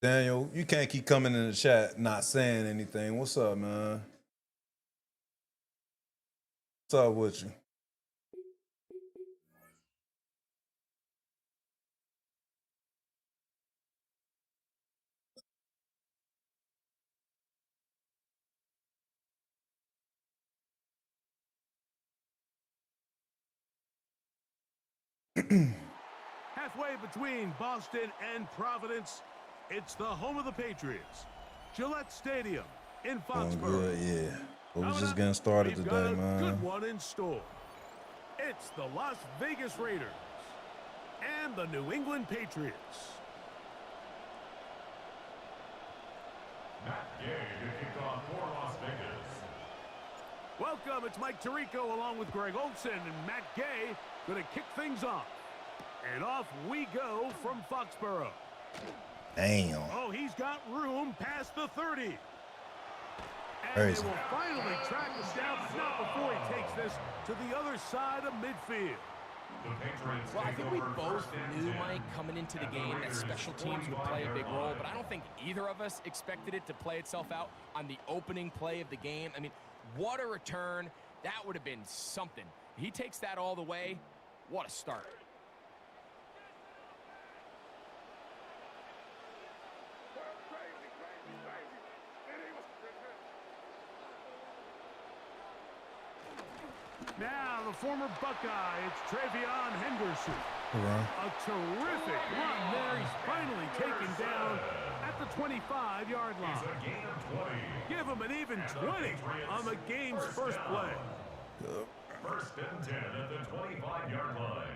Daniel, you can't keep coming in the chat not saying anything. What's up, man? What's up with you? Halfway between Boston and Providence, it's the home of the Patriots, Gillette Stadium in Foxborough. Good, yeah. But we're just getting started today, man. Good one in store. It's the Las Vegas Raiders and the New England Patriots. Matt Gay to kick off for Las Vegas. Welcome, it's Mike Tirico along with Greg Olson and Matt Gay going to kick things off. And off we go from Foxborough. Damn. Oh, he's got room past the 30. And Crazy. they will finally track him down, but not before he takes this to the other side of midfield. Well, I think we both knew, Mike, coming into the game that special teams would play a big role, but I don't think either of us expected it to play itself out on the opening play of the game. I mean, what a return. That would have been something. He takes that all the way. What a start. Now, the former Buckeye, it's Travion Henderson. Right. A terrific run there. He's finally taken down at the 25-yard line. Give him an even 20 on the game's first play. Good. First and 10 at the 25-yard line.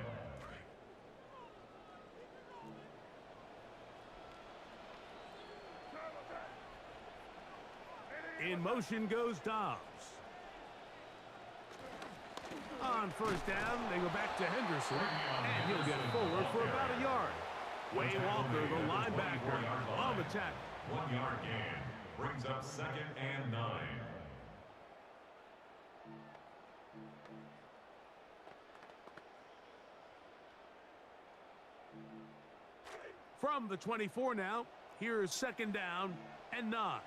In motion goes Dobbs. On first down, they go back to Henderson, and he'll get forward for about a yard. Wayne Walker, the linebacker, on the tackle. 1 yard gain. Brings up 2nd and 9. From the 24 now, here's 2nd down and 9.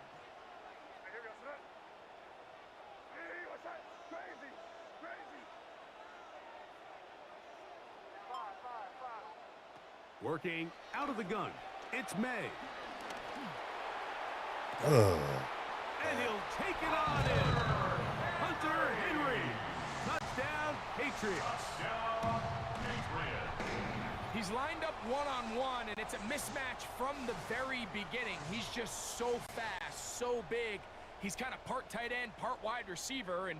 Working out of the gun, it's May. And he'll take it on in. Hunter Henry. Touchdown, Patriots. He's lined up one-on-one, and it's a mismatch from the very beginning. He's just so fast, so big. He's kind of part tight end, part wide receiver, and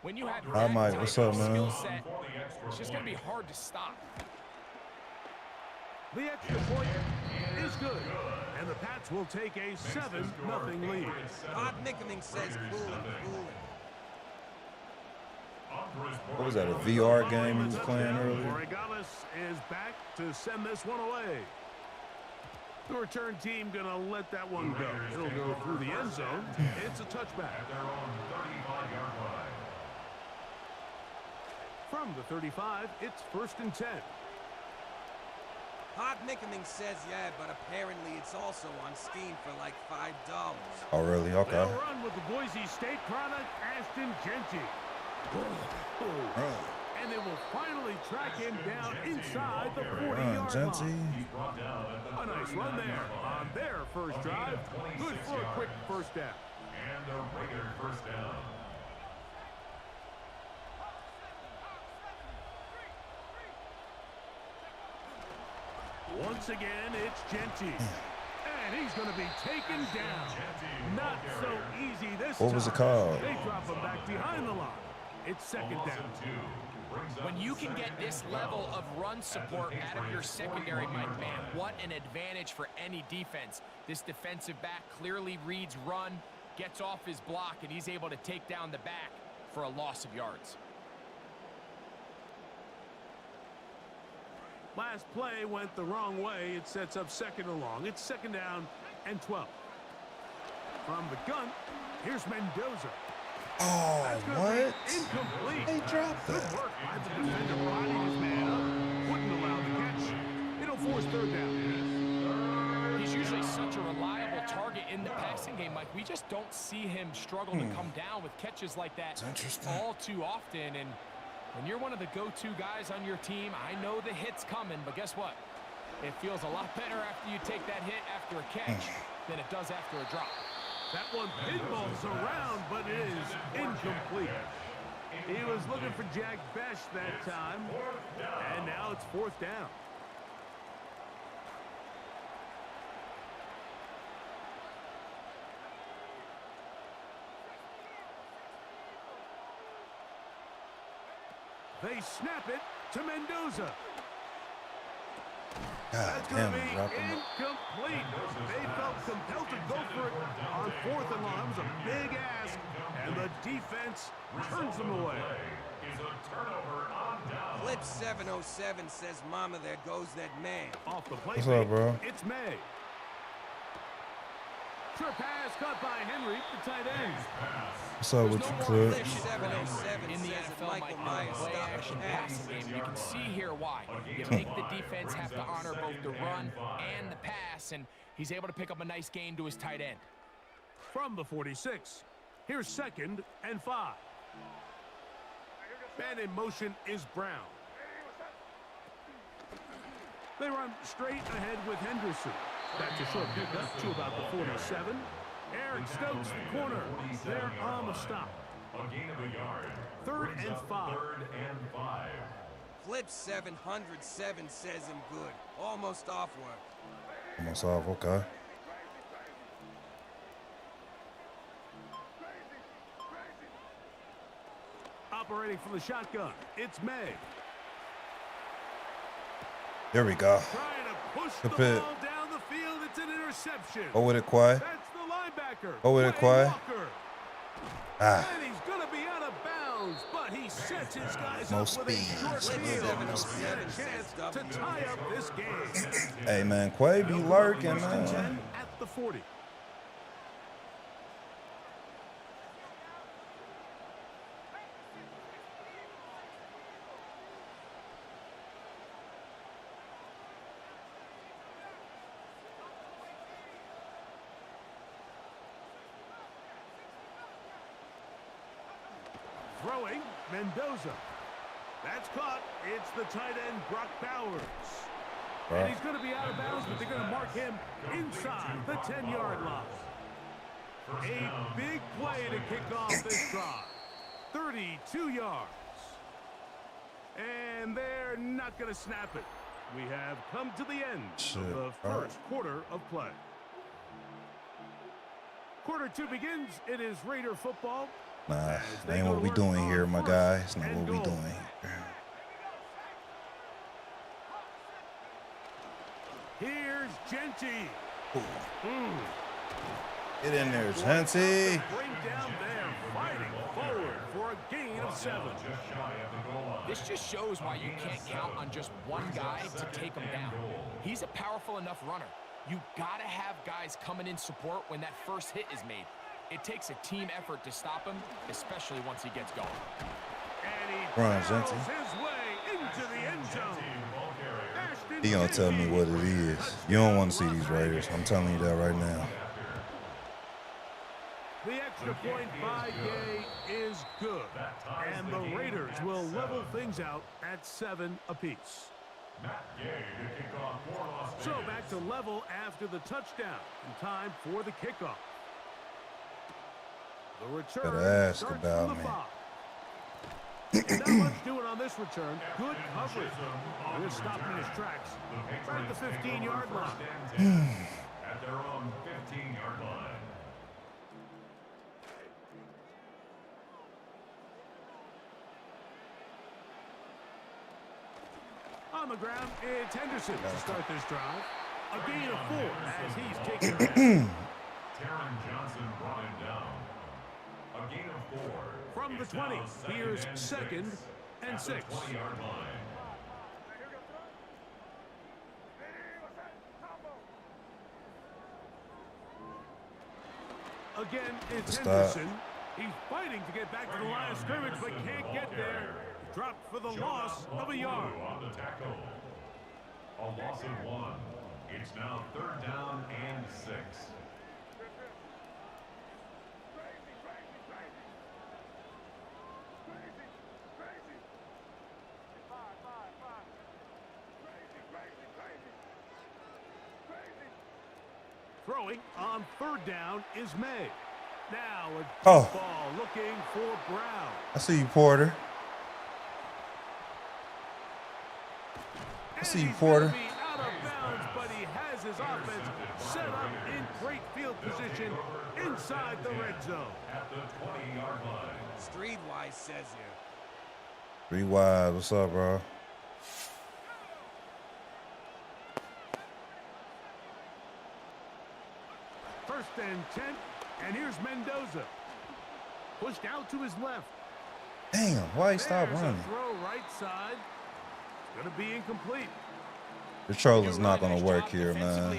when you have that Mike, type what's of up, man? skill set, it's just going to be hard to stop. The extra point is good, and the Pats will take a 7-0 lead. Todd Nickerling says cool. What was that, a VR game he was playing earlier? Regales is back to send this one away. The return team going to let that one go. It'll go through the end zone. It's a touchback. At their own 35-yard line. From the 35, it's 1st and 10. Hot Nickerming says yeah, but apparently it's also on Steam for like $5. Oh, really? Okay. They'll run with the Boise State product, Ashton Genty. And they will finally track him down inside the 40-yard line. A nice run there on their first drive. Good for a quick first down. And the Raiders first down. Once again, it's Genty. And he's going to be taken down. Not so easy this time. What was it called? They drop him back behind the line. It's second down. When you can get this level of run support out of your secondary, Mike, man, what an advantage for any defense. This defensive back clearly reads run, gets off his block, and he's able to take down the back for a loss of yards. Last play went the wrong way. It sets up second and long. It's second down and 12. From the gun, here's Mendoza. Oh, what? Incomplete. They dropped Good that. work by the defender riding his man up. Wouldn't allow the catch. It'll force third down. He's usually such a reliable target in the passing game, Mike. We just don't see him struggle to come down with catches like that all too often. And when you're one of the go-to guys on your team, I know the hit's coming, but guess what? It feels a lot better after you take that hit after a catch than it does after a drop. That one pinballs around, but it is incomplete. He was looking for Jack Besh that time, and now it's fourth down. They snap it to Mendoza. God That's going damn, to be dropping it. incomplete. They felt compelled to go for it on fourth and long. That was a big ask, and the defense turns them away. Is a turnover on down. Flip 707 says, Mama, there goes that man. Off the plate. What's up, bro? It's May. Trip pass caught by Henry, the tight end. What's up with you, Clip? Flip 707 In the says that NFL, Michael Mike, Myers play stopped action the pass. passing game. You can see here why. You make the defense have to honor both the run and the pass, and he's able to pick up a nice gain to his tight end. From the 46, here's second and 5. And in motion is Brown. They run straight ahead with Henderson. That's a short pickup to about the 47. Aaron Stokes, the corner. They're on the stop. A gain of a yard. Third Brings and up 5. Third and 5. Flip 707 says him good. Almost off work. Almost off, okay. Operating from the shotgun, it's May. There we go. Trying to push Good the pick. ball down the field. It's an interception. Go with it, Quay. That's the linebacker. Go with it, Quay Quay. Walker. Ah, And he's going to be out of bounds, but he sets his guys no up with a speed. short Flip field. 707 Chance says to W. tie up this game. hey, man, Quay be lurking, First and 10 man. at the 40. Throwing, Mendoza. That's caught. It's the tight end, Brock Bowers. And he's going to be out of bounds, but they're going to mark him inside the 10-yard line. A big play to kick off this drive. 32 yards. And they're not going to snap it. We have come to the end of the first quarter of play. Quarter 2 begins. It is Raider football. Nah, that ain't what we doing here, my guy. It's not what we doing here. Here's Genty. Get in there, Genty. Bring down there, fighting forward for a gain of 7. This just shows why you can't count on just one guy to take him down. He's a powerful enough runner. You gotta have guys coming in support when that first hit is made. It takes a team effort to stop him, especially once he gets going. And he Run, barrels Genty. his way into the end zone. Ashton He gonna tell me what it is. You don't want to see these Raiders. I'm telling you that right now. The extra point by Gay is good, and the Raiders will level things out at 7 apiece. So back to level after the touchdown, and time for the kickoff. The return Gotta ask starts about from the me. 5. And not much doing on this return. Good coverage. He's stopping his tracks right at the 15-yard line. At their own 15-yard line. On the ground, it's Henderson to start this drive. A gain of 4 as he's taken. Taron Johnson brought him down. A gain of 4. From the 20, here's 2nd and 6. 20-yard line. Again, it's Stop. Henderson. He's fighting to get back to the line of scrimmage, but can't get there. Dropped for the loss of a yard. On the tackle. A loss of 1. It's now 3rd down and 6. Throwing on 3rd down is May. Now a deep Oh. ball looking for Brown. I see you, Porter. I see you, Porter. He's gonna be out of bounds, but he has his offense set up in great field position inside the red zone. At the 20-yard line. Streetwise says here. 3 wide. What's up, bro? First and 10, and here's Mendoza. Pushed out to his left. Damn, why he stopped There's a running? throw right side. It's going to be incomplete. The trolling's not gonna work here, man.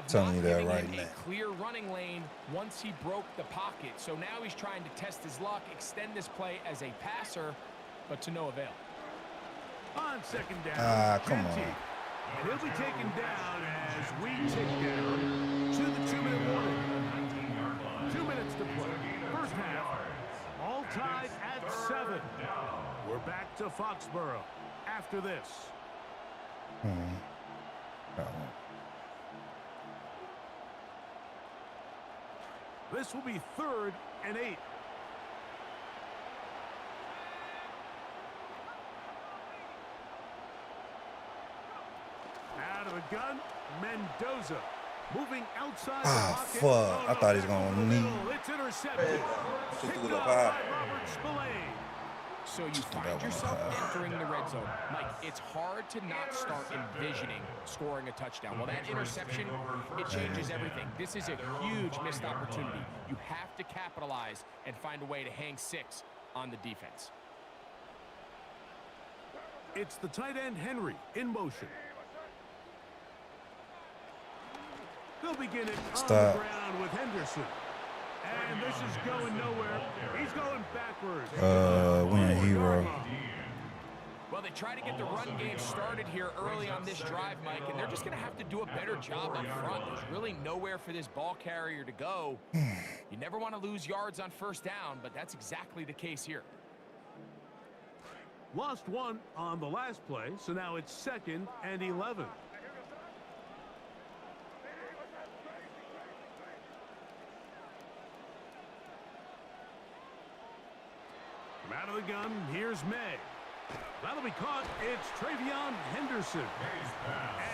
Telling you that right now. A clear running lane once he broke the pocket. So now he's trying to test his luck, extend this play as a passer, but to no avail. On 2nd down. Come on. Genty. And he'll be taken down as we tick down to the 2-minute warning. 2 minutes to play. First half, all tied at 7. We're back to Foxborough after this. This will be 3rd and 8. Out of the gun, Mendoza. Moving outside the pocket. Fuck. Oh, I no, thought he was back over gonna the knee. middle. It's intercepted. Picked threw the off pop. by Robert Spillane. So you find yourself entering the red zone. Mike, it's hard to not start envisioning scoring a touchdown. Well, that interception, it changes everything. This is a huge missed opportunity. You have to capitalize and find a way to hang 6 on the defense. It's the tight end Henry in motion. They'll begin it on the ground with Henderson. And this is going nowhere. He's going backwards. We ain't hero. Well, they try to get the run game started here early on this drive, Mike, and they're just going to have to do a better job up front. There's really nowhere for this ball carrier to go. You never want to lose yards on 1st down, but that's exactly the case here. Lost 1 on the last play, so now it's 2nd and 11. From out of the gun, here's May. That'll be caught. It's Travion Henderson.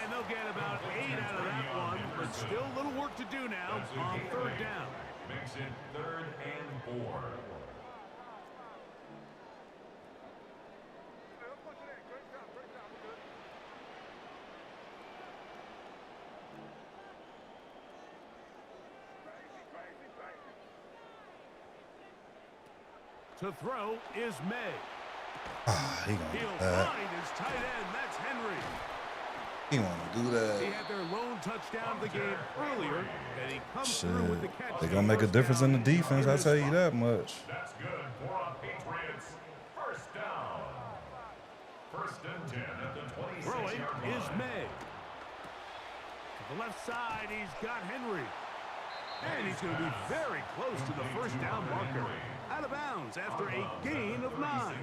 And they'll get about 8 out of that one, but still a little work to do now on 3rd down. Makes it 3rd and 4. To throw is May. He gonna do He'll that. find his tight end. That's Henry. He wanna do He that. had their lone touchdown of the game earlier, and he comes through with the Shit. catch. They gonna make a difference in the defense, I tell you that much. That's good for a Patriots 1st down. 1st and 10 at the 20 Throwing is May. To the left side, he's got Henry. And he's going to be very close to the first down marker. Out of bounds after a gain of 9.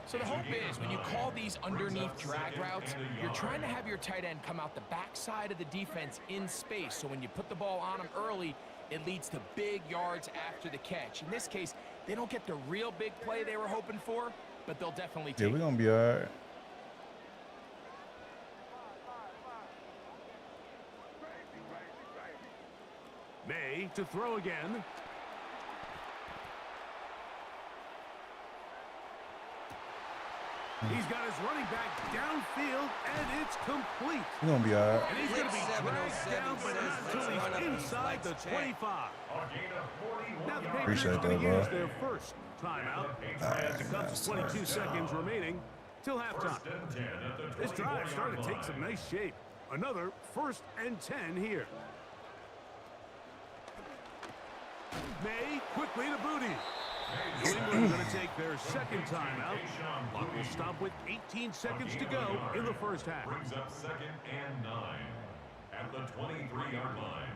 So the hope is when you call these underneath drag routes, you're trying to have your tight end come out the backside of the defense in space. So when you put the ball on him early, it leads to big yards after the catch. In this case, they don't get the real big play they were hoping for, but they'll definitely take it. Yeah, we're going to be all right. May to throw again. He's got his running back downfield, and it's complete. We're going to be all right. And he's going to be dragged down, but not until he's inside the 25. Now the Patriots are going to use their first timeout as it comes to 22 seconds remaining till halftime. This drive started to take some nice shape. Another 1st and 10 here. May quickly to Booty. New England going to take their second timeout. Clock will stop with 18 seconds to go in the first half. Brings up 2nd and 9 at the 23-yard line.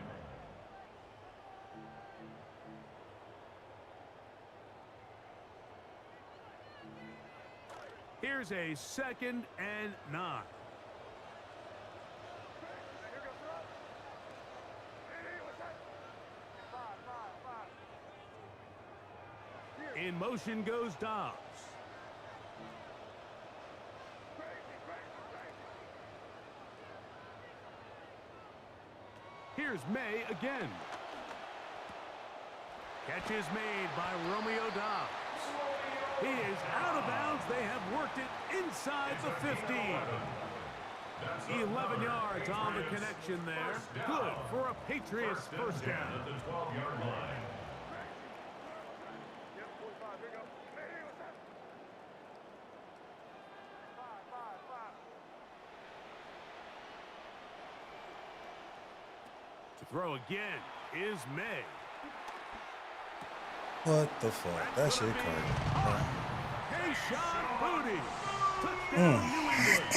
Here's a 2nd and 9. In motion goes Dobbs. Here's May again. Catch is made by Romeo Dobbs. He is out of bounds. They have worked it inside the 15. 11 yards on the connection there. Good for a Patriots first down. At the 12-yard line. To throw again is May. What the fuck? That shit crazy. K-shot Booty. Touchdown New England.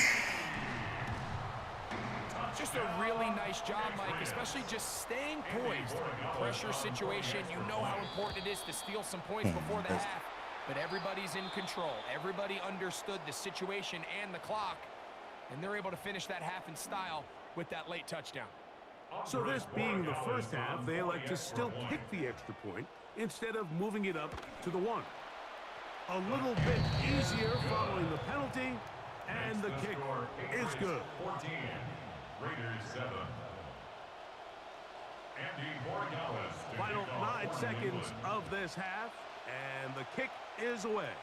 Just a really nice job, Mike, especially just staying poised. Pressure situation, you know how important it is to steal some points before the half. But everybody's in control. Everybody understood the situation and the clock. And they're able to finish that half in style with that late touchdown. So this being the first half, they elect to still kick the extra point instead of moving it up to the 1. A little bit easier following the penalty, and the kick is good. 14, Raiders 7. Andy Borregales. Final 9 seconds of this half, and the kick is away.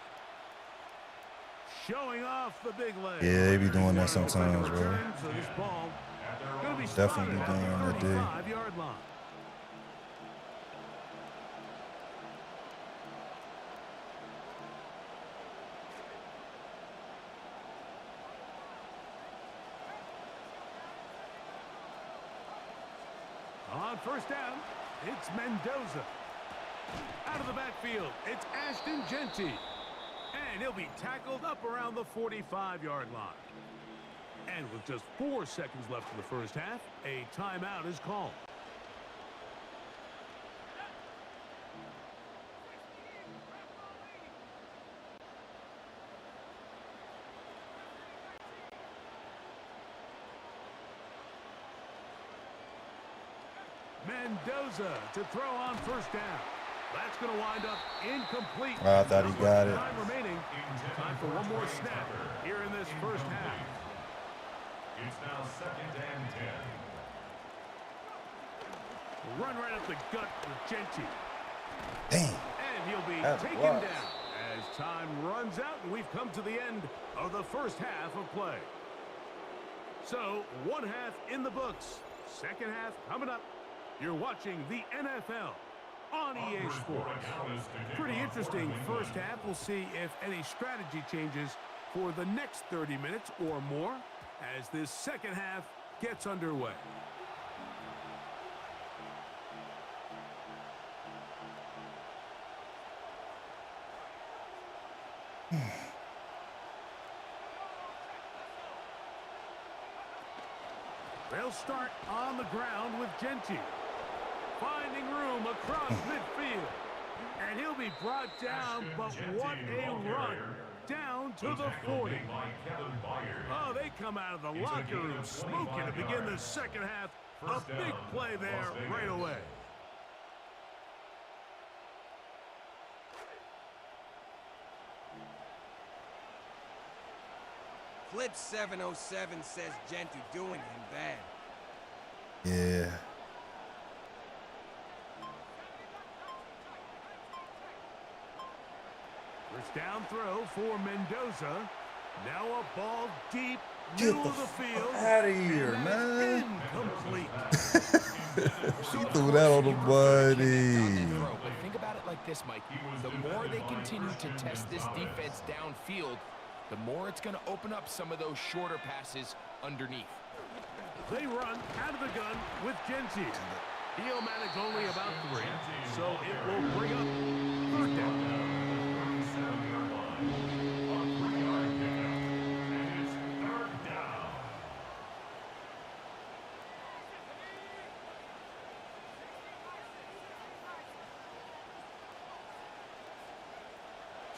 Showing off the big leg. Yeah, they be doing that sometimes, bro. So this ball gonna be Definitely spotted doing at that, the dude. 35-yard line. On first down, it's Mendoza. Out of the backfield, it's Ashton Genty. And he'll be tackled up around the 45-yard line. And with just 4 seconds left in the first half, a timeout is called. Mendoza to throw on first down. That's going to wind up incomplete. I thought he got it. Time remaining. Time for one more snap here in this first half. It's now 2nd and 10. Run right up the gut with Genty. Damn. And he'll be That taken was. down as time runs out, and we've come to the end of the first half of play. So, one half in the books. Second half coming up. You're watching the NFL on EA Sports. Pretty interesting first half. We'll see if any strategy changes for the next 30 minutes or more as this second half gets underway. They'll start on the ground with Genti. Finding room across midfield. And he'll be brought down, but what a run. Down to the 40. Oh, they come out of the locker room smoking to begin the second half. A big play there right away. Flip 707 says Genti doing him bad. Yeah. First down throw for Mendoza. Now a ball deep, Get middle the of the field. out of here, man. Incomplete. He threw that on the buddy. But think about it like this, Mike. The more they continue to test this defense downfield, the more it's going to open up some of those shorter passes underneath. They run out of the gun with Genti. He'll manage only about 3, so it will bring up third down.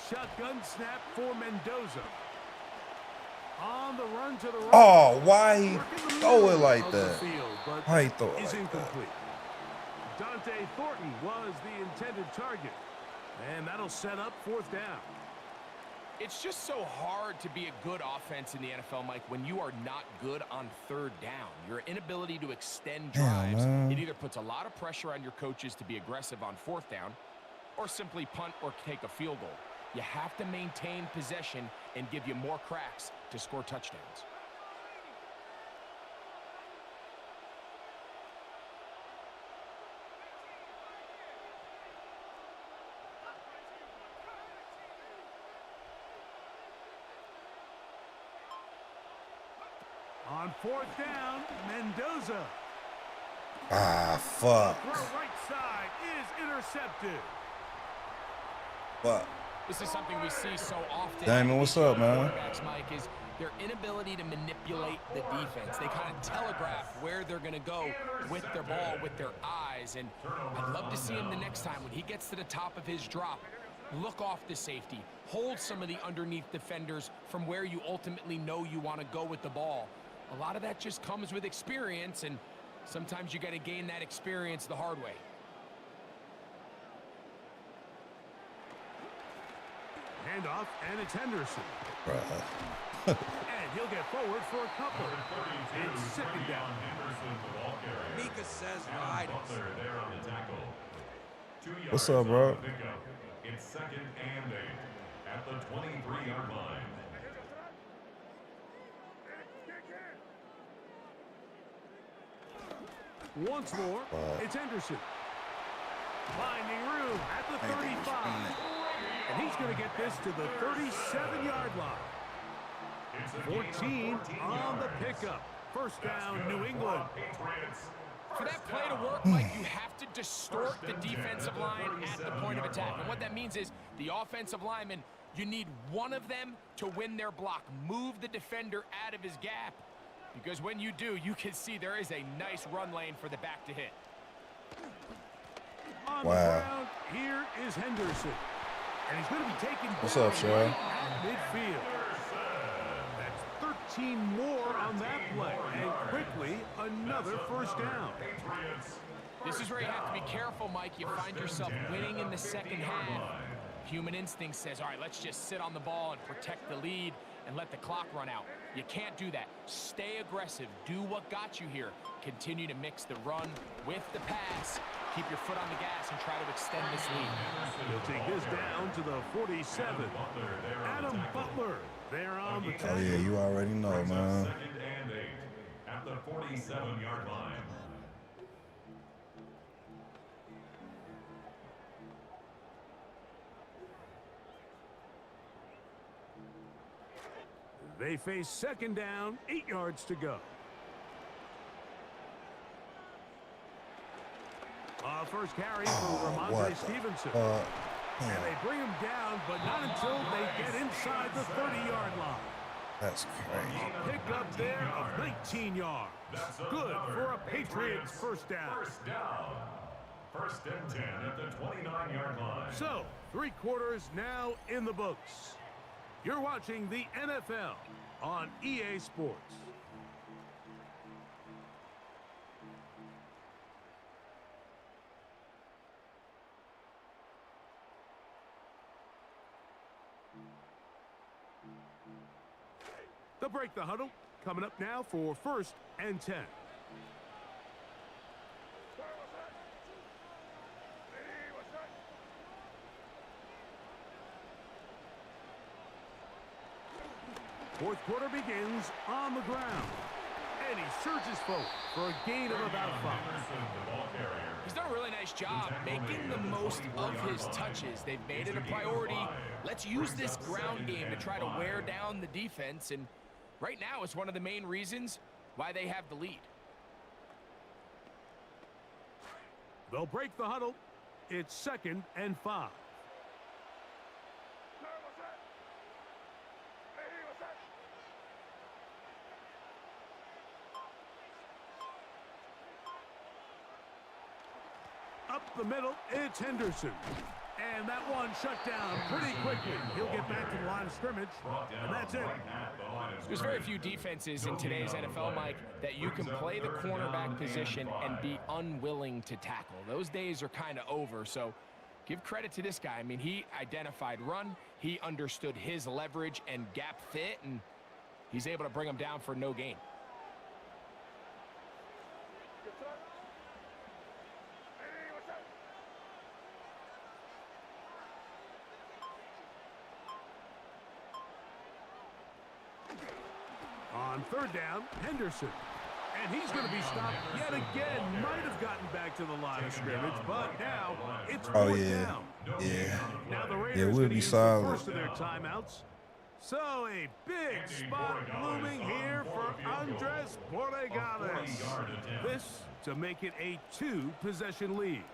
Shotgun snap for Mendoza. On the run to the right. Oh, why he throw it like that? Why he throw it Is like incomplete. Dante Thornton was the intended target. And that'll set up fourth down. It's just so hard to be a good offense in the NFL, Mike, when you are not good on third down. Your inability to extend drives, it either puts a lot of pressure on your coaches to be aggressive on fourth down or simply punt or take a field goal. You have to maintain possession and give you more cracks to score touchdowns. On fourth down, Mendoza. Ah, fuck. Throw right side is intercepted. Fuck. This is something we see so often. Damon, what's up, man? Mike, is their inability to manipulate the defense. They kind of telegraph where they're going to go with their ball, with their eyes. And I'd love to see him the next time when he gets to the top of his drop. Look off the safety. Hold some of the underneath defenders from where you ultimately know you want to go with the ball. A lot of that just comes with experience, and sometimes you got to gain that experience the hard way. Handoff, and it's Henderson. Bruh. And he'll get forward for a couple. It's second down. Mika says ride us. What's up, bro? It's second and 8 at the 23-yard line. Once more, it's Henderson. Finding room at the 35. And he's going to get this to the 37-yard line. 14 on the pickup. First down, New England. For that play to work, Mike, you have to distort the defensive line at the point of attack. And what that means is the offensive lineman, you need one of them to win their block. Move the defender out of his gap. Because when you do, you can see there is a nice run lane for the back to hit. On the ground, here is Henderson. And he's going to be taken What's up, Sean? at midfield. That's 13 more on that play. And quickly, another first down. This is where you have to be careful, Mike. You find yourself winning in the second half. Human instinct says, all right, let's just sit on the ball and protect the lead and let the clock run out. You can't do that. Stay aggressive. Do what got you here. Continue to mix the run with the pass. Keep your foot on the gas and try to extend this lead. He'll take this down to the 47. Adam Butler there on the 10. Oh, yeah, you already know, man. Second and 8 at the 47-yard line. They face second down, 8 yards to go. First carry for Ramondre Stevenson. And they bring him down, but not until they get inside the 30-yard line. That's crazy. A pickup there of 19 yards. Good for a Patriots first down. First down. First and 10 at the 29-yard line. So, 3 quarters now in the books. You're watching the NFL on EA Sports. They'll break the huddle. Coming up now for first and 10. Fourth quarter begins on the ground. And he surges forward for a gain of about 5. He's done a really nice job making the most of his touches. They've made it a priority. Let's use this ground game to try to wear down the defense. And right now, it's one of the main reasons why they have the lead. They'll break the huddle. It's second and 5. Up the middle, it's Henderson. And that one shut down pretty quickly. He'll get back to the line of scrimmage, and that's it. There's very few defenses in today's NFL, Mike, that you can play the cornerback position and be unwilling to tackle. Those days are kind of over, so give credit to this guy. I mean, he identified run, he understood his leverage and gap fit, and he's able to bring him down for no gain. On third down, Henderson. And he's going to be stopped yet again. Might have gotten back to the line of scrimmage, but now it's fourth down. Yeah. Now the Raiders we'll going to be use the solid. first of their timeouts. So a big spot looming here for Andres Borregales. This to make it a 2-possession lead.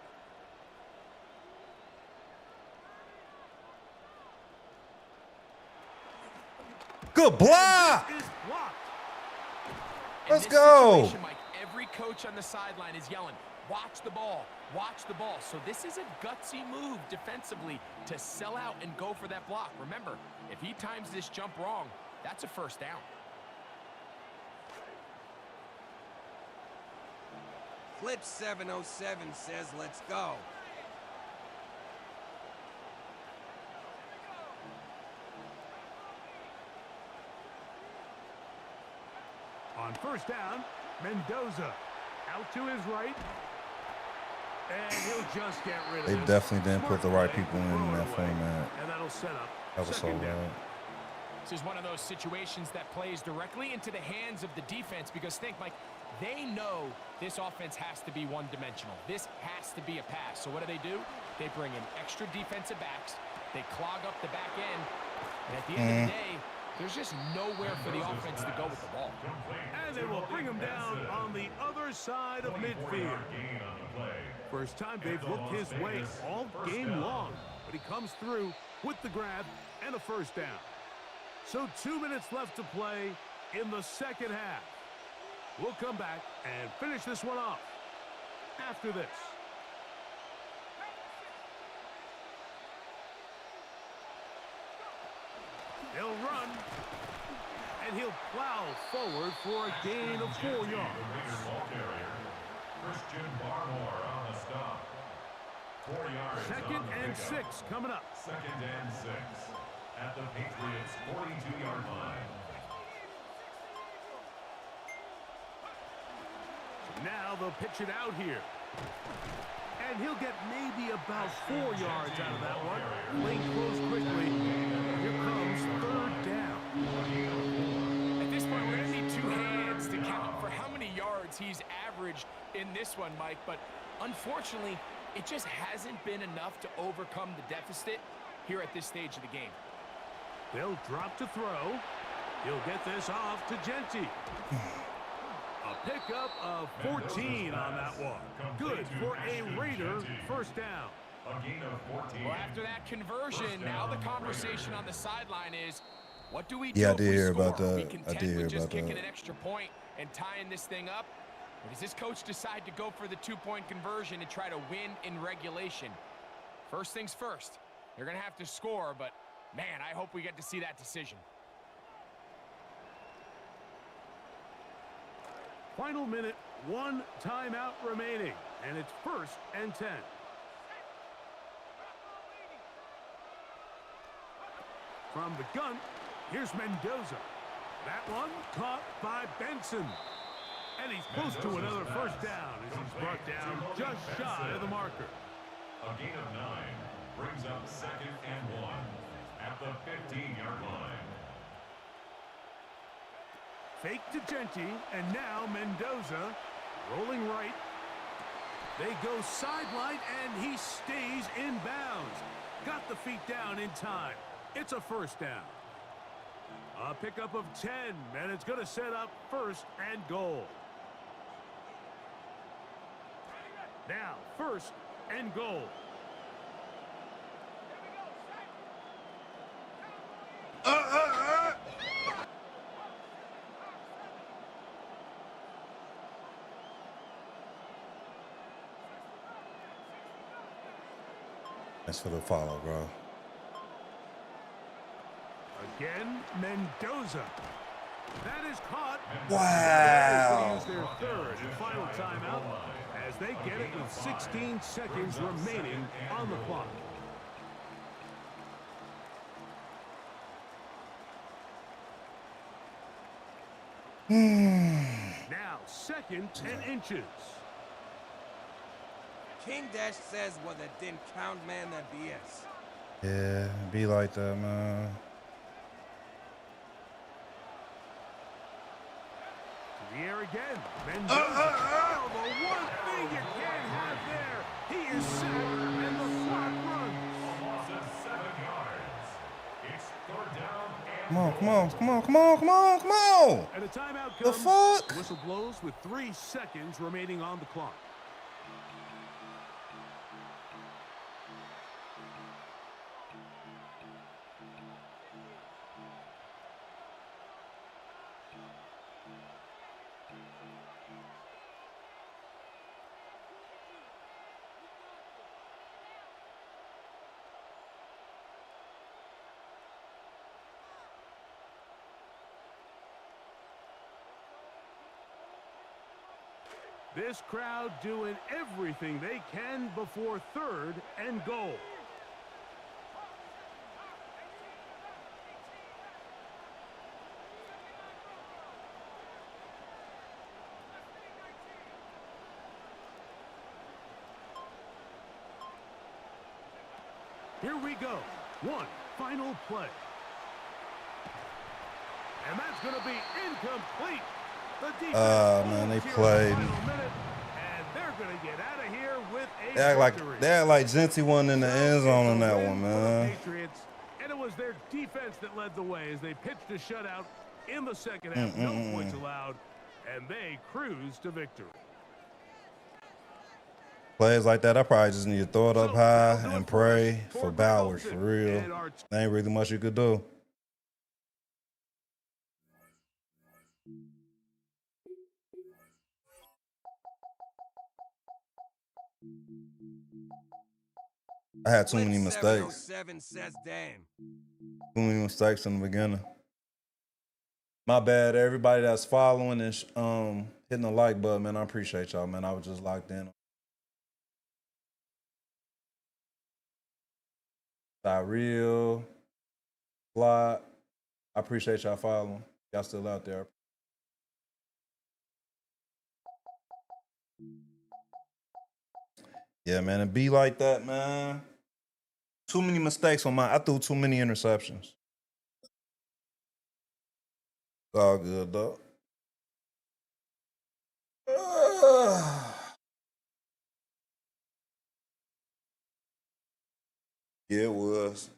Good block. Is blocked. Let's In this go. situation, Mike, every coach on the sideline is yelling, watch the ball, watch the ball. So this is a gutsy move defensively to sell out and go for that block. Remember, if he times this jump wrong, that's a first down. Clip 707 says let's go. On first down, Mendoza out to his right. And he'll just get rid of They this. definitely didn't put the right Smart people play, in throw it that away. format. And that'll set up That was so second down. bad. This is one of those situations that plays directly into the hands of the defense because think, Mike, they know this offense has to be one-dimensional. This has to be a pass. So what do? They bring in extra defensive backs. They clog up the back end. And at the end of the day, there's just nowhere for the offense to go with the ball. And they will bring him down on the other side of midfield. First time they've looked his way all game long, but he comes through with the grab and a first down. So 2 minutes left to play in the second half. We'll come back and finish this one off after this. He'll run, and he'll plow forward for a gain of 4 yards. Christian Barmore on the stop. 4 yards. Second and 6 coming up. Second and 6 at the Patriots' 42-yard line. Now they'll pitch it out here. And he'll get maybe about 4 yards out of that one. Lane close quickly. Here comes third down. At this point, we're going to need 2 hands to count for how many yards he's averaged in this one, Mike. But unfortunately, it just hasn't been enough to overcome the deficit here at this stage of the game. They'll drop to throw. He'll get this off to Genty. A pickup of 14 on that one. Good for a Raider first down. A gain of 14. Well, after that conversion, now the conversation on the sideline is, What do we do Yeah, I if did we hear score? about Are we that. I content did hear with just about kicking that. an extra point and tying this thing up? Or does this coach decide to go for the two-point conversion and try to win in regulation? First things first, they're going to have to score, but, man, I hope we get to see that decision. Final minute, 1 timeout remaining, and it's 1st and 10. From the gun, here's Mendoza. That one caught by Benson. And he's close to another first down as he's brought down just shy of the marker. A gain of 9 brings up 2nd and 1 at the 15-yard line. Fake to Genti, and now Mendoza rolling right. They go sideline, and he stays in bounds. Got the feet down in time. It's a first down. A pickup of 10, and it's going to set up 1st and goal. Now, 1st and goal. Thanks for the follow, bro. Again, Mendoza. That is caught. Wow. Use their 3rd and final timeout as they get it with 16 seconds remaining on the clock. Now, 2nd and inches. King Dash says, well, that didn't count, man, that BS. Yeah, be like that, man. To the air again. Mendoza. Oh, the one thing you can't have there. He is sacked, and the clock runs. Loss of 7 yards. It's 3rd down and Come on, come on, come on, come on, come on, come on. And a timeout The comes. fuck? Whistle blows with 3 seconds remaining on the clock. This crowd doing everything they can before 3rd and goal. Here we go. One final play. And that's going to be incomplete. Man, they played. And they're going to get out of here with a They act like Genti wasn't in the end zone on that one, man. Patriots, and it was their defense that led the way as they pitched a shutout in the second half. No points allowed, and they cruised to victory. Plays like that, I probably just need to throw it up high and pray for Bowers, for real. There ain't really much you could do. I had too many mistakes. 707 says Dan. Too many mistakes in the beginning. My bad, everybody that's following and hitting the like button, man. I appreciate y'all, man. I was just locked in. Real, Fly. I appreciate y'all following. Y'all still out there. Yeah, man, it be like that, man. Too many mistakes on I threw too many interceptions. It's all good, though. Yeah, it was.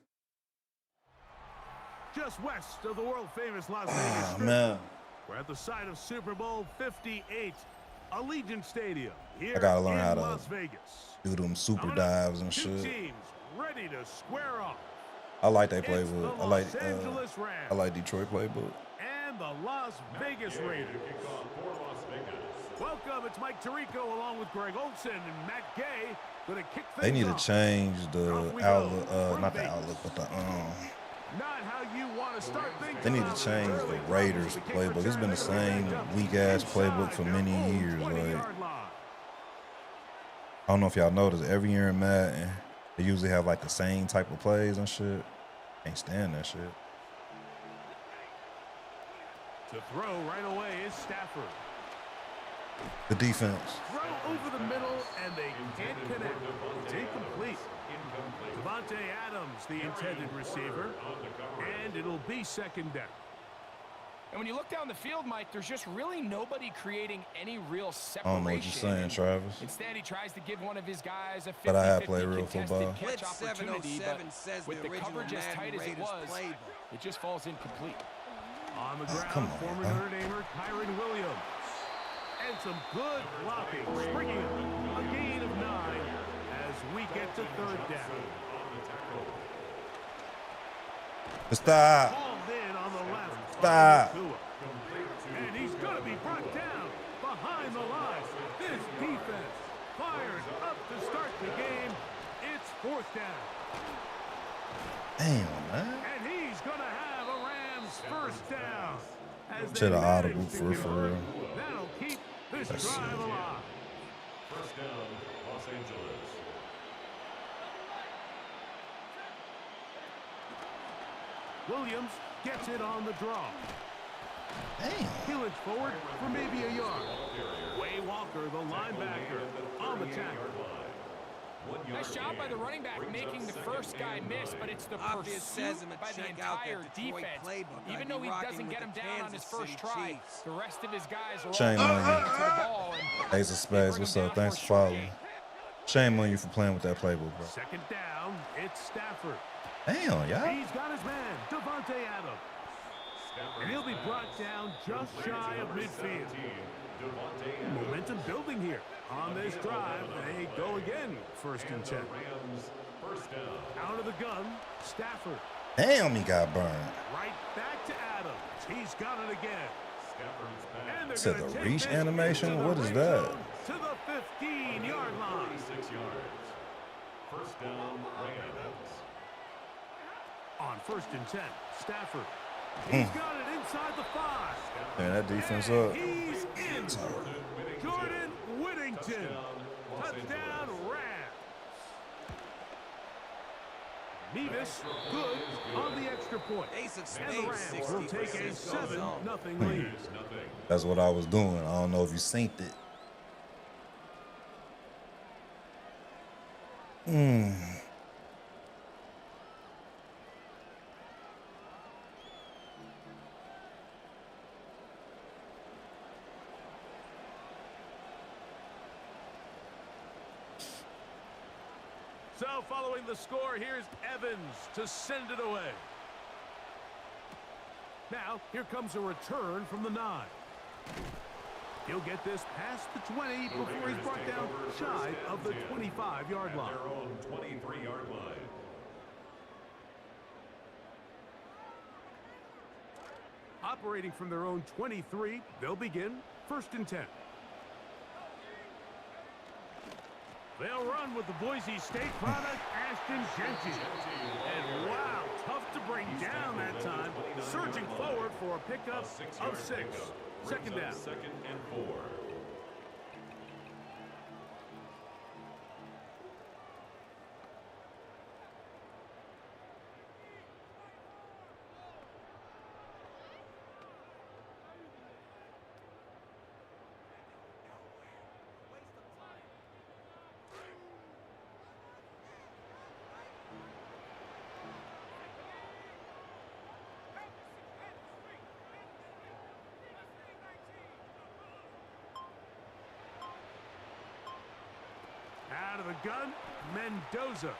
Just west of the world-famous Las Vegas Strip. Man. We're at the site of Super Bowl 58, Allegiant Stadium here I gotta learn how in to Las Vegas. do them super dives and Two shit. teams ready to square off. I like that It's playbook. the I Los Angeles Rams like Detroit playbook. and the Las Vegas Raiders. Welcome, it's Mike Tirico along with Greg Olson and Matt Gay. Gonna kick things They need to off. change the Off we outlook, go from not the Vegas. outlook, but the Not how you want to start things. they need off. to change the Early Raiders the kick playbook. It's been the return. same weak ass playbook for many Inside their years. own Like 20-yard line. I don't know if y'all noticed, every year in Madden, they usually have like the same type of plays and shit. Can't stand that shit. To throw right away is Stafford. The defense. Throw over the middle, and they can't connect. It's incomplete. Devontae Adams, the intended receiver, and it'll be second down. And when you look down the field, Mike, there's just really nobody creating any real I separation. don't know what you're saying, Travis. Instead, he tries to give one of his guys a 50-50 But I have played real football. catch Blitz opportunity, 707 but says with the the original coverage as Madden tight as it Raiders was, playbook. it just falls incomplete. On the ground, come on, former man. Notre Damer Kyron Williams. And some good blocking, bringing a gain of 9 as we get to third down. Stop. Called in on the left. Stop. by Tua. And he's going to be brought down behind the line. This defense fired up to start the game. It's fourth down. Damn, man. And he's going to have a Rams first down. As they Should have manage audible to for convert. real. That'll keep this That's drive sick. alive. First down, Los Angeles. Williams gets it on the draw. Damn. He looks forward for maybe a yard. Way Walker, the linebacker, on the tackle. Nice job by the running back making the first guy miss, but it's the Obvious says pursuit him to by the check out entire that Detroit defense. playbook. I'd Even be though he rocking doesn't with get him the down on his Kansas first City try, Chiefs. the rest of his guys are Shame all on you. to the ball. And Ace of Spades, what's up? Thanks for following. Shame on you for playing with that playbook, bro. Second down, it's Stafford. Damn, y'all. He's got his man, Devontae Adams. And he'll be brought down just shy of midfield. Momentum building here on this drive. They go again, first and 10. Out of the gun, Stafford. Damn, he got burned. Right back to Adams. He's got it again. And they're To gonna the take reach this animation? into the What is red that? zone To the 15-yard line. 6 yards. First down, Rams. On first and 10, Stafford. He's got it inside the 5. Man, that defense up. He's in. Jordan Whittington. Touchdown, Rams. Nevis, good on the extra point. Ace of And the spades, Rams will take a 60% goes on. 7-0 lead. That's what I was doing. I don't know if you synced it. So following the score, here's Evans to send it away. Now, here comes a return from the 9. He'll get this past the 20 before he's brought down shy of the 25-yard line. Their own 23-yard line. Operating from their own 23, they'll begin first and 10. They'll run with the Boise State product, Ashton Genty. And wow, tough to bring down that time. Surging forward for a pickup of 6. Second down. Second and 4. Out of the gun, Mendoza.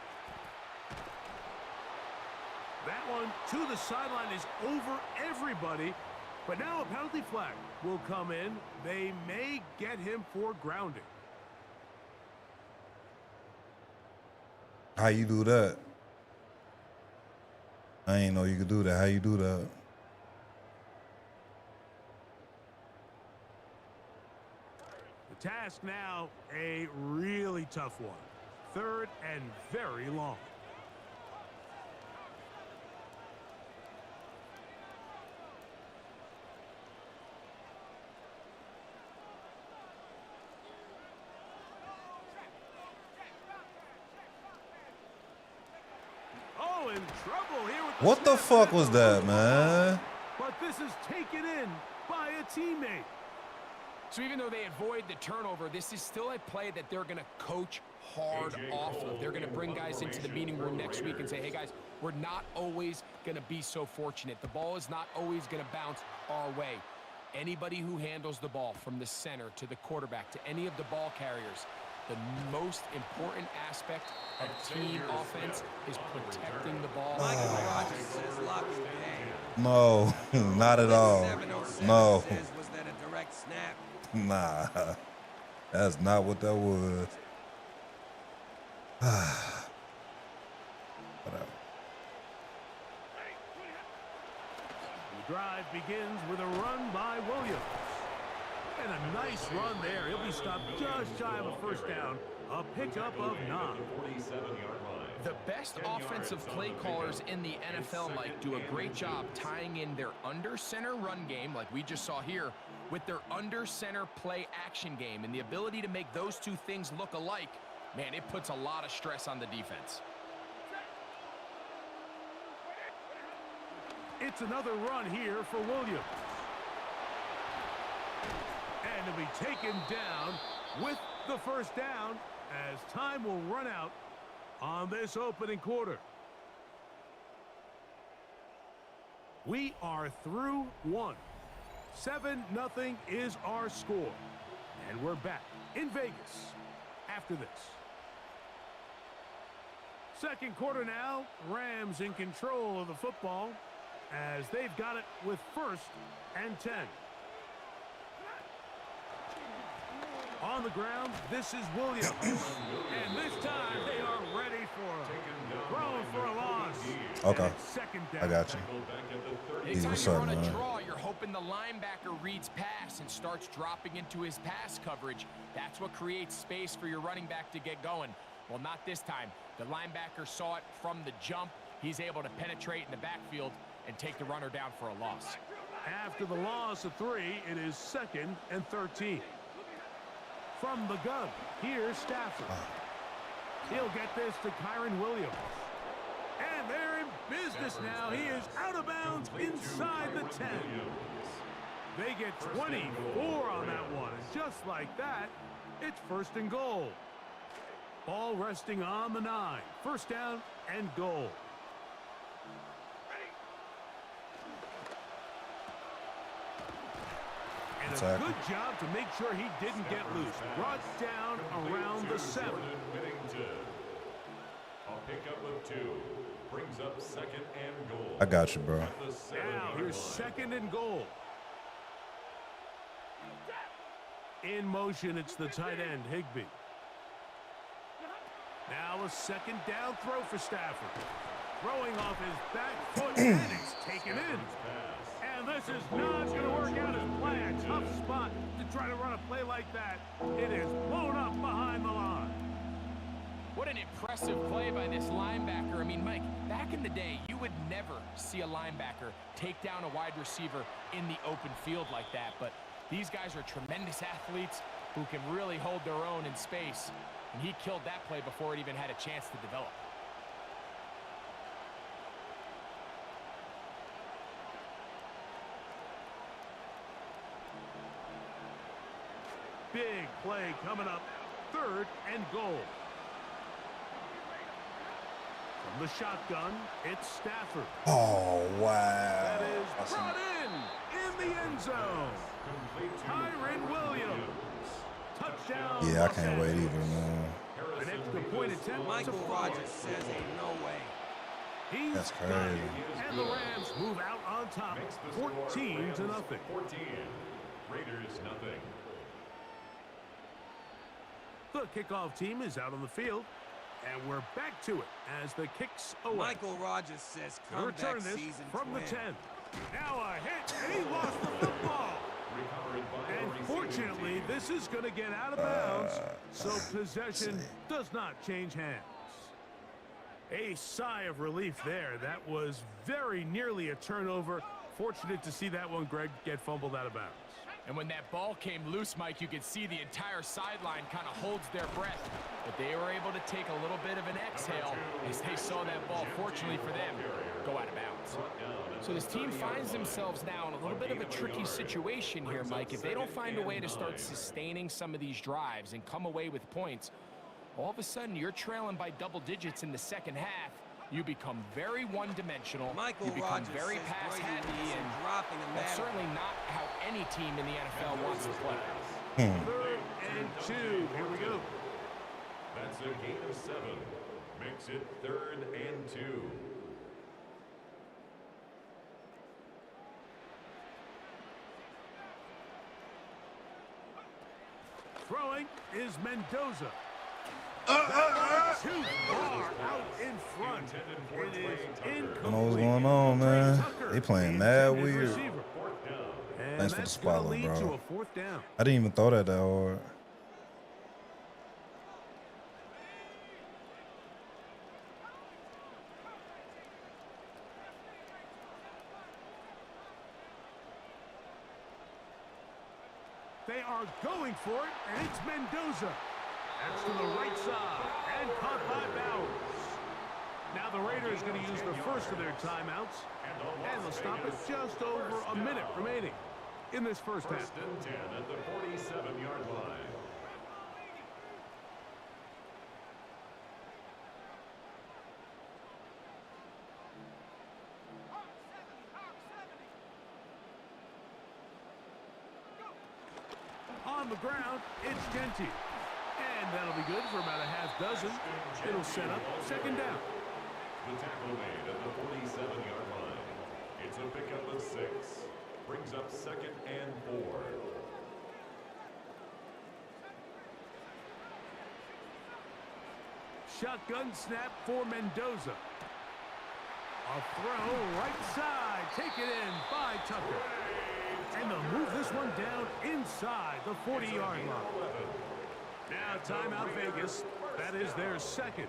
That one to the sideline is over everybody. But now a penalty flag will come in. They may get him for grounding. How you do that? I ain't know you could do that. How you do that? The task now, a really tough one. 3rd and very long. Oh, in trouble here with the What the snap. fuck was that, man? But this is taken in by a teammate. So even though they avoid the turnover, this is still a play that they're going to coach hard off of. They're going to bring guys into the meeting room next week and say, hey, guys, we're not always going to be so fortunate. The ball is not always going to bounce our way. Anybody who handles the ball from the center to the quarterback to any of the ball carriers, the most important aspect of team offense is protecting the ball. Michael Rogers says lock and pay. No, not at all. 707 No, says, was that a direct snap? nah, that's not what that was. Whatever. The drive begins with a run by Williams. And a nice run there. He'll be stopped just shy of a first down. A pickup of 9. The best offensive play callers in the NFL, Mike, do a great job tying in their under center run game, like we just saw here, with their under center play action game. And the ability to make those two things look alike, man, it puts a lot of stress on the defense. It's another run here for Williams. And to be taken down with the first down as time will run out on this opening quarter. We are through one. 7-0 is our score. And we're back in Vegas after this. Second quarter now, Rams in control of the football as they've got it with 1st and 10. On the ground, this is Williams. And this time they are ready for him. Thrown for a loss. Okay, Second down. I got you. Anytime What's you up, run a man? draw, you're hoping the linebacker reads pass and starts dropping into his pass coverage. That's what creates space for your running back to get going. Well, not this time. The linebacker saw it from the jump. He's able to penetrate in the backfield and take the runner down for a loss. After the loss of 3, it is 2nd and 13. From the gun, here's Stafford. He'll get this to Kyron Williams. And they're in business now. He is out of bounds inside the 10. They get 24 on that one. And just like that, it's 1st and goal. Ball resting on the 9. First down and goal. And a good job to make sure he didn't get loose. Brought down around the 7. A pickup of 2 brings up 2nd and goal. I got you, bro. Now here's 2nd and goal. In motion, it's the tight end, Higbee. Now a 2nd down throw for Stafford. Throwing off his back foot, and it's taken in. And this is not going to work out as planned. Tough spot to try to run a play like that. It is blown up behind the line. What an impressive play by this linebacker. I mean, Mike, back in the day, you would never see a linebacker take down a wide receiver in the open field like that. But these guys are tremendous athletes who can really hold their own in space. And he killed that play before it even had a chance to develop. Big play coming up. 3rd and goal. From the shotgun, it's Stafford. Oh, wow. That is brought in the end zone. Kyron Williams. Touchdown. Yeah, I can't wait either, man. An extra point attempt. Michael Rogers says ain't no way. He's That's got crazy. it. And the Rams move out on top, 14-0. 14. Raiders nothing. The kickoff team is out on the field. And we're back to it as the kick's away. Michael Rogers says The comeback return this season from the twin. 10. Now a hit, and he lost the football. And fortunately, this is going to get out of bounds, so possession does not change hands. A sigh of relief there. That was very nearly a turnover. Fortunate to see that one, Greg, get fumbled out of bounds. And when that ball came loose, Mike, you could see the entire sideline kind of holds their breath. But they were able to take a little bit of an exhale as they saw that ball, fortunately for them, go out of bounds. So this team finds themselves now in a little bit of a tricky situation here, Mike. If they don't find a way to start sustaining some of these drives and come away with points, all of a sudden you're trailing by double digits in the second half. You become very one-dimensional. You become very pass-happy, and that's certainly not how any team in the NFL wants to play. 3rd and 2. Here we go. That's a gain of 7. Makes it 3rd and 2. Throwing is Mendoza. Too far out in front. It is incomplete. I don't know what's going on, man. They playing mad weird. Thanks for the spotlight, bro. I didn't even throw that hard. They are going for it, and it's Mendoza. That's to the right side, and caught by Bowers. Now the Raiders going to use the first of their timeouts, and they'll stop it just over a minute remaining in this first half. 1st and 10 at the 47-yard line. On the ground, it's Genty. And that'll be good for about a half dozen. It'll set up 2nd down. The tackle made at the 47-yard line. It's a pickup of 6. Brings up 2nd and 4. Shotgun snap for Mendoza. A throw right side. Take it in by Tucker. And they'll move this one down inside the 40-yard line. Now timeout Vegas. That is their 2nd.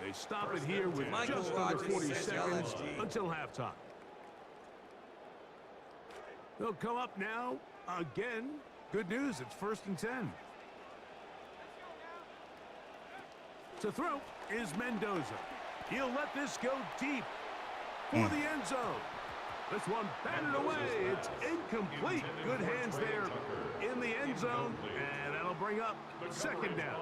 They stop it here with just under 40 seconds until halftime. They'll come up now again. Good news, it's 1st and 10. To throw is Mendoza. He'll let this go deep for the end zone. This one batted away. It's incomplete. Good hands there in the end zone. And that'll bring up 2nd down.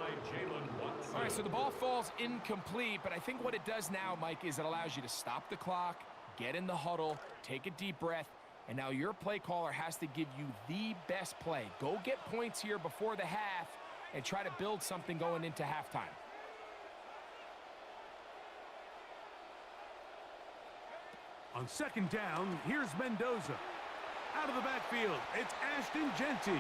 All right, so the ball falls incomplete, but I think what it does now, Mike, is it allows you to stop the clock, get in the huddle, take a deep breath, and now your play caller has to give you the best play. Go get points here before the half and try to build something going into halftime. On 2nd down, here's Mendoza. Out of the backfield, it's Ashton Genty.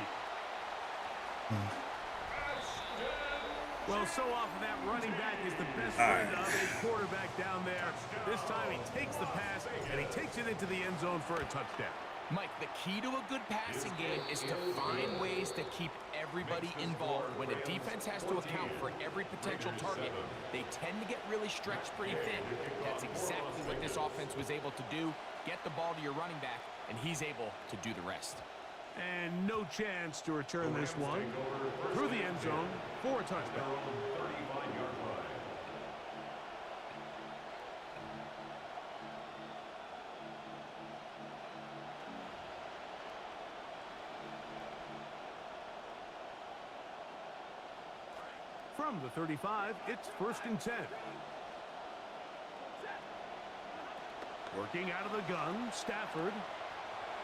Well, so often that running back is the best friend of a quarterback down there. This time he takes the pass, and he takes it into the end zone for a touchdown. Mike, the key to a good passing game is to find ways to keep everybody involved. When a defense has to account for every potential target, they tend to get really stretched pretty thin. That's exactly what this offense was able to do. Get the ball to your running back, and he's able to do the rest. And no chance to return this one through the end zone for a touchdown. From the 35, it's 1st and 10. Working out of the gun, Stafford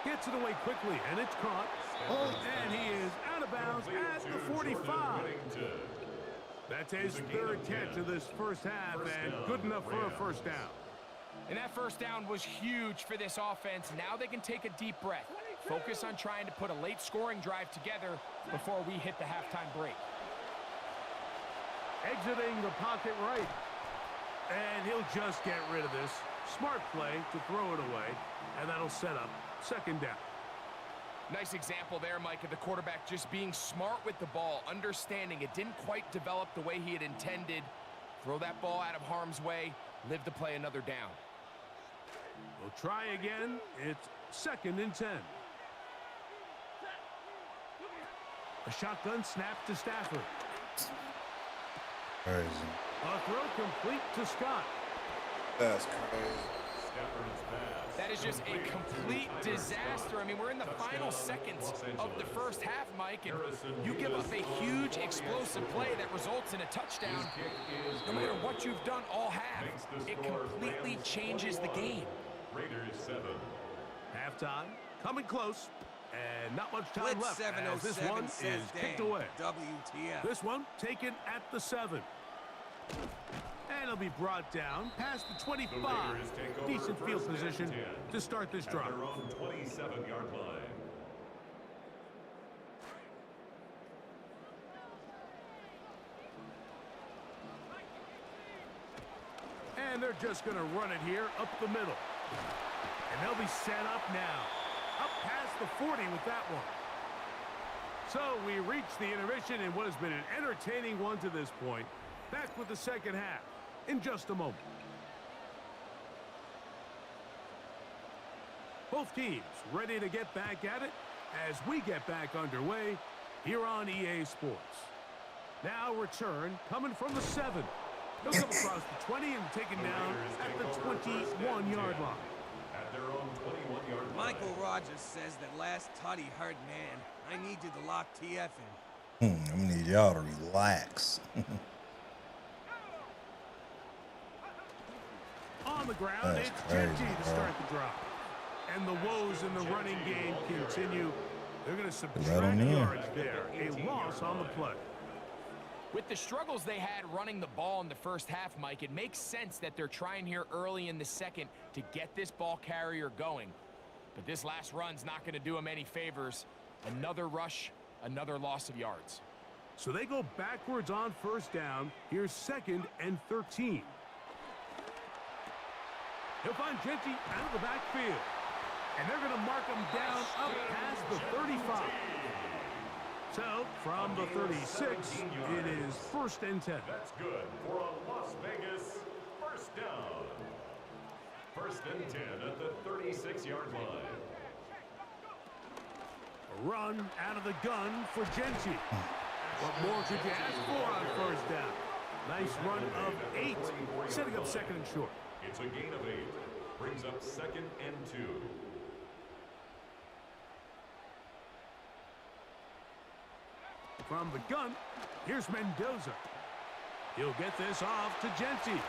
gets it away quickly, and it's caught. And he is out of bounds at the 45. That's his 3rd catch of this first half, and good enough for a 1st down. And that 1st down was huge for this offense. Now they can take a deep breath. Focus on trying to put a late scoring drive together before we hit the halftime break. Exiting the pocket right. And he'll just get rid of this. Smart play to throw it away. And that'll set up second down. Nice example there, Mike, of the quarterback just being smart with the ball, understanding it didn't quite develop the way he had intended. Throw that ball out of harm's way, live to play another down. We'll try again. It's 2nd and 10. A shotgun snap to Stafford. Crazy. A throw complete to Scott. That's crazy. That is just a complete disaster. I mean, we're in the final seconds of the first half, Mike, and you give up a huge explosive play that results in a touchdown. No matter what you've done all half, it completely changes the game. Raiders 7. Halftime, coming close, and not much time Blitz left as this 707 one says is kicked away. WTF. This one taken at the 7. And it'll be brought down past the 25. Decent field position to start this drive. Their own 27-yard line. And they're just going to run it here up the middle. And they'll be set up now. Up past the 40 with that one. So we reach the intermission in what has been an entertaining one to this point. Back with the second half in just a moment. Both teams ready to get back at it as we get back underway here on EA Sports. Now return coming from the 7. He'll come across the 20 and taken down at the 21-yard line. At their own 21-yard line. Michael Rogers says that last tutty hurt man. I need you to lock TF in. I need y'all to relax. On the ground, That's it's crazy, Genji to bro. start the drive. And the woes in the running game continue. They're going to Let subtract 'em in. yards there. A loss on the play. With the struggles they had running the ball in the first half, Mike, it makes sense that they're trying here early in the second to get this ball carrier going. But this last run's not going to do them any favors. Another rush, another loss of yards. So they go backwards on first down. Here's 2nd and 13. He'll find Genji out of the backfield. And they're going to mark him down up past the 35. So, from the 36, it is 1st and 10. That's good for a Las Vegas first down. 1st and 10 at the 36-yard line. A run out of the gun for Genji. What more could you ask for on first down? Nice run of 8, setting up 2nd and short. It's a gain of 8. Brings up 2nd and 2. From the gun, here's Mendoza. He'll get this off to Genji.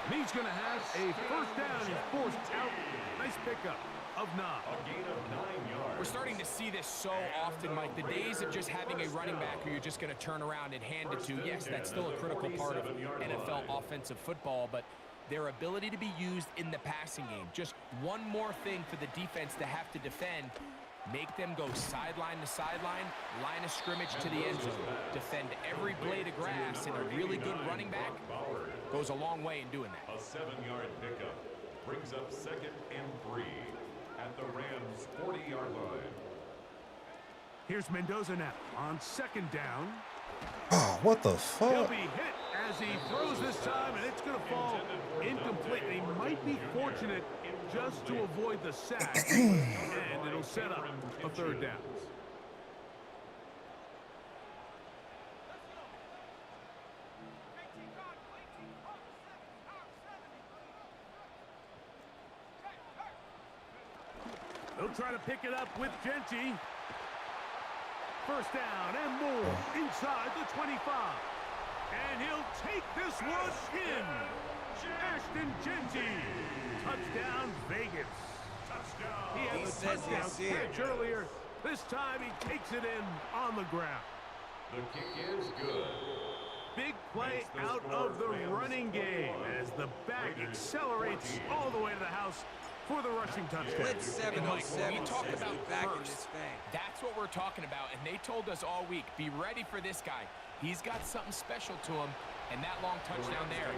And he's going to have a first down. He's forced out. Nice pickup of 9. A gain of 9 yards. We're starting to see this so often, Mike. The days of just having a running back who you're just going to turn around and hand it to, yes, that's still a critical part of NFL offensive football, but their ability to be used in the passing game. Just one more thing for the defense to have to defend. Make them go sideline to sideline, line of scrimmage to the end zone. Defend every blade of grass, and a really good running back goes a long way in doing that. A 7-yard pickup brings up 2nd and 3 at the Rams' 40-yard line. Here's Mendoza now on 2nd down. Oh, what the He'll fuck? be hit as he throws this time, and it's going to fall incomplete. He might be fortunate just to avoid the sack, and it'll set up a 3rd down. They'll try to pick it up with Genji. First down and more inside the 25. And he'll take this one in. Ashton Genji. Touchdown, Vegas. He had the touchdown catch earlier. This time he takes it in on the ground. The kick is good. Big play out of the running game as the back accelerates all the way to the house for the rushing touchdown. Blitz 707 When we talk says about we're back in this burst, thing. that's what we're talking about, and they told us all week, be ready for this guy. He's got something special to him. And that long touchdown there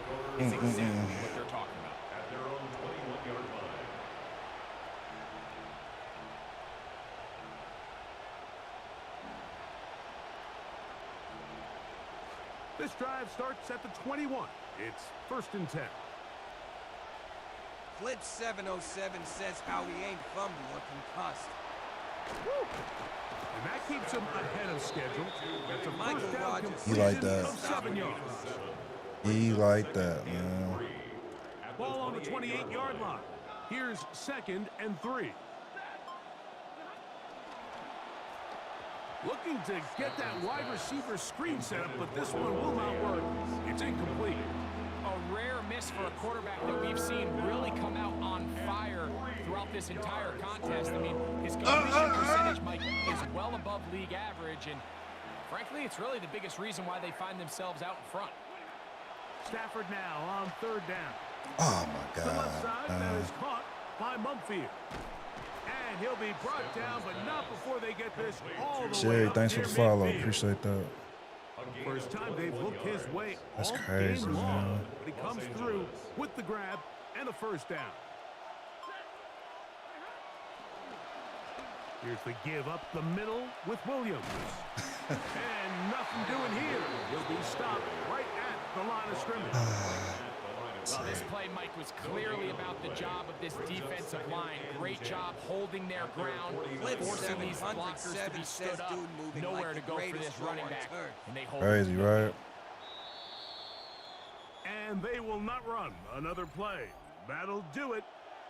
is exactly what they're talking about. At their own 21-yard line. This drive starts at the 21. It's 1st and 10. Flip 707 says how he ain't fumbled or concussed. Woo. And that keeps him ahead of schedule. That's a Michael first down Rogers. He like completion that. of 7 yards. He like that, man. Ball on the 28-yard line. Here's 2nd and 3. Looking to get that wide receiver screen set up, but this one will not work. It's incomplete. A rare miss for a quarterback that we've seen really come out on fire throughout this entire contest. I mean, his completion percentage, Mike, is well above league average, and frankly, it's really the biggest reason why they find themselves out in front. Stafford now on 3rd down. Oh my The left God. side, that is caught by Mumfield. And he'll be brought down, but not before they get this all the way Jerry, up thanks for near the follow. midfield. Appreciate that. First time they've looked his way That's all crazy, game long, man. but he comes through with the grab and a first down. Here's the give up the middle with Williams. And nothing doing here. He'll be stopped right at the line of scrimmage. Well, this play, Mike, was clearly about the job of this defensive line. Great job holding their ground, forcing these blockers to be stood up. Nowhere to go for this running back, and they hold Crazy, right? And they will not run another play. That'll do it.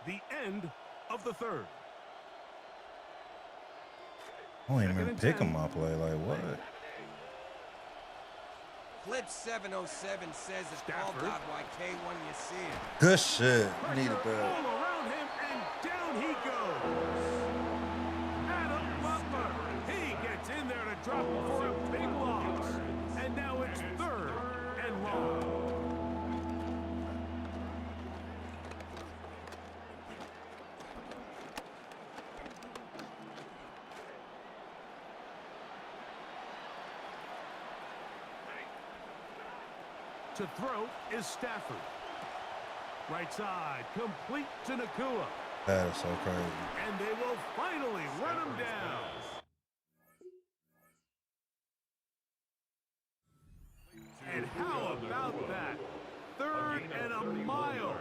The end of the 3rd. I don't even pick him up, like what? Flip 707 says it's called Stafford. out YK when you see it. Good shit. Needed Pressure that. all around him, and down he goes. Adam Butler. He gets in there to drop for a big loss. And now it's 3rd and long. To throw is Stafford. Right side, complete to Nakua. That is so crazy. And they will finally run him down. And how about that? 3rd and a mile.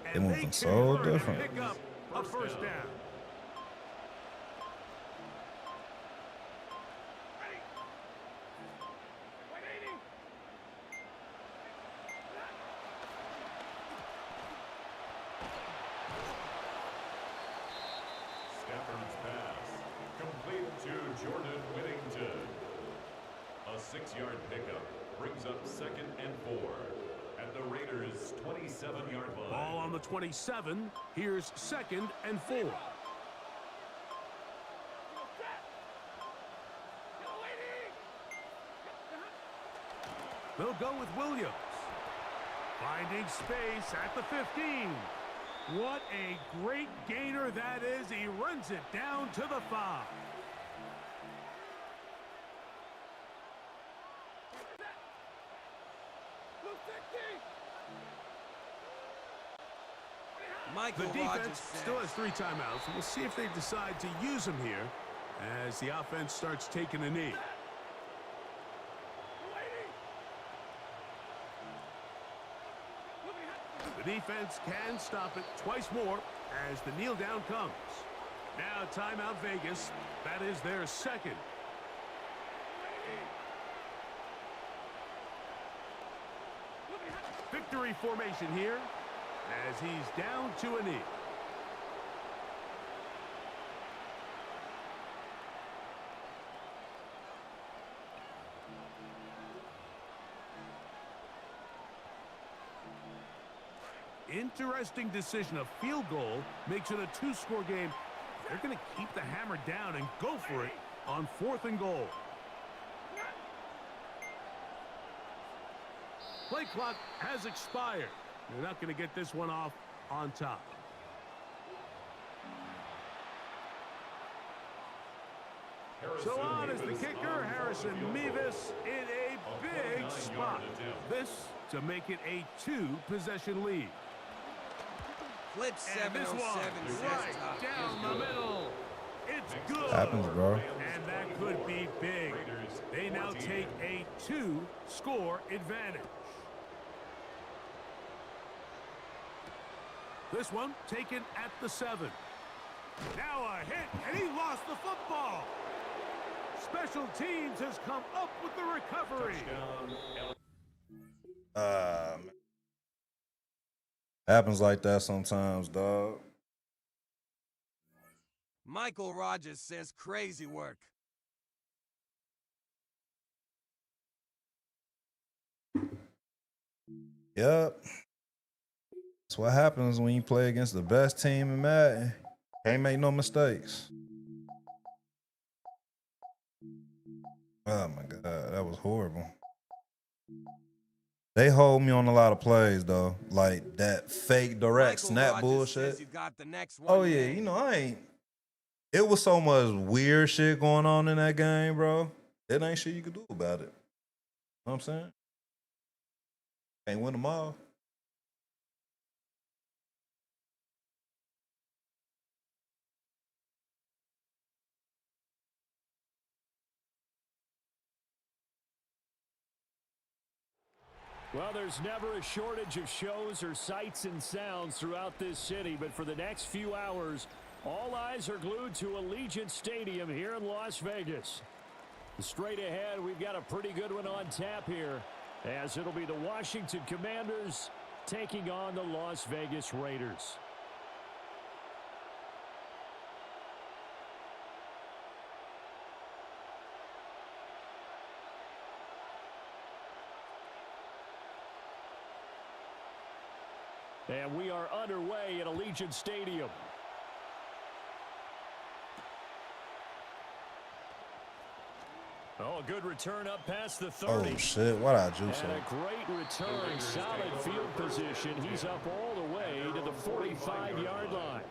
They And moving so convert and different. pick up a first down. Stafford's pass. Complete to Jordan Whittington. A 6-yard pickup brings up 2nd and 4 at the Raiders' 27-yard line. Ball on the 27. Here's 2nd and 4. They'll go with Williams. Finding space at the 15. What a great gainer that is. He runs it down to the 5. Michael The Rogers defense says. still has 3 timeouts. We'll see if they decide to use them here as the offense starts taking a knee. The defense can stop it twice more as the kneel down comes. Now timeout Vegas. That is their 2nd. Victory formation here as he's down to a knee. Interesting decision. A field goal makes it a 2-score game. They're going to keep the hammer down and go for it on 4th and goal. Play clock has expired. They're not going to get this one off on top. So on is the kicker, Harrison Mevis, in a big spot. This to make it a 2-possession lead. Flip And this 707 one, says right tough. down the middle. It's good. Happens, bro. And that could be big. They now take a 2-score advantage. This one taken at the 7. Now a hit, and he lost the football. Special teams has come up with the recovery. Happens like that sometimes, dog. Michael Rogers says crazy work. Yep. That's what happens when you play against the best team in Madden. Can't make no mistakes. Oh my God, that was horrible. They hold me on a lot of plays though, like that fake direct Michael snap Rogers bullshit. says you got the next one. Oh yeah, you know I ain't. It was so much weird shit going on in that game, bro. It ain't shit you could do about it. You know what I'm saying? Can't win them all. Well, there's never a shortage of shows or sights and sounds throughout this city, but for the next few hours, all eyes are glued to Allegiant Stadium here in Las Vegas. Straight ahead, we've got a pretty good one on tap here, as it'll be the Washington Commanders taking on the Las Vegas Raiders. And we are underway at Allegiant Stadium. Oh, a good return up past the 30. Oh shit, what I juice And up? a great return, solid field position. He's up all the way to the 45-yard line.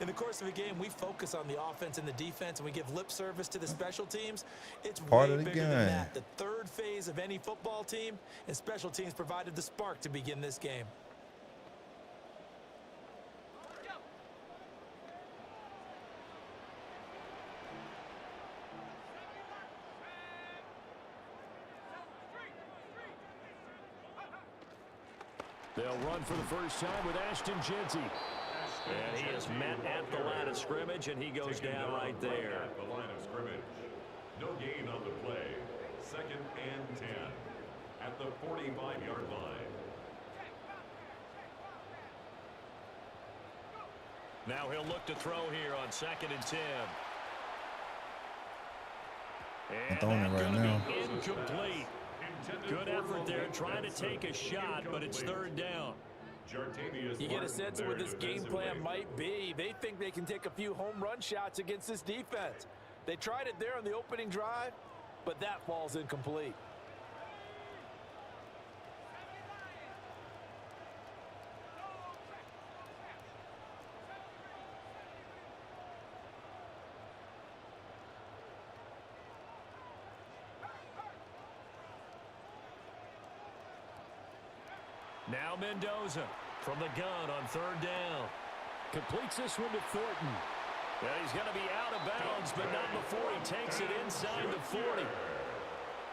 In the course of a game, we focus on the offense and the defense, and we give lip service to the special teams. It's Part way of the bigger game. than that. The third phase of any football team, and special teams provided the spark to begin this game. They'll run for the first time with Ashton Jeanty. And he is met at the line of scrimmage, and he goes down right there. At the line of scrimmage. No gain on the play. 2nd and 10 at the 45-yard line. Now he'll look to throw here on 2nd and 10. And throwing it that's right gonna now. be incomplete. Good effort there, trying to take a shot, but it's 3rd down. You get a sense of what this game plan might be. They think they can take a few home run shots against this defense. They tried it there on the opening drive, but that falls incomplete. Now Mendoza from the gun on 3rd down. Completes this one to Thornton. Well, he's going to be out of bounds, but not before he takes it inside the 40.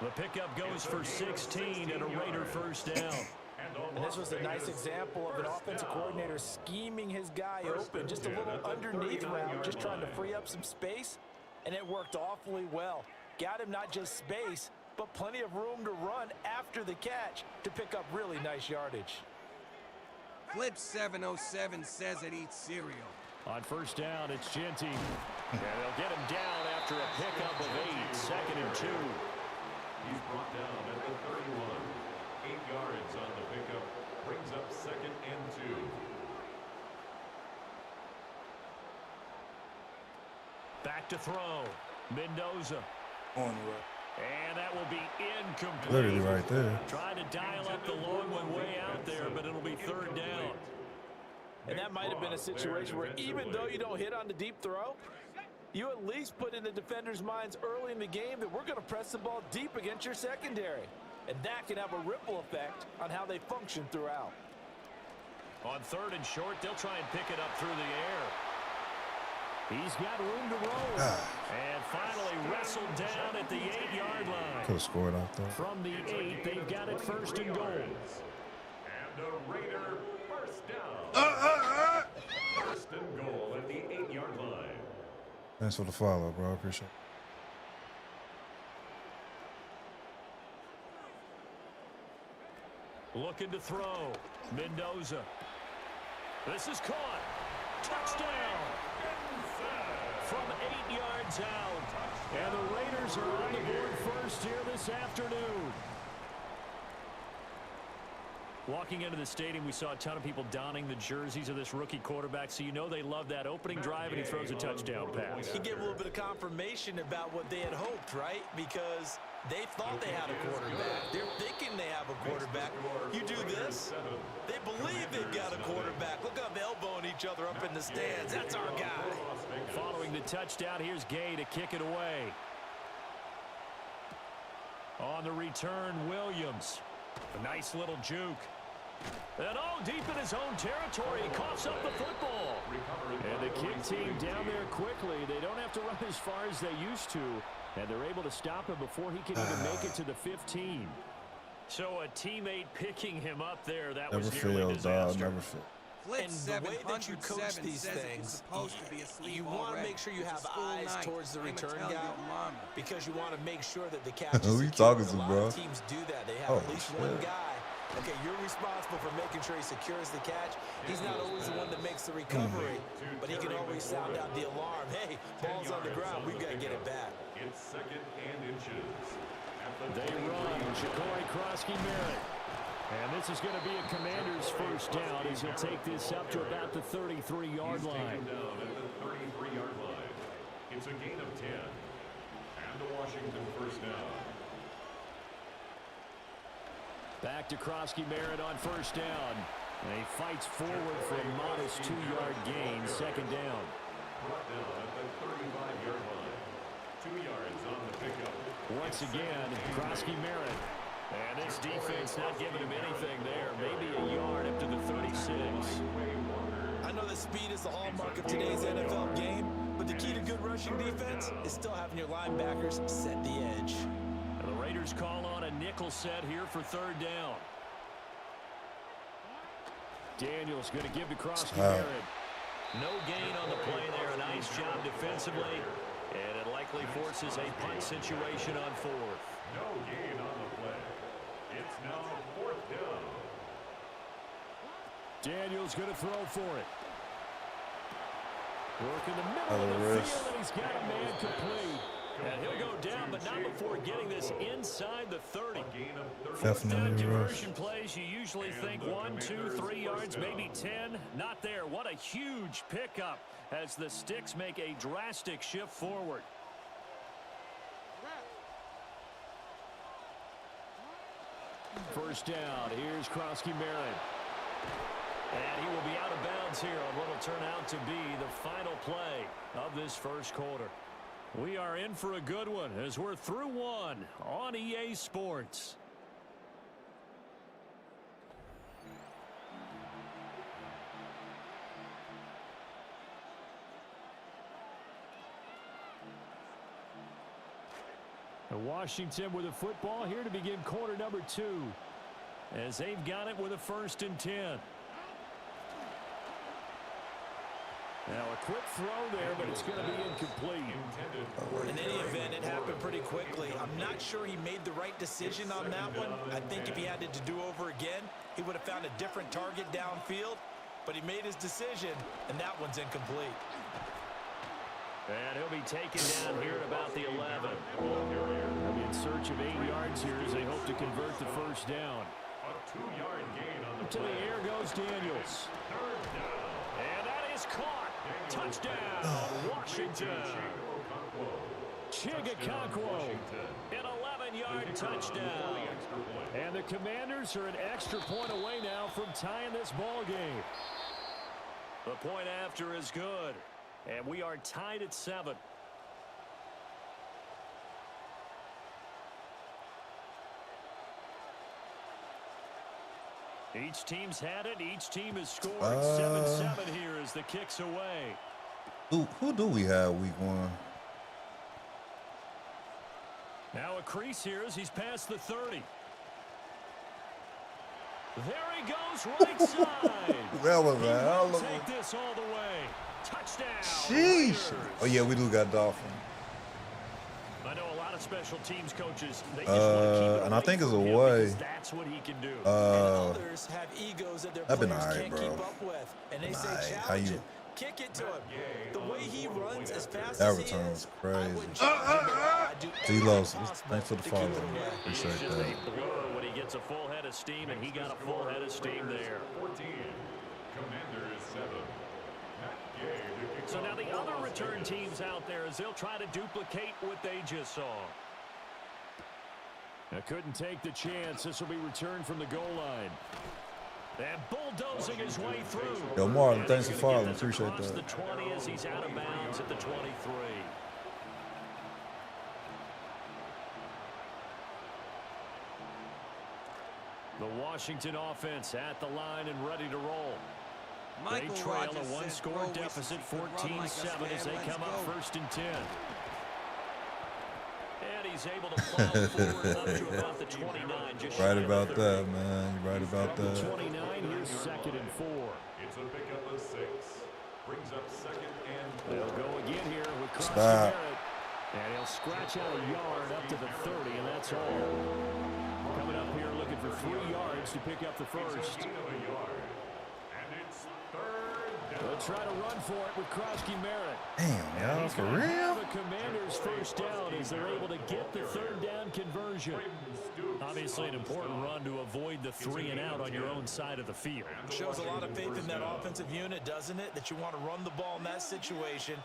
The pickup goes for 16 and a Raider first down. And this was a nice example of an offensive coordinator scheming his guy open. Just a little underneath route, just trying to free up some space, and it worked awfully well. Got him not just space, but plenty of room to run after the catch to pick up really nice yardage. Flip 707 says it eats cereal. On first down, it's Jeanty. And they'll get him down after a pickup of 8, 2nd and 2. He's brought down at the 31. 8 yards on the pickup. Brings up 2nd and 2. Back to throw. Mendoza. And that will be incomplete. Literally right there. Trying to dial up the long one way out there, but it'll be 3rd down. And that might have been a situation where even though you don't hit on the deep throw, you at least put in the defender's minds early in the game that we're going to press the ball deep against your secondary. and that can have a ripple effect on how they function throughout. On 3rd and short, they'll try and pick it up through the air. He's got room to roll. And finally wrestled down at the 8-yard line. Could have scored out there. From the 8, they've got it 1st and goal. And a Raider first down. First and goal at the 8-yard line. Thanks for the follow, bro. I appreciate it. Looking to throw. Mendoza. This is caught. Touchdown. From 8 yards out. And the Raiders are on the board first here this afternoon. Walking into the stadium, we saw a ton of people donning the jerseys of this rookie quarterback, so you know they love that opening drive, and he throws a touchdown pass. He gave a little bit of confirmation about what they had hoped, right? Because they thought they had a quarterback. They're thinking they have a quarterback. You do this, they believe they've got a quarterback. Look how they're elbowing each other up in the stands. That's our guy. Following the touchdown, here's Gay to kick it away. On the return, Williams. A nice little juke. And all deep in his own territory, he coughs up the football. And the kick team down there quickly. They don't have to run as far as they used to. And they're able to stop him before he can even make it to the 15. So a teammate picking him up there, that was nearly disaster. Never failed. And the way that you coach these things, you want to make sure you have eyes towards the return guy because you want to make sure that the catch is Who you secure. talking to, A lot bro? of teams do that. They have at least one guy. Okay, you're responsible for making sure he secures the catch. He's not always the one that makes the recovery, but he can always sound out the alarm. Hey, ball's on the ground. We've got to get it back. It's 2nd and inches. They run. Ja'Cory Krosky-Merritt. And this is going to be a Commander's first down as he'll take this up to about the 33-yard line. Down at the 33-yard line. It's a gain of 10. And the Washington first down. Back to Krosky-Merritt on first down. And he fights forward for a modest 2-yard gain, 2nd down. Brought down at the 35-yard line. 2 yards on the pickup. Once again, Krosky-Merritt. And this defense not giving him anything there. Maybe a yard up to the 36. I know that speed is the hallmark of today's NFL game, but the key to good rushing defense is still having your linebackers set the edge. And the Raiders call on a nickel set here for 3rd down. Daniels going to give to Krosky-Merritt. No gain on the play there. A nice job defensively. And it likely forces a punt situation on 4th. No gain on the play. It's now 4th down. Daniels going to throw for it. Work in the middle of the field, and he's got a man complete. And he'll go down, but not before getting this inside the 30. Definitely Conversion plays, you usually think 1, 2, 3 yards, maybe 10. Not there. What a huge pickup as the Sticks make a drastic shift forward. First down. Here's Krosky-Merritt. And he will be out of bounds here on what will turn out to be the final play of this first quarter. We are in for a good one as we're through one on EA Sports. Washington with the football here to begin quarter number 2 as they've got it with a 1st and 10. Now a quick throw there, but it's going to be incomplete. In any event, it happened pretty quickly. I'm not sure he made the right decision on that one. I think if he had it to do over again, he would have found a different target downfield, but he made his decision, and that one's incomplete. And he'll be taken down here at about the 11. They'll be in search of 8 yards here as they hope to convert the first down. A 2-yard gain on the To the air goes Daniels. 3rd down. And that is caught. Touchdown, Washington. Chigakonkwo, an 11-yard touchdown. And the Commanders are an extra point away now from tying this ball game. The point after is good. And we are tied at 7. Each team's had it. Each team has scored 7-7 here as the kick's away. Who do we have week 1? Now a crease here as he's past the 30. There he goes, right side. That was He a hell will of a... take this all the way. Touchdown. Sheesh. Oh, yeah, we do got Dolphin. I know a lot of special teams coaches. They just want to keep it and I think it's away from him away. because that's what he can do. And others have egos that their I've been players all right, can't bro. keep up with. And they say, Alright, how challenge you- him. Kick it to him. The way he runs as fast That as he return is, was I crazy. wouldn't challenge him at all. I'd do T. everything Los, possible thanks for the to follow. keep it away. Appreciate Just that. a blur when he gets a full head of steam, and he got a full head of steam there. 14. Commanders 7. So now the other return teams out there as they'll try to duplicate what they just saw. Now couldn't take the chance. This will be returned from the goal line. And bulldozing his way through. Yo, Marlon, And thanks he's for gonna following. get this Appreciate across that. the 20 as he's out of bounds at the 23. The Washington offense at the line and ready to roll. Michael They trail Rogers a says, one-score "Bro, wishes deficit, he could run like us, 14-7 man. as they Let's come up go." 1st and 10. And he's able to plow forward up to about the 29. Just Right shy of about the 30. that, man. You right about From the that. 29, here's 2nd and 4. It's a pickup of 6. Brings up 2nd and 4. They'll go again here with Crosby Stop. Barrett. And he'll scratch out a yard up to the 30, and that's all. Coming up here looking for 3 yards to pick up the first. Gain of a yard. And it's 3rd down. They'll try to run for it with Crosby Merritt. Damn, y'all, He's for gonna real? have the Commanders' first down as they're able to get the 3rd down conversion. Obviously an important run to avoid the 3 and out on your own side of the field. Shows a lot of faith in that offensive unit, doesn't it? That you want to run the ball in that situation,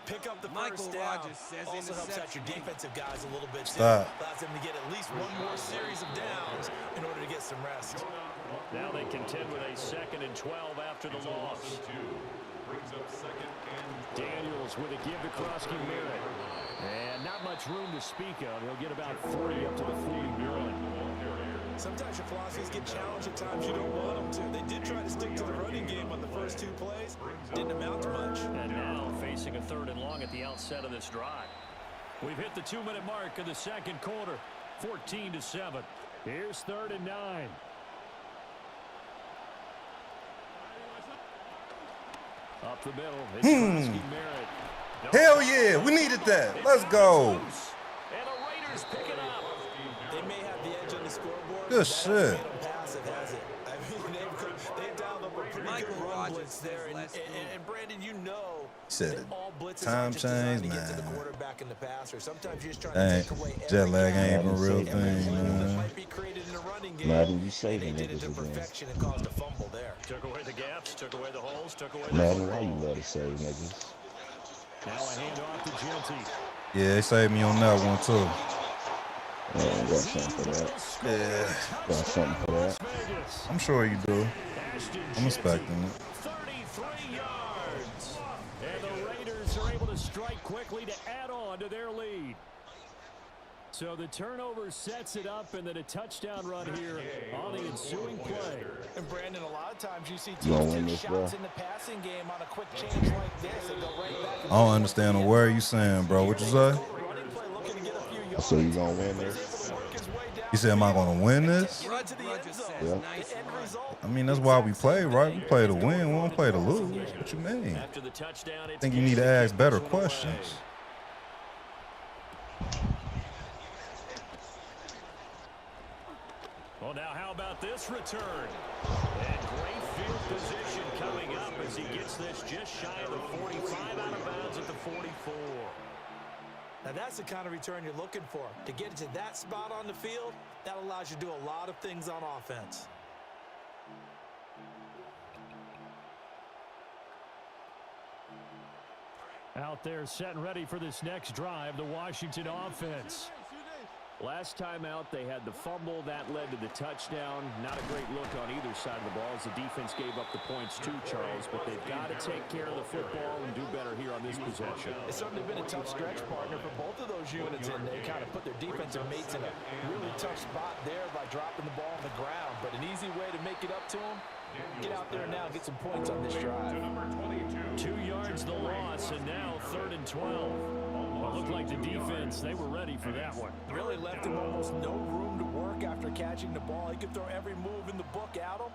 pick up the Michael first down. Rogers says Also helps out your interception. defensive guys a little bit too. Stop. Allows them to get at least one more series of downs in order to get some rest. Now they contend with a 2nd and 12 after the loss. 2. Brings up 2nd and 12. Daniels with a give to Crosby Merritt. And not much room to speak of. He'll get about 40 up to the 41. Sometimes your philosophies get challenged at times you don't want them to. They did try to stick to the running game on the first 2 plays. Didn't amount to much. And now facing a 3rd and long at the outset of this drive. We've hit the 2-minute mark of the 2nd quarter. 14-7. Here's 3rd and 9. Up the middle. It's Crosby Merritt. Hell yeah, we needed that. Let's go. And the Raiders pick it up. They may have the edge on the scoreboard. Good but that shit. hasn't made them passive, has it? I mean, they've dialed up a pretty Michael good run Rogers blitz says there. let's go. And Brandon, you know Said that it. all blitzes Time aren't just designed change, to get to the man. quarterback and the passer. Sometimes you're just trying Dang, to take away jet every lag gap, ain't even a real every thing, window that man. might be created in a running game. Madden, you And saving they did it to niggas again. perfection and caused a fumble there. Took away the gaps, took away the holes, took away the Madden, why you football. love to save niggas? Now a handoff to Genty. Yeah, they saved me on that one, too. Man, got something for that. Yeah, Got something for that. Vegas. I'm sure you do. Ashton I'm expecting Genty, it. 33 yards. And the Raiders are able to strike quickly to add on to their lead. So the turnover sets it up, and then a touchdown run here on the ensuing play. And Brandon, a lot of times you see You gonna teams win take this, shots bro? in the passing game on a quick change like this and go right back. I don't understand a word you saying, bro. What you say? Running play looking to get a few yards. So you gonna win He's this? able to work his way down You said, am I going to win this? Get into the end Rogers zone. says Yeah. nice The end run. result. I mean, that's why we play, right? We play to win. We don't play to lose. What you mean? After the touchdown, I think you need to ask better questions. Well, now how about this return? And great field position coming up as he gets this just shy of the 45, out of bounds at the 44. Now that's the kind of return you're looking for. To get to that spot on the field, that allows you to do a lot of things on offense. Out there set and ready for this next drive, the Washington offense. Last time out, they had the fumble. That led to the touchdown. Not a great look on either side of the ball as the defense gave up the points too, Charles. But they've got to take care of the football and do better here on this possession. It's certainly been a tough stretch, partner, for both of those units, and they kind of put their defensive mates in a really tough spot there by dropping the ball on the ground. But an easy way to make it up to them, get out there now and get some points on this drive. 2 yards the loss, and now 3rd and 12. Well, it looked like the defense, they were ready for that one. Really left him almost no room to work after catching the ball. He could throw every move in the book at him.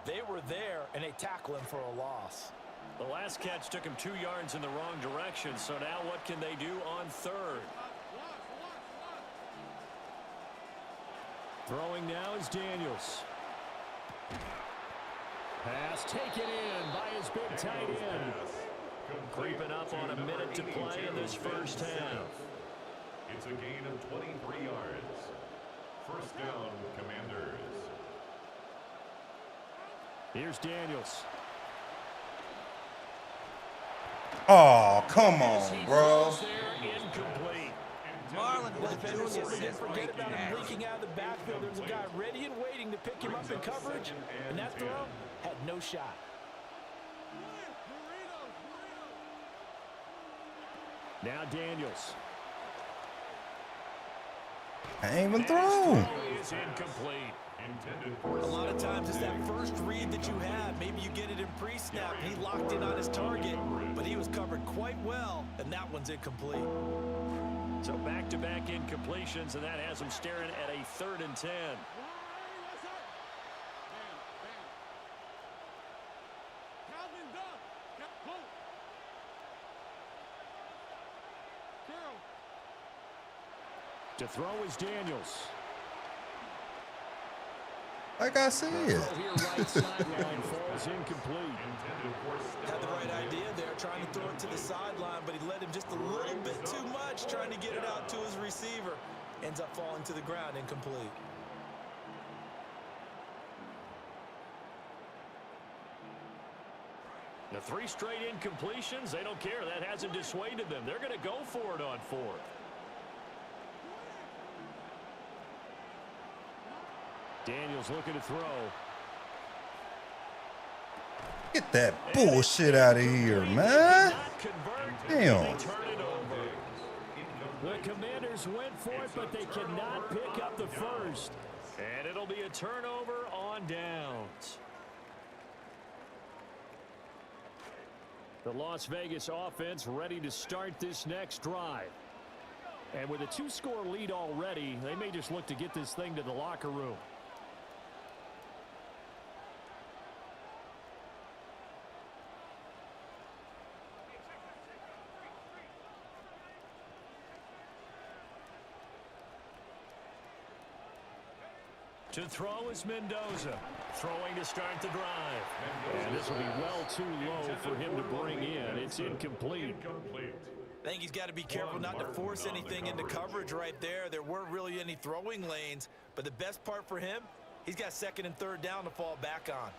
They were there, and they tackle him for a loss. The last catch took him 2 yards in the wrong direction, so now what can they do on 3rd? Throwing now is Daniels. Pass taken in by his big tight end. Creeping up on a minute to play in this first half. It's a gain of 23 yards. First down, Commanders. Here's Daniels. Oh, come on, bro. Incomplete. Marlon was doing Defenders this didn't forget about him freaking leaking out of the backfield. There was a guy ready and waiting to pick him up in coverage, and that throw had no shot. Now Daniels. I ain't even throw. Is incomplete. A lot of times it's that first read that you have. Maybe you get it in pre-snap. He locked in on his target, but he was covered quite well, and that one's incomplete. So back-to-back incompletions, and that has him staring at a 3rd and 10. To throw is Daniels. Like I said. Here right sideline falls incomplete. Had the right idea there, trying to throw it to the sideline, but he led him just a little bit too much, trying to get it out to his receiver. Ends up falling to the ground, incomplete. The 3 straight incompletions, they don't care. That hasn't dissuaded them. They're going to go for it on 4th. Daniels looking to throw. Get that bullshit out of here, man. Damn. The Commanders went for it, but they cannot pick up the first. And it'll be a turnover on downs. The Las Vegas offense ready to start this next drive. And with a 2-score lead already, they may just look to get this thing to the locker room. To throw is Mendoza. Throwing to start the drive. And this will be well too low for him to bring in. It's incomplete. I think he's got to be careful not to force anything into coverage right there. There weren't really any throwing lanes, but the best part for him, he's got 2nd and 3rd down to fall back on.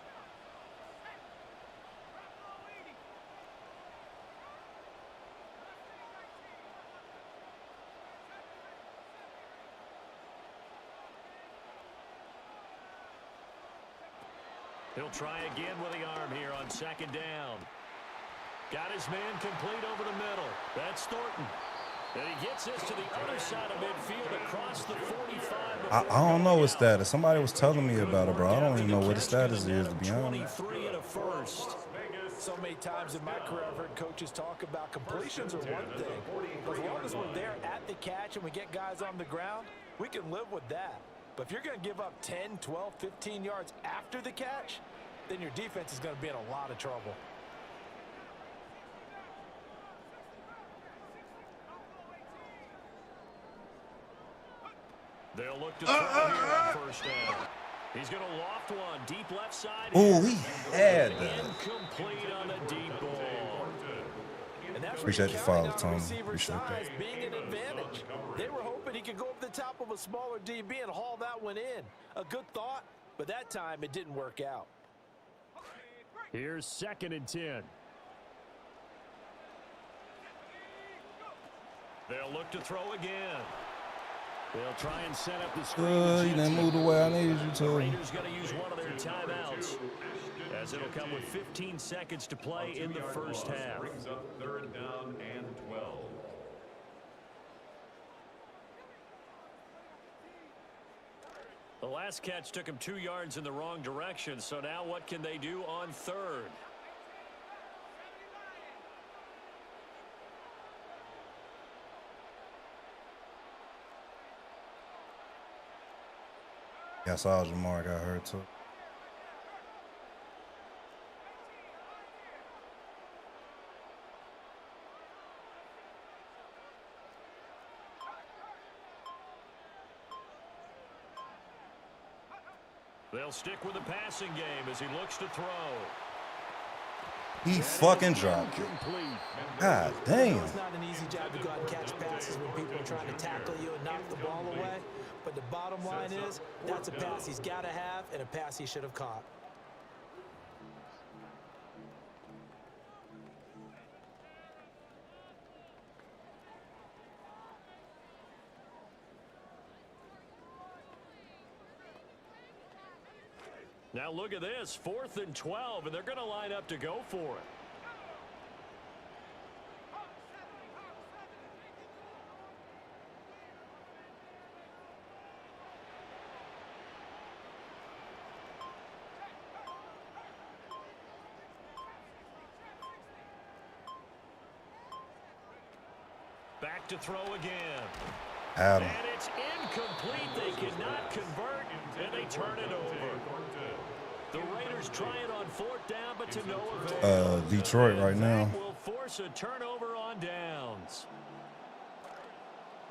He'll try again with the arm here on 2nd down. Got his man complete over the middle. That's Thornton. And he gets this to the other side of midfield across the 45. I don't know what status. Somebody was telling me about it, bro. I don't even know what the status is, to be honest. 23 and a first. So many times in my career, I've heard coaches talk about completions are one thing. But as long as we're there at the catch and we get guys on the ground, we can live with that. But if you're going to give up 10, 12, 15 yards after the catch, then your defense is going to be in a lot of trouble. They'll look to throw here on 1st down. He's going to loft one deep left side. Oh, he had that. Incomplete on a deep ball. Appreciate the follow, Tom. Appreciate that. Being an advantage. They were hoping he could go up the top of a smaller DB and haul that one in. A good thought, but that time it didn't work out. Here's 2nd and 10. They'll look to throw again. They'll try and set up the screen. You didn't move the way I needed you The to. Raiders going to use one of their timeouts, as it'll come with 15 seconds to play in the first half. Brings up 3rd down and 12. The last catch took him 2 yards in the wrong direction, so now what can they do on 3rd? Yeah, I saw Jamar got hurt too. They'll stick with the passing game as he looks to throw. He fucking dropped it. God damn. It's not an easy job to go out and catch passes when people are trying to tackle you and knock the ball away. But the bottom line is, that's a pass he's got to have and a pass he should have caught. Now look at this, 4th and 12, and they're going to line up to go for it. Back to throw again. Adam. And it's incomplete. They cannot convert, and they turn it over. The Raiders try it on 4th down, but to no avail. Detroit right now. Will force a turnover on downs.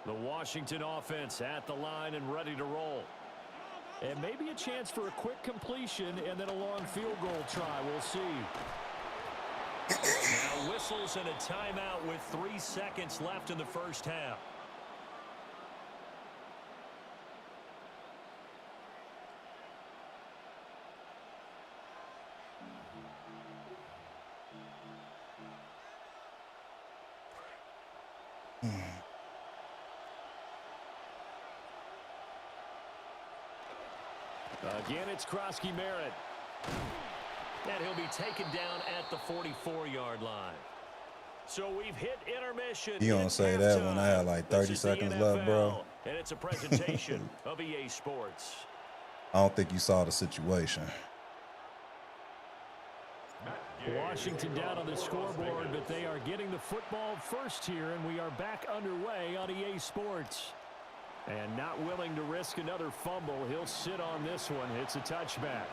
The Washington offense at the line and ready to roll. And maybe a chance for a quick completion and then a long field goal try. We'll see. Now whistles and a timeout with 3 seconds left in the first half. Again, it's Krosky-Merritt. And he'll be taken down at the 44-yard line. So we've hit intermission. You don't say that when I had like 30 seconds left, bro. And it's a presentation of EA Sports. I don't think you saw the situation. Washington down on the scoreboard, but they are getting the football first here, and we are back underway on EA Sports. And not willing to risk another fumble. He'll sit on this one. It's a touchback.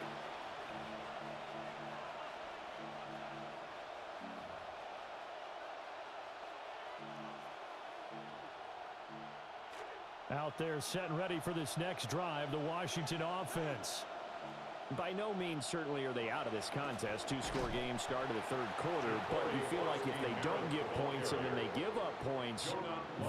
Out there set and ready for this next drive, the Washington offense. By no means certainly are they out of this contest. 2-score game start of the 3rd quarter, but you feel like if they don't get points and then they give up points,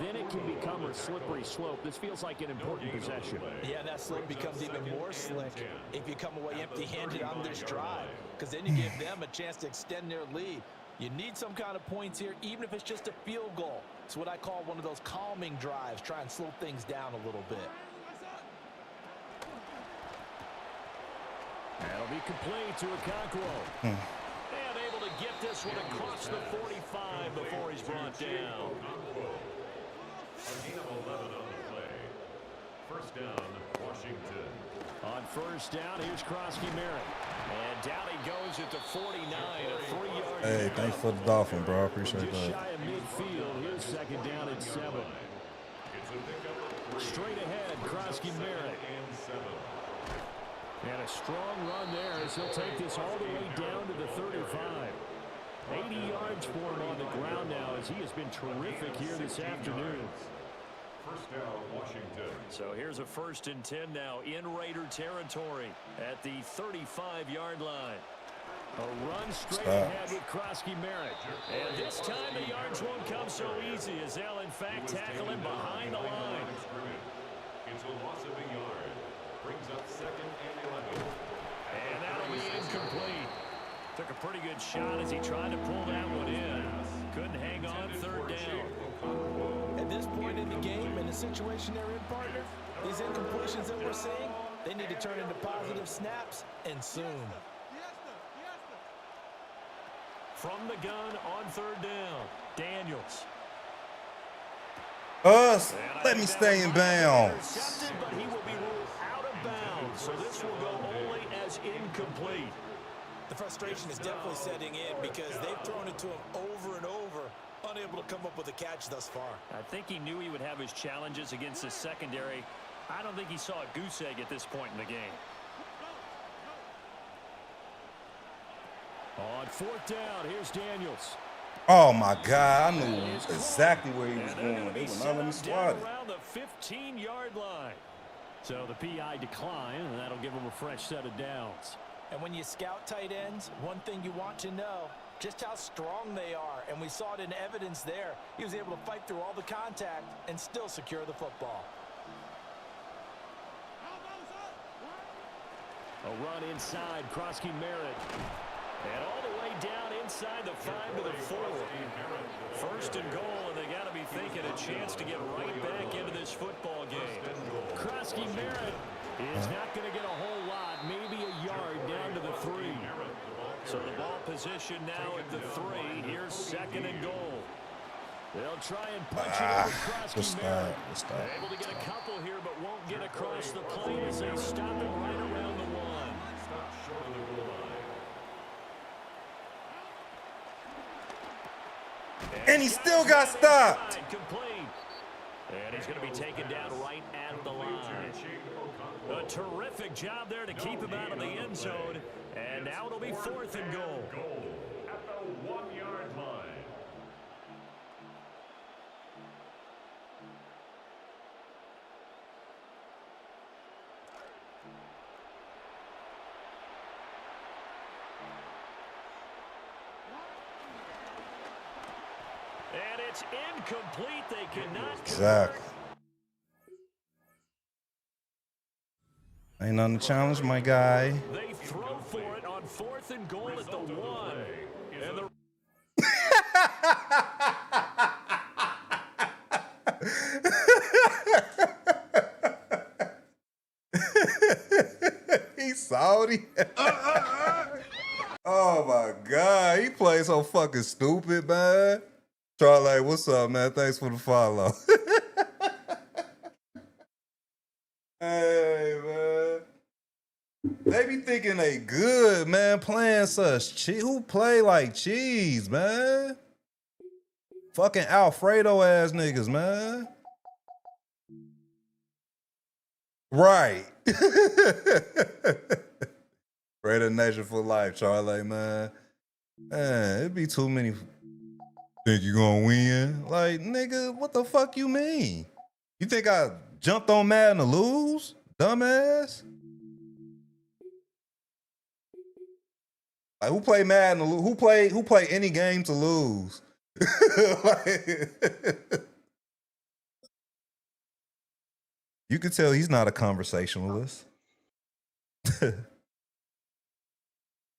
then it can become a slippery slope. This feels like an important possession. Yeah, that slope becomes even more slick if you come away empty-handed on this drive, because then you give them a chance to extend their lead. You need some kind of points here, even if it's just a field goal. It's what I call one of those calming drives. Try and slow things down a little bit. That'll be complete to Okonkwo. And able to get this one across the 45 before he's brought down. A gain of 11 on the play. 1st down, Washington. On 1st down, here's Krosky-Merritt. And down he goes at the 49, a 3-yard. Hey, thanks for the Dolphin, bro. I appreciate Just that. shy of midfield. Here's 2nd down and 7. It's a pickup of 3. Straight ahead, Krosky-Merritt. And 7. And a strong run there as he'll take this all the way down to the 35. 80 yards for him on the ground now as he has been terrific here this afternoon. 1st down, Washington. So here's a 1st and 10 now in Raider territory at the 35-yard line. A run straight ahead with Krosky-Merritt. And this time the yards won't come so easy as they'll in fact tackle him behind the line. It's a loss of a yard. Brings up 2nd and 11. And that'll be incomplete. Took a pretty good shot as he tried to pull that one in. Couldn't hang on 3rd down. And this point in the game and the situation they're in, partner, these incompletions that we're seeing, they need to turn into positive snaps, and soon. From the gun on third down, Daniels. Let me stay in bounds. But he will be ruled out of bounds, so this will go only as incomplete. The frustration is definitely setting in because they've thrown it to him over and over, unable to come up with a catch thus far. I think he knew he would have his challenges against the secondary. I don't think he saw a goose egg at this point in the game. On fourth down, here's Daniels. Oh my God, I knew exactly where he was going. They would not let me swat it. Around the 15-yard line. So the PI decline, and that'll give him a fresh set of downs. And when you scout tight ends, one thing you want to know, just how strong they are. And we saw it in evidence there. He was able to fight through all the contact and still secure the football. A run inside, Krosky Merritt. And all the way down inside the 5 to the 4. First and goal, and they got to be thinking a chance to get right back into this football game. Krosky Merritt is not going to get a whole lot, maybe a yard down to the 3. So the ball position now at the 3. Here's second and goal. They'll try and punch it over Krosky Merritt. Able to get a couple here, but won't get across the plane as they stop him right around the 1. Stop short of the goal line. And he still got stopped. Complete. And he's going to be taken down right at the line. A terrific job there to keep him out of the end zone. And now it'll be fourth and goal. At the 1-yard line. And it's incomplete. They cannot. Exactly. Ain't nothing to challenge my guy. They throw for it on fourth and goal at the 1. And the He's salty. Oh my God, he plays so fucking stupid, man. Charlie, what's up, man? Thanks for the follow. Hey, man. They be thinking they good, man, playing such cheese. Who play like cheese, man? Fucking Alfredo ass niggas, man. Right. Greater nation for life, Charlie, man. Man, it'd be too many. Think you gonna win? Like, nigga, what the fuck you mean? You think I jumped on Madden to lose? Dumbass. Like, who play Madden to lose? Who play any game to lose? Like, you can tell he's not a conversationalist.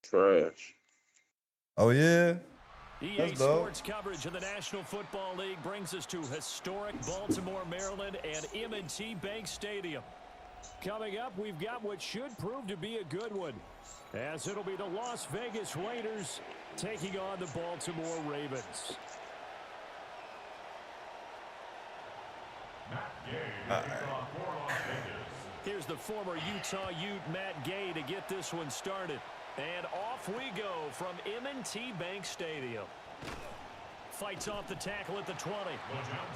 Trash. Oh yeah. EA Sports coverage of the National Football League brings us to historic Baltimore, Maryland, and M&T Bank Stadium. Coming up, we've got what should prove to be a good one, as it'll be the Las Vegas Raiders taking on the Baltimore Ravens. Here's the former Utah Ute Matt Gay to get this one started. And off we go from M&T Bank Stadium. Fights off the tackle at the 20.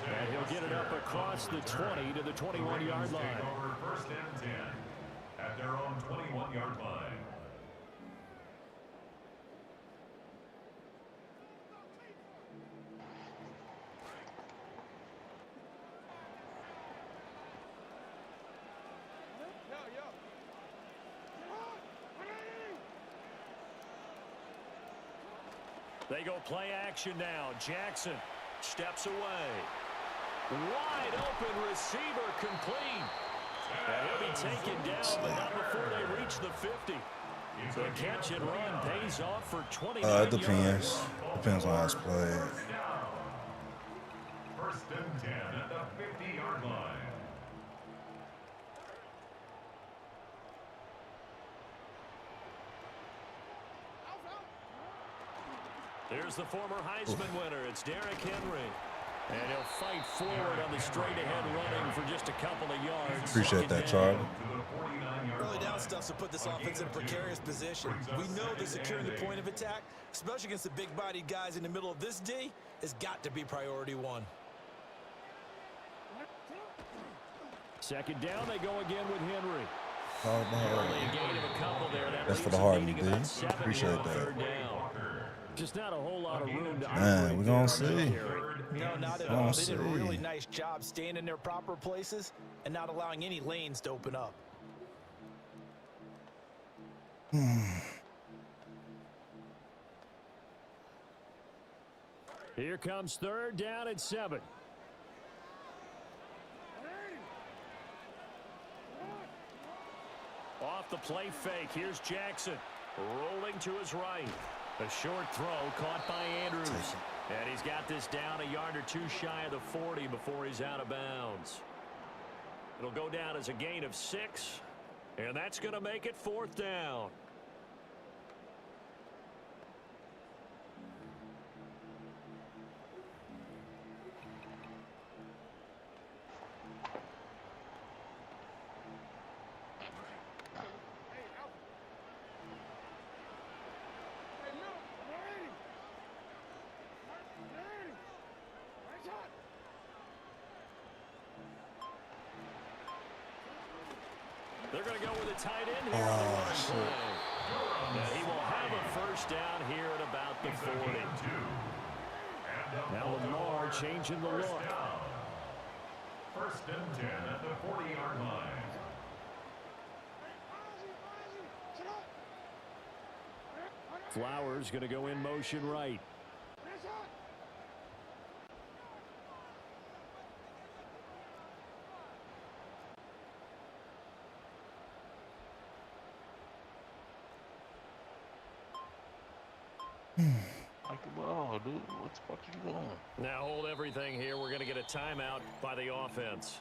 And he'll get it up across the 20 to the 21-yard line. First and 10 at their own 21-yard line. They go play action now. Jackson steps away. Wide open receiver complete. And he'll be taken down, but not before they reach the 50. So the catch and run pays off for 29 It depends. yards. Depends on how it's played. First and 10 at the There's the former Heisman winner. It's Derrick Henry. And he'll fight forward on the straight-ahead running for just a couple of yards. Appreciate that, Charlie. Early down stuff to put this offense in a precarious position. We know that securing the point of attack, especially against the big-bodied guys in the middle of this D, has got to be priority one. Second down, they go again with Henry. Oh, Only a gain of a couple there. that's for the heart, D. Appreciate that. Just not a whole lot of room to Man, we're going to see. No, not at all. They did a really nice job staying in their proper places and not allowing any lanes to open up. Here comes third down and 7. Off the play fake. Here's Jackson. Rolling to his right. A short throw caught by Andrews. And he's got this down a yard or two shy of the 40 before he's out of bounds. It'll go down as a gain of 6. And that's going to make it 4th down. They're going to go with a tight end here. Oh, shit. Now he will have a first down here at about the 40. Now Lamar changing the look. First and 10 at the 40-yard line. Flowers going to go in motion right. Like the ball, dude. What the fuck you doing? Now hold everything here. We're going to get a timeout by the offense.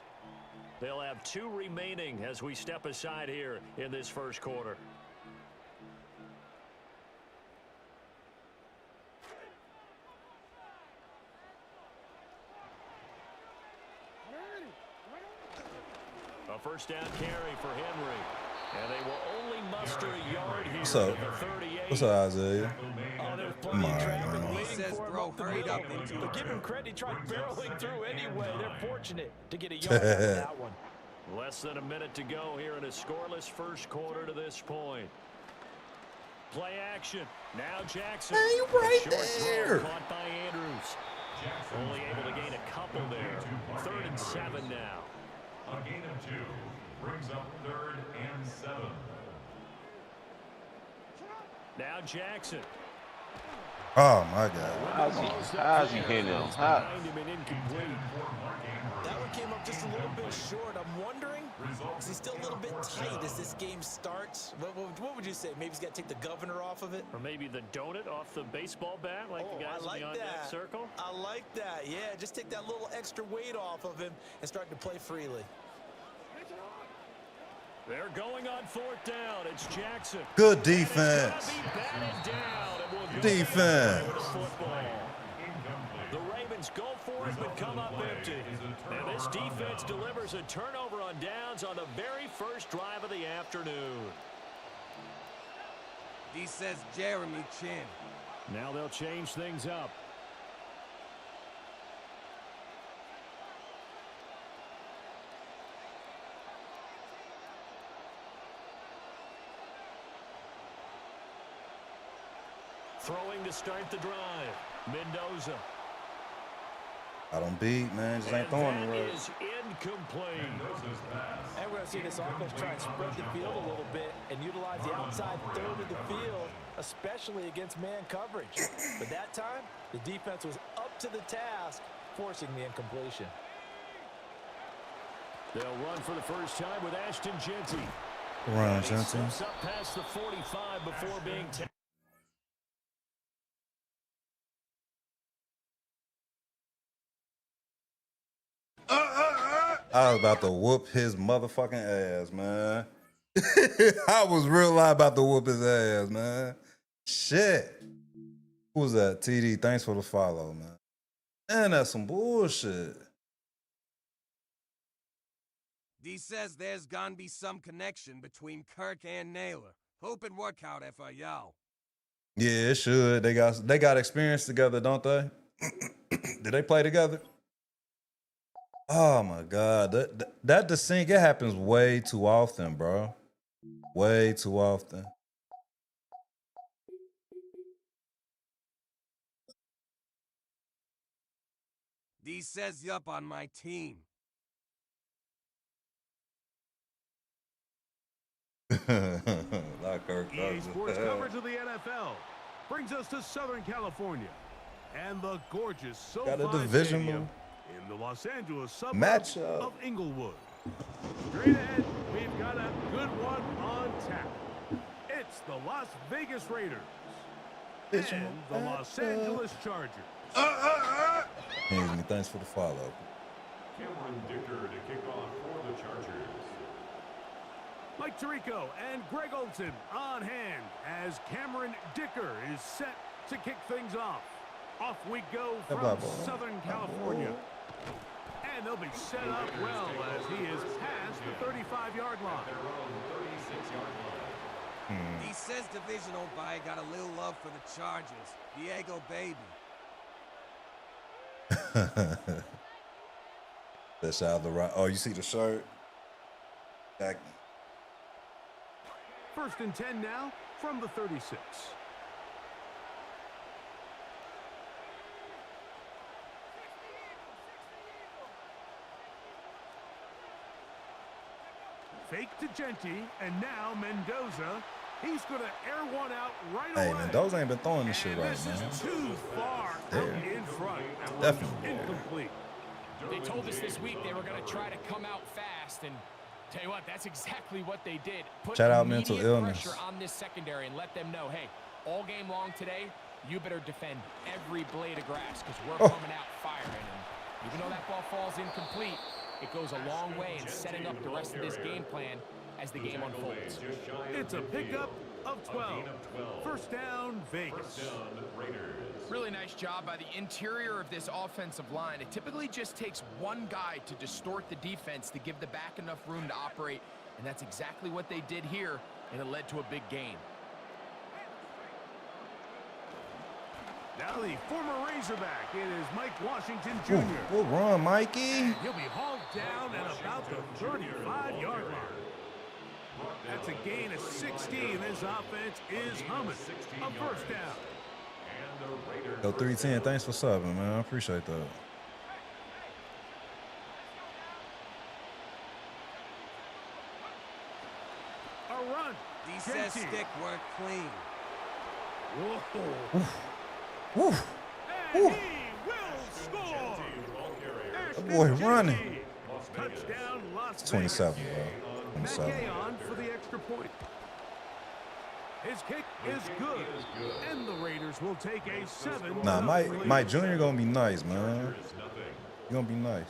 They'll have 2 remaining as we step aside here in this first quarter. A first down carry for Henry. And they will only muster a yard here. What's up? What's up, Isaiah? Oh, there's plenty Come of on, traffic man. waiting He says, for him bro, up the hurry middle. up into But it. give him credit. He tried barreling through anyway. They're fortunate to get a yard out of that one. Less than a minute to go here in a scoreless first quarter to this point. Play action. Now Jackson. Hey, you right A short there. throw caught by Andrews. Only able to gain a couple there. 3rd and 7 now. A gain of 2 brings up 3rd and 7. Now Jackson. Oh, my God. How's he hitting him? How? Behind him and incomplete. That one came up just a little bit short. I'm wondering, is he still a little bit tight as this game starts? What would you say? Maybe he's got to take the governor off of it? Or maybe the donut off the baseball bat like the guys I like in the on-deck that. circle. I like that. Yeah, just take that little extra weight off of him and start to play freely. They're going on 4th down. It's Jackson. Good And it's gonna defense. be batted down, and we'll go Defense. with the football. The Ravens go for it but come up empty. And this defense delivers a turnover on downs on the very first drive of the afternoon. He says Jeremy Chin. Now they'll change things up. Throwing to start the drive. Mendoza. I don't beat, man. Just ain't throwing And it that right. is incomplete. And we're going to see this offense try and spread the field a little bit and utilize the outside third of the field, especially against man coverage. But that time, the defense was up to the task, forcing the incompletion. They'll run for the first time with Ashton Genty. Run, He Jensen. steps up past the 45 before being taken. I was about to whoop his motherfucking ass, man. I was real live about to whoop his ass, man. Shit. Who's that? TD, thanks for the follow, man. And that's some bullshit. D says there's gonna be some connection between Kirk and Naylor. Hope it work out for y'all. Yeah, it should. They got experience together, don't they? Did they play together? Oh my God, that desync, it happens way too often, bro. Way too often. D says yup on my team. Not Kirk EA Cousins. Sports coverage of the NFL brings us to Southern California and the gorgeous SoFi Got a divisional Stadium in the Los Angeles suburb matchup of Inglewood. Straight ahead, we've got a good one on tap. It's the Las Vegas Raiders and the Los Angeles Chargers. Anthony, thanks for the follow. Cameron Dicker to kick off for the Chargers. Mike Tirico and Greg Olson on hand as Cameron Dicker is set to kick things off. Off we go from Southern California. And they'll be set up well as he is past the 35-yard line. He says divisional bye got a little love for the Chargers. Diego baby. That's out the right. Oh, you see the shirt? Back. 1st and 10 now from the 36. Fake to Genti, and now Mendoza. He's going to air one out right away. Hey, Mendoza ain't been throwing this shit right, This man. is too far out in front. Definitely. Incomplete. They told us this week they were going to try to come out fast, and tell you what, that's exactly what they did. Put Shout out mental immediate illness. pressure on this secondary and let them know, hey, all game long today, you better defend every blade of grass because we're coming out firing. And even though that ball falls incomplete, it goes a long way in setting up the rest of this game plan as the game unfolds. It's a pickup of 12. 1st down, Vegas. Really nice job by the interior of this offensive line. It typically just takes one guy to distort the defense to give the back enough room to operate, and that's exactly what they did here, and it led to a big gain. Now the former Razorback, it is Mike Washington Jr. Good run, Mikey. And he'll be hauled down at about the 35-yard line. That's a gain of 16. This offense is humming. A 1st down. Yo, 310, thanks for subbing, man. I appreciate that. A run. D says stick work clean. Whoa. Woo. And he will score. That boy running. Touchdown, Las Vegas. 27, bro. 27. Mackay on for the extra point. His kick is good, and the Raiders will take a 7. Nah, Mike Jr. gonna be nice, man. He gonna be nice.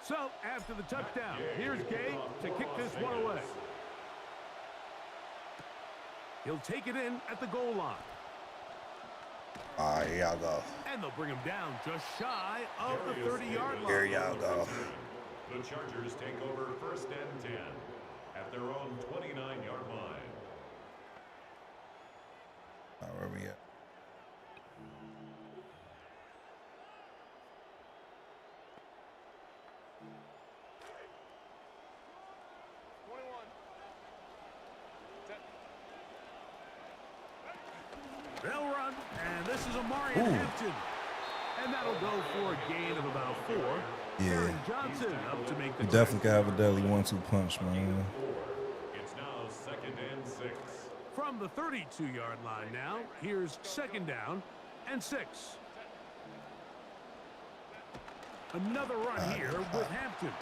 So after the touchdown, here's Gay to kick this one away. He'll take it in at the goal line. All right, here y'all go. And they'll bring him down just shy of the 30-yard line. Here y'all go. The Chargers take over 1st and 10 at their own 29-yard line. All right, where we at? They'll run, and this is Amari Hampton. And that'll go for a gain of about 4. Yeah. Aaron Johnson up to make the You definitely can have a deadly 1-2 punch, man. It's now 2nd and 6. From the 32-yard line now, here's 2nd down and 6. Another run here with Hampton.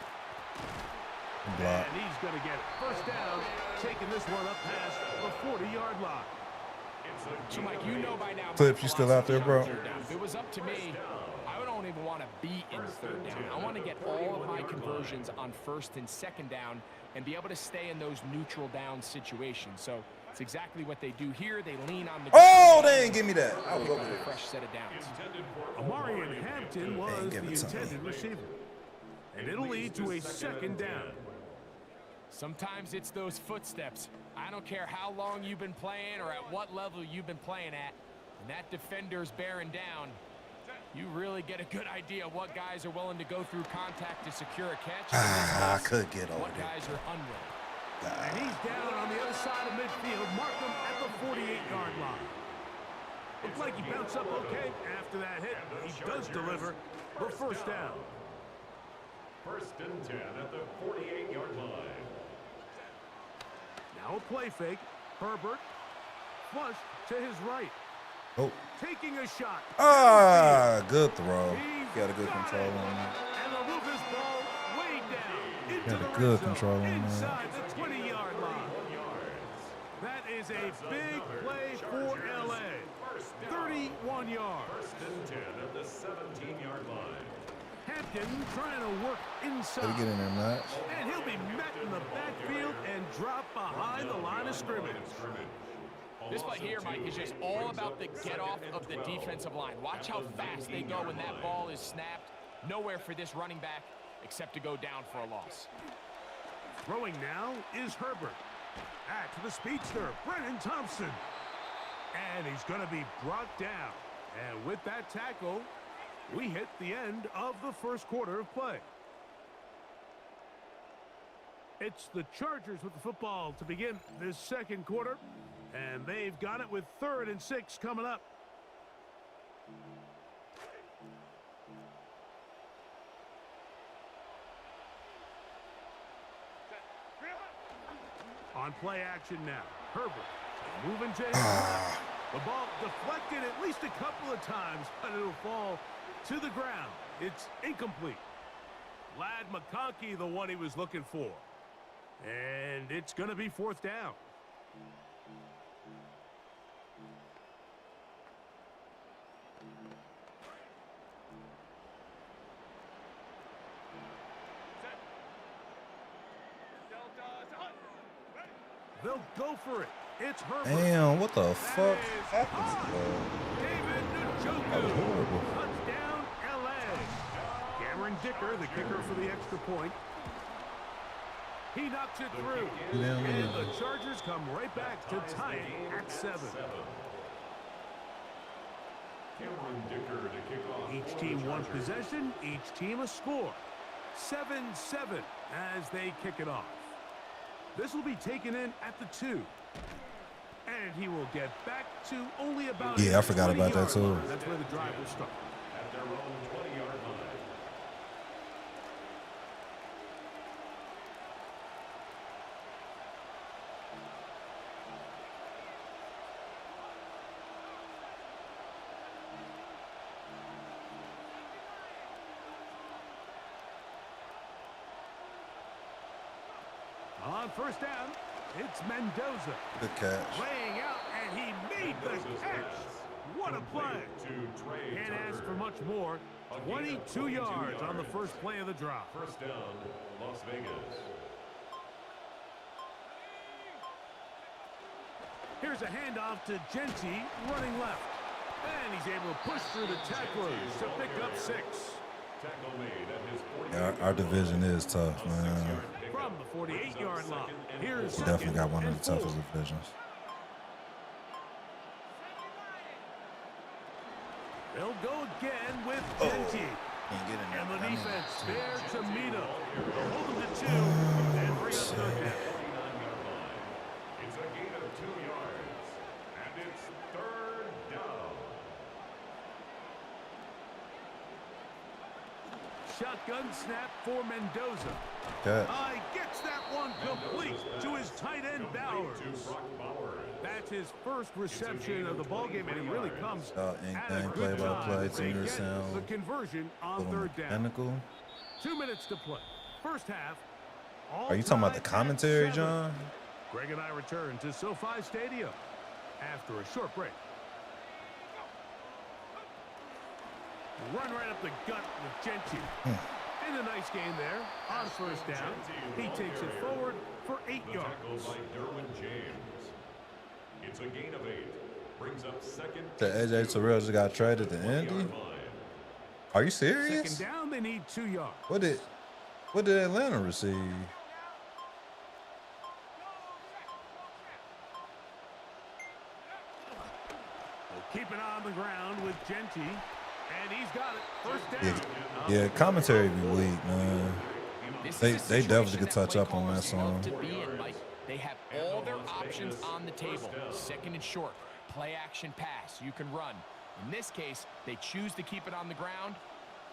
Block. And he's going to get 1st down, taking this one up past the 40-yard line. So, Mike, you know by now. Clips, you still out there, bro? If it was up to me, I don't even want to be in 3rd down. I want to get all of my conversions on 1st and 2nd down and be able to stay in those neutral down situations. So It's exactly what they do here. They lean on the. Oh, they ain't give me that. I was over a there. fresh set of downs. Amarian Hampton was give the it to me. intended receiver. And it'll lead to a second down. Sometimes it's those footsteps. I don't care how long you've been playing or at what level you've been playing at. And that defender's bearing down. You really get a good idea of what guys are willing to go through contact to secure a catch. I could get over What there. guys are unwilling. And he's down on the other side of midfield. Mark him at the 48-yard line. Looks like he bounced up okay after that hit. He does deliver for first down. First and 10 at the 48-yard line. Now a play fake. Herbert flush to his right. Oh. Taking a shot. Good throw. Got a good control on that. And they'll move this ball way down into Got the a red good zone, control on that. inside the 20-yard line. That is a big play for LA. 31 yards. First and 10 at the 17-yard line. Hampton trying to work inside. Let me get in there, Max. And he'll be met in the backfield and drop behind the line of scrimmage. This play here, Mike, is just all about the get-off of the defensive line. Watch how fast they go when that ball is snapped. Nowhere for this running back except to go down for a loss. Throwing now is Herbert. Back to the speedster, Brennan Thompson. And he's going to be brought down. And with that tackle, we hit the end of the first quarter of play. It's the Chargers with the football to begin this second quarter. And they've got it with 3rd and 6 coming up. On play action now. Herbert moving to his left. The ball deflected at least a couple of times, but it'll fall to the ground. It's incomplete. Lad McConkey, the one he was looking for. And it's going to be 4th down. They'll go for it. It's Herbert. Damn, what the fuck happens, bro? David That was Njoku. horrible. Touchdown, LA. Cameron Dicker, the kicker for the extra point. He knocks it through. Yeah. And the Chargers come right back to tie it at 7. Cameron Dicker to kick off. Each team one possession, each team a score. 7-7 as they kick it off. This will be taken in at the 2. And he will get back to only about... Yeah, I forgot about that too. That's where the drive will start. At their own 20-yard line. On first down, it's Mendoza. Good catch. Laying out, and he made the catch. What a play. Can't ask for much more. 22 yards on the first play of the drive. First down, Las Vegas. Here's a handoff to Genty, running left. And he's able to push through the tacklers to pick up 6. Tackle made at his 40. Yeah, our division is tough, man. From the 48-yard line. Here's We definitely got one of and the toughest 4. divisions. They'll go again with Genty. Can't get in there. And the I mean, defense there to meet him. Hold him to 2 and bring up 3rd down. It's a gain of 2 yards. And it's 3rd down. Shotgun snap for Mendoza. catch. Gets that one complete to his tight end Bowers. That's his first reception of the ballgame, and it really comes at a Anything good play-by-play, time. They tuner get sound, the conversion on little 3rd down. mechanical. 2 minutes to play. First half. Are you talking about the tied at commentary, 7. John? Greg and I return to SoFi Stadium after a short break. Run right up the gut with Genty. And a nice gain there on first down. He takes it forward for 8 yards. By Derwin James. It's a gain of 8. Brings up second. The AJ Terrell just got traded to Indy. Are you serious? Second down, they need 2 yards. What did Atlanta receive? Keep it on the ground with Genty, and he's got it. First down. Yeah, commentary be weak, man. They definitely could touch up on that song. They have all their options on the table. Second and short, play action pass. You can run. In this case, they choose to keep it on the ground,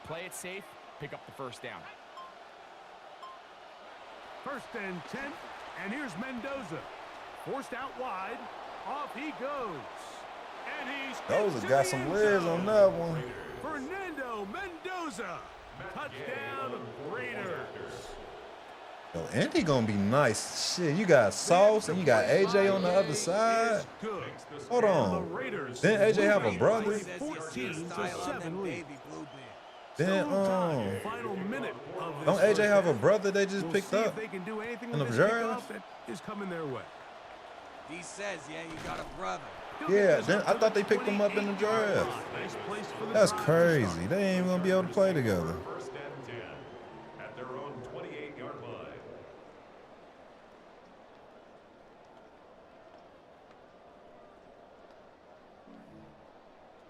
play it safe, pick up the first down. First and 10, and here's Mendoza. Forced out wide, off he goes. And he's Those got some legs on that one. Fernando Mendoza. Touchdown, Raiders. Yo, Indy gonna be nice. Shit, you got Sauce and you got AJ on the other side. Hold on. Didn't AJ have a brother? 14-7 lead. Then Final minute of this don't AJ have a brother they just picked see if up they can do anything in the with this draft? kickoff that is coming their way. He says, yeah, you got a brother. Yeah, then I thought they picked them up in the draft. Nice place for the That's drive. crazy. They ain't even gonna be able to play together. First and 10 at their own 28-yard line.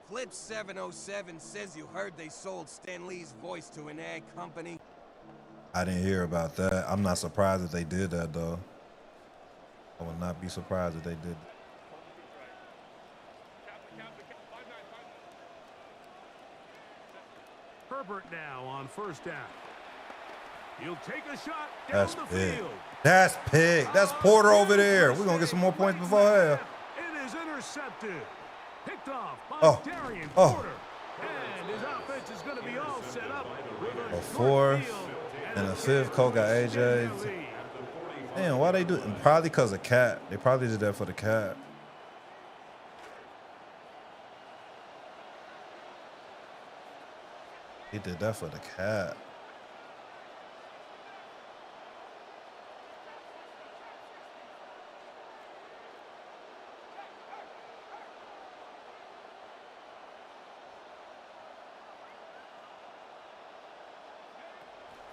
Flip 707 says you heard they sold Stan Lee's voice to an ad company. I didn't hear about that. I'm not surprised that they did that though. I would not be surprised if they did. Herbert now on first down. He'll take a shot down That's the big. field. That's Pig. That's Porter over there. We're gonna get some more points before half. It is intercepted. Picked off by Oh. Darian Oh. Porter. And his offense is going to be all set up with A short fourth field and a fifth. Cole got AJ. Damn, why they do it? Probably because of Cat. They probably did that for the Cat. He did that for the Cat.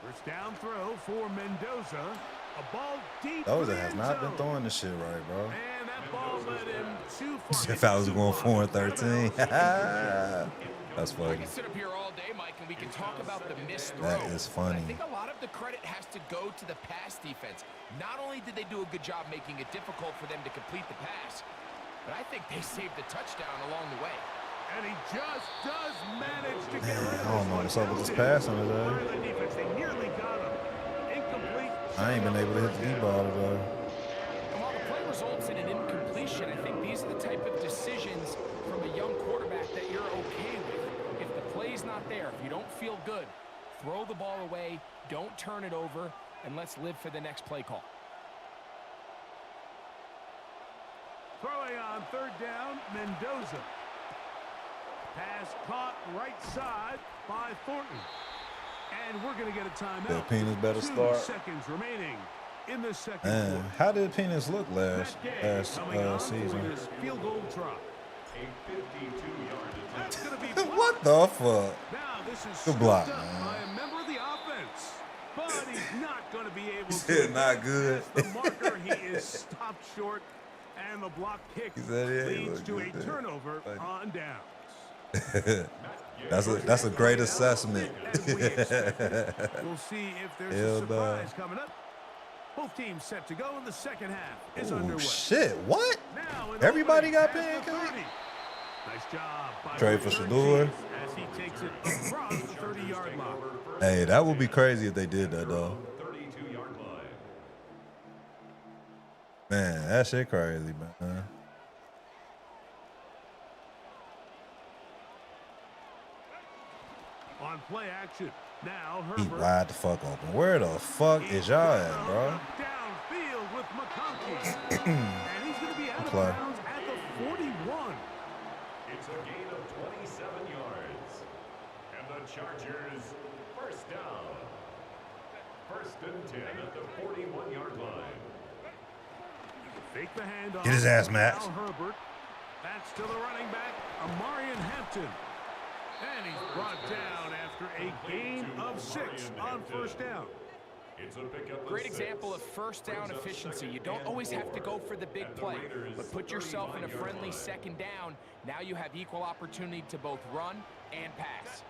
First down throw for Mendoza. A ball deep. Those for the has end not been zone. throwing this shit right, bro. And that ball led him too far. If I was going 4-13. That's I funny. can sit up here all day, Mike, and we can talk about the missed throw. That is funny. I think a lot of the credit has to go to the pass defense. Not only did they do a good job making it difficult for them to complete the pass, but I think they saved a touchdown along the way. And he just does manage to get Man, rid of I don't know what's up with this passing today. the defense. They nearly got him. Incomplete. I ain't been able to hit the D-ball today. And while the play results in an incompletion, I think these are the type of decisions from a young quarterback that you're okay with. If the play's not there, if you don't feel good, throw the ball away, don't turn it over, and let's live for the next play call. Throwing on third down, Mendoza. Pass caught right side by Thornton. And we're going to get a timeout. Yeah, Penis better 2 start. seconds remaining in the second Man, quarter. how did Penis look last Coming on for season? this field goal try. A 52-yard That's attempt. going to be What the fuck? Now this is Good scooped block, up man. by a member of the offense. But he's not going to be able He to. said not good. The marker, he is stopped short. And the block kick He said, yeah, he leads looked to a good. turnover Like- on downs. That's a great assessment. As we expected. We'll see if there's Hell a no. surprise coming up. Both teams set to go in the second half is Oh underway. shit! What? Now an Everybody opening got past the pancake? 30. Nice job by Trade for Richard Shador. Cheese as he takes it across the 30-yard line. Hey, that would be crazy if they did that though. 32-yard line. Man, that shit crazy, man. On play action. Now He Herbert. wide the fuck open. Where the fuck is y'all at, bro? Downfield with McConkey. And he's going to be out of Play. bounds at the 41. It's a gain of 27 yards. And the Chargers, first down. First and 10 at the 41-yard line. Fake the handoff. Get his ass, Max. Now Herbert. That's to the running back, Amarian Hampton. And he's brought down after a gain of 6 on first down. It's a pickup. Great example of first down efficiency. You don't always have to go for the big play, but put yourself in a friendly second down. Now you have equal opportunity to both run and pass.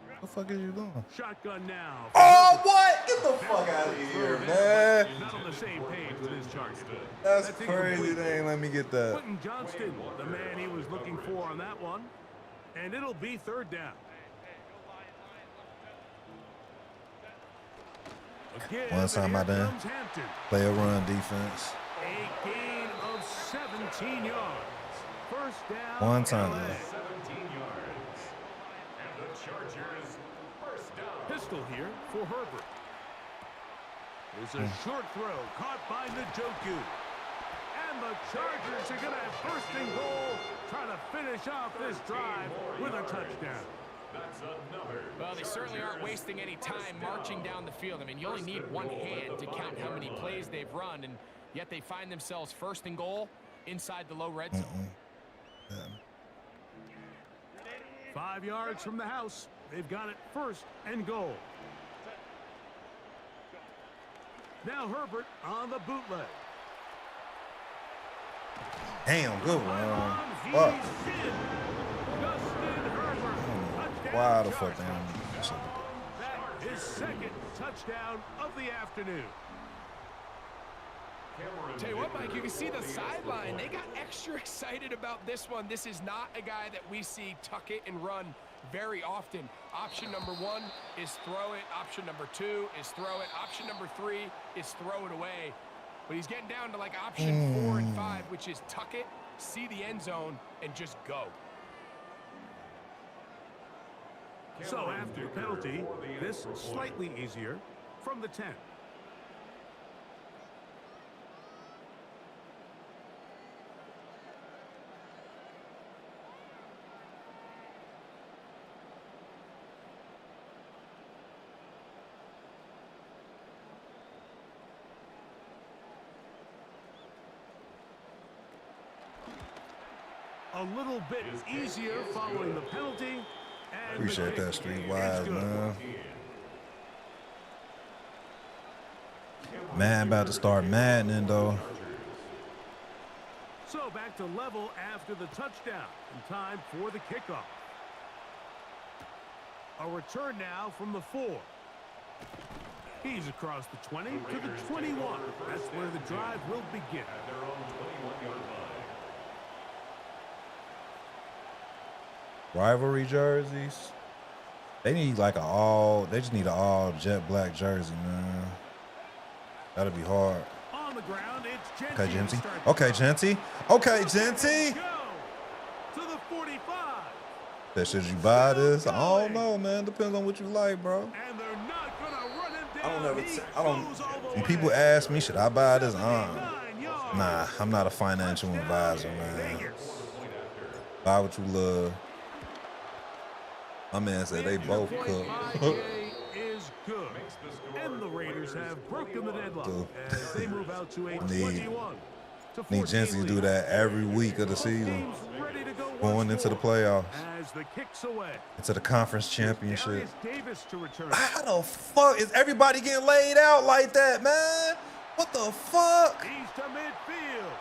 What the fuck is you doing? Shotgun now. Oh, what? Get the fuck out of here, man. Not on the same page with his target. That's crazy. They ain't let me get that. Quentin Johnston, the man he was looking for on that one. And it'll be third down. Again, One time I done play a run defense. A gain of 17 yards. First down. One time. 17 yards. And the Chargers first down. Pistol here for Herbert. There's a short throw caught by Njoku. And the Chargers are going to have first and goal, trying to finish off this drive with a touchdown. That's another. Well, they certainly aren't wasting any time marching down the field. I mean, you only need one hand to count how many plays they've run, and yet they find themselves first and goal inside the low red zone. 5 yards from the house. They've got it first and goal. Now Herbert on the bootleg. Damn, good one. Fuck. Why the fuck down? That is second touchdown of the afternoon. Tell you what, Mike, you can see the sideline. They got extra excited about this one. This is not a guy that we see tuck it and run very often. Option number 1 is throw it. Option number 2 is throw it. Option number 3 is throw it away. But he's getting down to like option 4 and 5, which is tuck it, see the end zone, and just go. So after the penalty, this slightly easier from the 10. A little bit easier following the penalty. And Appreciate that, Street Wise, man. Man, about to start maddening, though. So back to level after the touchdown. In time for the kickoff. A return now from the 4. He's across the 20 to the 21. That's where the drive will begin. At their own 21-yard line. Rivalry jerseys. They need like they just need an all jet black jersey, man. That'll be hard. On the ground, it's Genty. Okay, Genty. Okay, Genty. Okay, Genty. To the 45. That should you buy this? I don't know, man. Depends on what you like, bro. And they're not gonna run him down. I don't. When people ask me, should I buy this? Nah, I'm not a financial advisor, man. Buy what you love. My man said they both cook. is good. And the Raiders have broken the deadlock as they move out to a 21. Need Genty to do that every week of the season, going into the playoffs, as the kicks away. into the conference championship. Davis to return. How the fuck is everybody getting laid out like that, man? What the fuck? He's to midfield.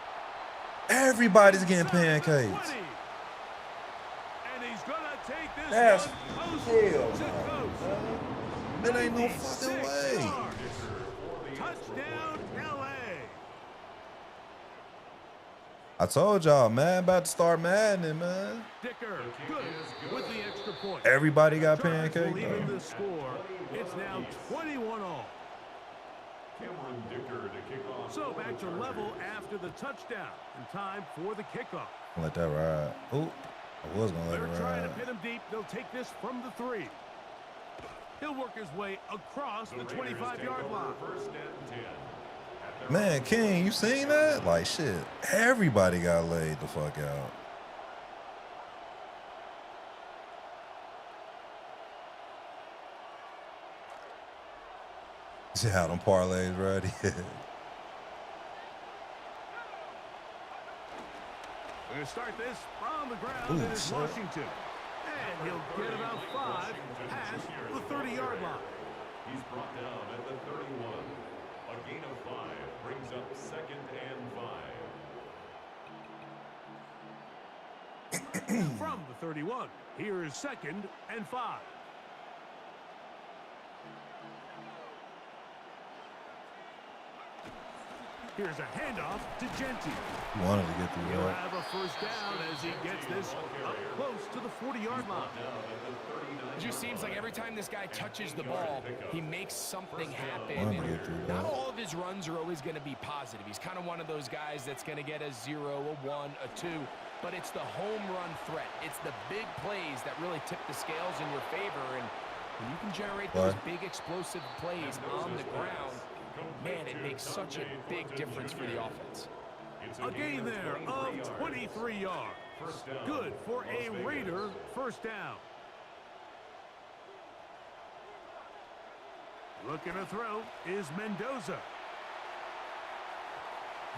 Everybody's getting pancakes. And he's gonna take this That's one hell. to coast. There ain't no fucking way. Touchdown, LA. I told y'all, man, about to start maddening, man. Dicker, good with the extra point. Everybody got Chargers will pancake. even the score. It's now 21 all. Cameron Dicker to kick off. So back to level after the touchdown. And time for the kickoff. Let that ride. Ooh, I was gonna let They're it trying to ride. pin him deep. They'll take this from the 3. He'll work his way across the 25-yard line. First and 10. Man, King, you seen that? Like, shit, everybody got laid the fuck out. See how them parlays ready? going to start this from the ground. It is Washington. And he'll get about 5 past the 30-yard line. He's brought down at the 31. A gain of 5 brings up 2nd and 5. From the 31, here is 2nd and 5. Here's a handoff to Genty. He wanted to get through He'll that. have a first down as he gets this up close to the 40-yard line. It just seems like every time this guy touches the ball, he makes something happen. Wanted to get through Not that. all of his runs are always going to be positive. He's kind of one of those guys that's going to get a 0, a 1, a 2. But it's the home run threat. It's the big plays that really tip the scales in your favor. And when you can generate those big explosive plays on the ground, man, it makes such a big difference for the offense. A gain there of 23 yards. Good for a Raider first down. Looking to throw is Mendoza.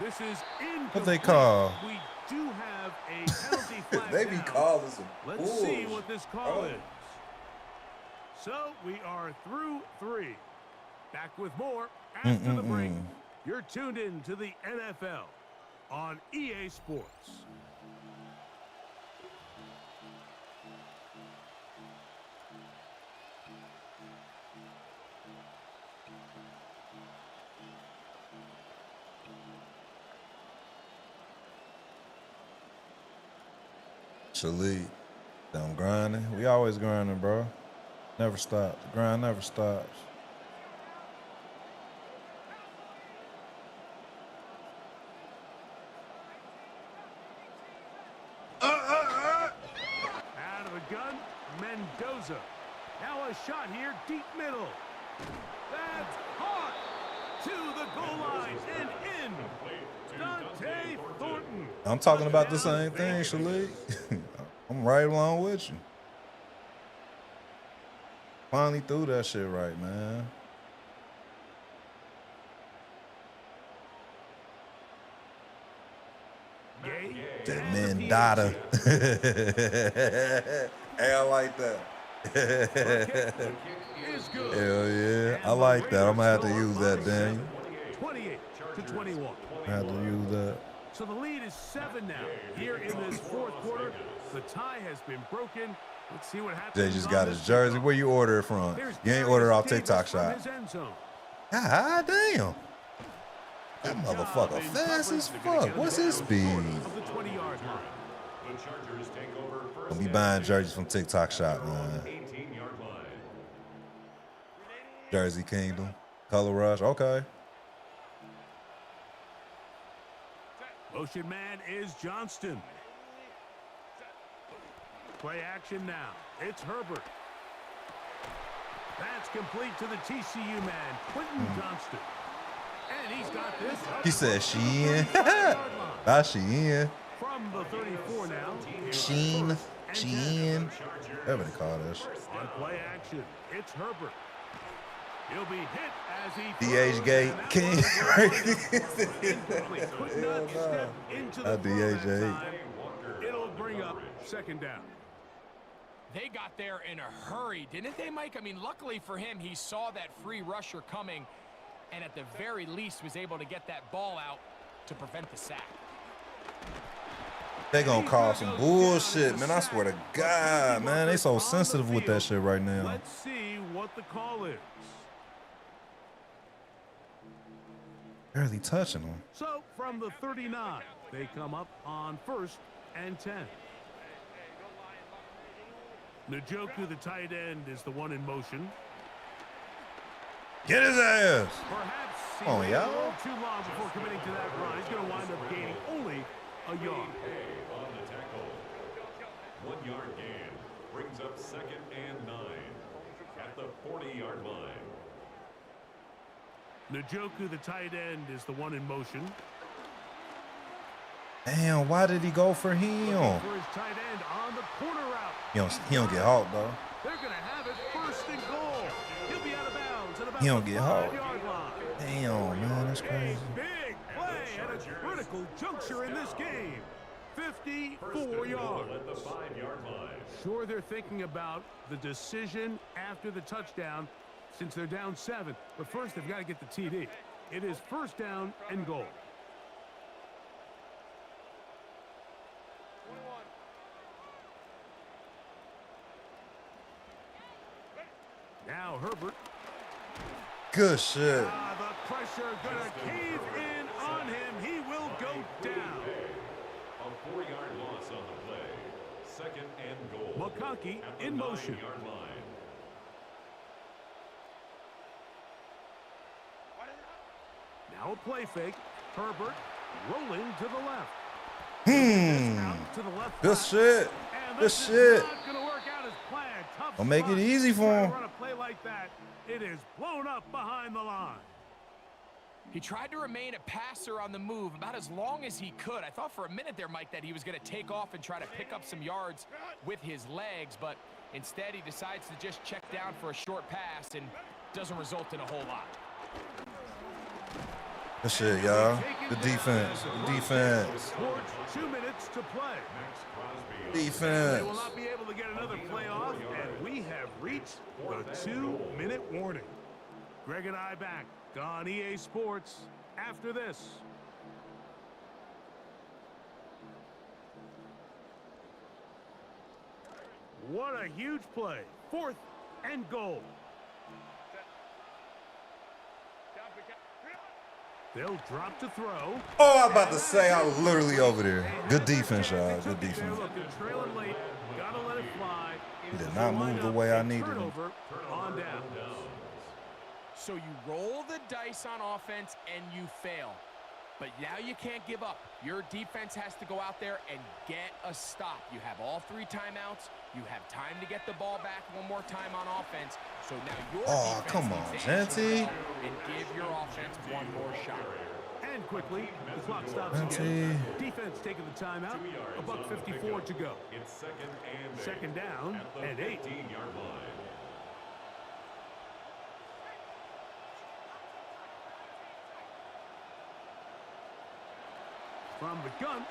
This is incomplete. What they call? We do have a penalty flag They be down. calling some Let's see what this call is. So we are through 3. Back with more after the break. You're tuned in to the NFL on EA Sports. Salute. I'm grinding. We always grinding, bro. Never stop. The grind never stops. Out of the gun, Mendoza. Now a shot here, deep middle. That's hot to the goal line and in. Dante Thornton. I'm talking about the same thing, Shalik. I'm right along with you. Finally threw that shit right, man. That man Dada. Hey, I like that. Hell yeah. I like that. I'm gonna have to use that, Daniel. 28 to 21. I have to use that. So the lead is 7 now. Here in this fourth quarter, the tie has been broken. Let's see what happens. Jay just got his jersey. Where you order it from? You ain't order it off TikTok Shop. God damn. That motherfucker fast as fuck. What's his speed? I'll be buying jerseys from TikTok Shop, man. Jersey Kingdom. Color Rush. Okay. Motion man is Johnston. Play action now. It's Herbert. That's complete to the TCU man, Quentin Johnston. And he's got this. He said she in. Now she in. From the 34 now. Sheen. She in. Whatever they call this. On play action, it's Herbert. He'll be hit as he DH Gate King. Hell no. DH. It'll bring up second down. They got there in a hurry, didn't they, Mike? I mean, luckily for him, he saw that free rusher coming and at the very least was able to get that ball out to prevent the sack. They gonna call some bullshit, man. I swear to God, man. They so sensitive with that shit right now. Let's see what the call is. Barely touching them. So from the 39, they come up on 1st and 10. Njoku, the tight end, is the one in motion. Get his ass. Perhaps he Oh, waited yeah. a little too long before committing to that run. He's going to wind up gaining only a yard. On the tackle. 1 yard gain brings up 2nd and 9 at the 40-yard line. Njoku, the tight end, is the one in motion. Damn, why did he go for him? For his tight end on the corner route. He don't get halt though. They're going to have it 1st and goal. He'll be out of bounds at about He don't the get halt. 5-yard line. Damn, man, that's crazy. Big play at a critical juncture in this game. 54 yards. At the 5-yard line. Sure, they're thinking about the decision after the touchdown since they're down 7. But first, they've got to get the TD. It is first down and goal. Now Herbert. Good shit. The pressure gonna cave in on him. He will go down. A 4-yard loss on the play. Second and goal. McConkey at the in motion. 9-yard line. Now a play fake. Herbert rolling to the left. Out to the left Good side. shit. And Good this shit. is not gonna work out as planned. Tough Don't make it spot. easy for Try to him. Run a play like that. It is blown up behind the line. He tried to remain a passer on the move about as long as he could. I thought for a minute there, Mike, that he was going to take off and try to pick up some yards with his legs, but instead he decides to just check down for a short pass and doesn't result in a whole lot. Good shit, y'all. Good defense. Good defense. Towards 2 minutes to play. Defense. They will not be able to get another play off, and we have reached the 2-minute warning. Greg and I back on EA Sports after this. What a huge play. 4th and goal. They'll drop to throw. Oh, I was about to say, I was literally over there. Good defense, y'all. Good defense. Trailing late. Gotta let it fly. He did not move the way I needed him. Turnover on down. So you roll the dice on offense and you fail. But now you can't give up. Your defense has to go out there and get a stop. You have all 3 timeouts. You have time to get the ball back one more time on offense. So now your defense come on, needs to answer the Genty. ball and give your offense one more shot. And quickly, the clock stops again. Defense taking the timeout. $1:54 to go. It's Second down and 8. 15-yard line. From the gun,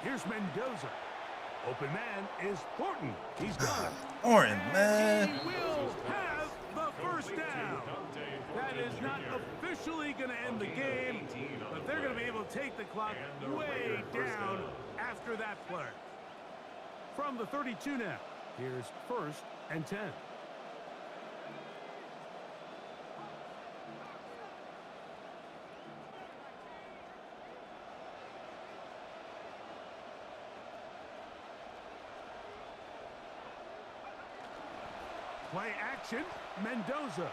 here's Mendoza. Open man is Thornton. He's got it. Orton, man. He will have the first down. That is not officially going to end the game, but they're going to be able to take the clock way down after that play. From the 32 now, here's 1st and 10. Play action, Mendoza.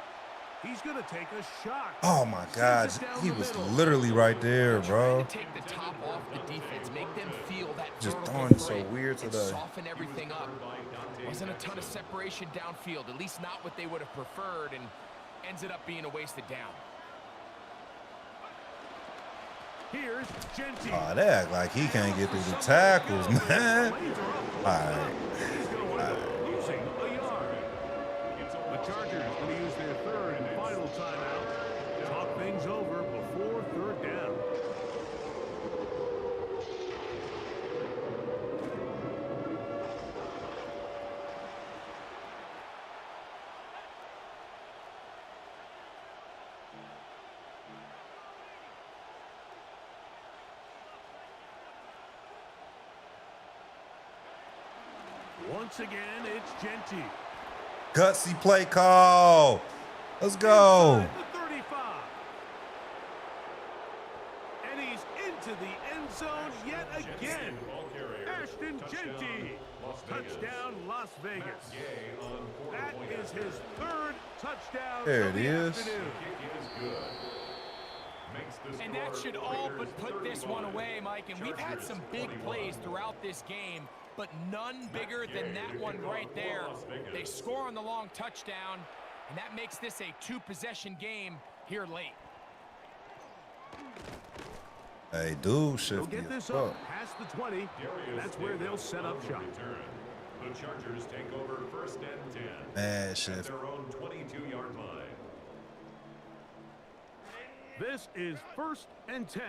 He's going to take a shot. Oh, my God. He was literally right there, bro. Trying to take the top off the defense, make them feel that Just vertical throwing it so threat weird and today. soften everything up. Wasn't a ton of separation downfield, at least not what they would have preferred, and ends it up being a wasted down. Here's Genty. Oh, they act like he can't get through the tackles, man. All right. Losing a yard. The Chargers going to use their 3rd and final timeout. Talk things over before 3rd down. Once again, it's Genty. Gutsy play call. Let's go. Inside the 35. And he's into the end zone yet again. Ashton Genty. Touchdown, Las Vegas. That is his 3rd touchdown There of it the is. afternoon. And that should all but put this one away, Mike. And we've had some big plays throughout this game, but none bigger than that one right there. They score on the long touchdown, and that makes this a 2-possession game here late. Hey, dude, They'll shifty get as this fuck. up past the 20. That's where they'll set up shop. The Chargers take over 1st and 10. Man, At shifty. their own 22-yard line. This is 1st and 10.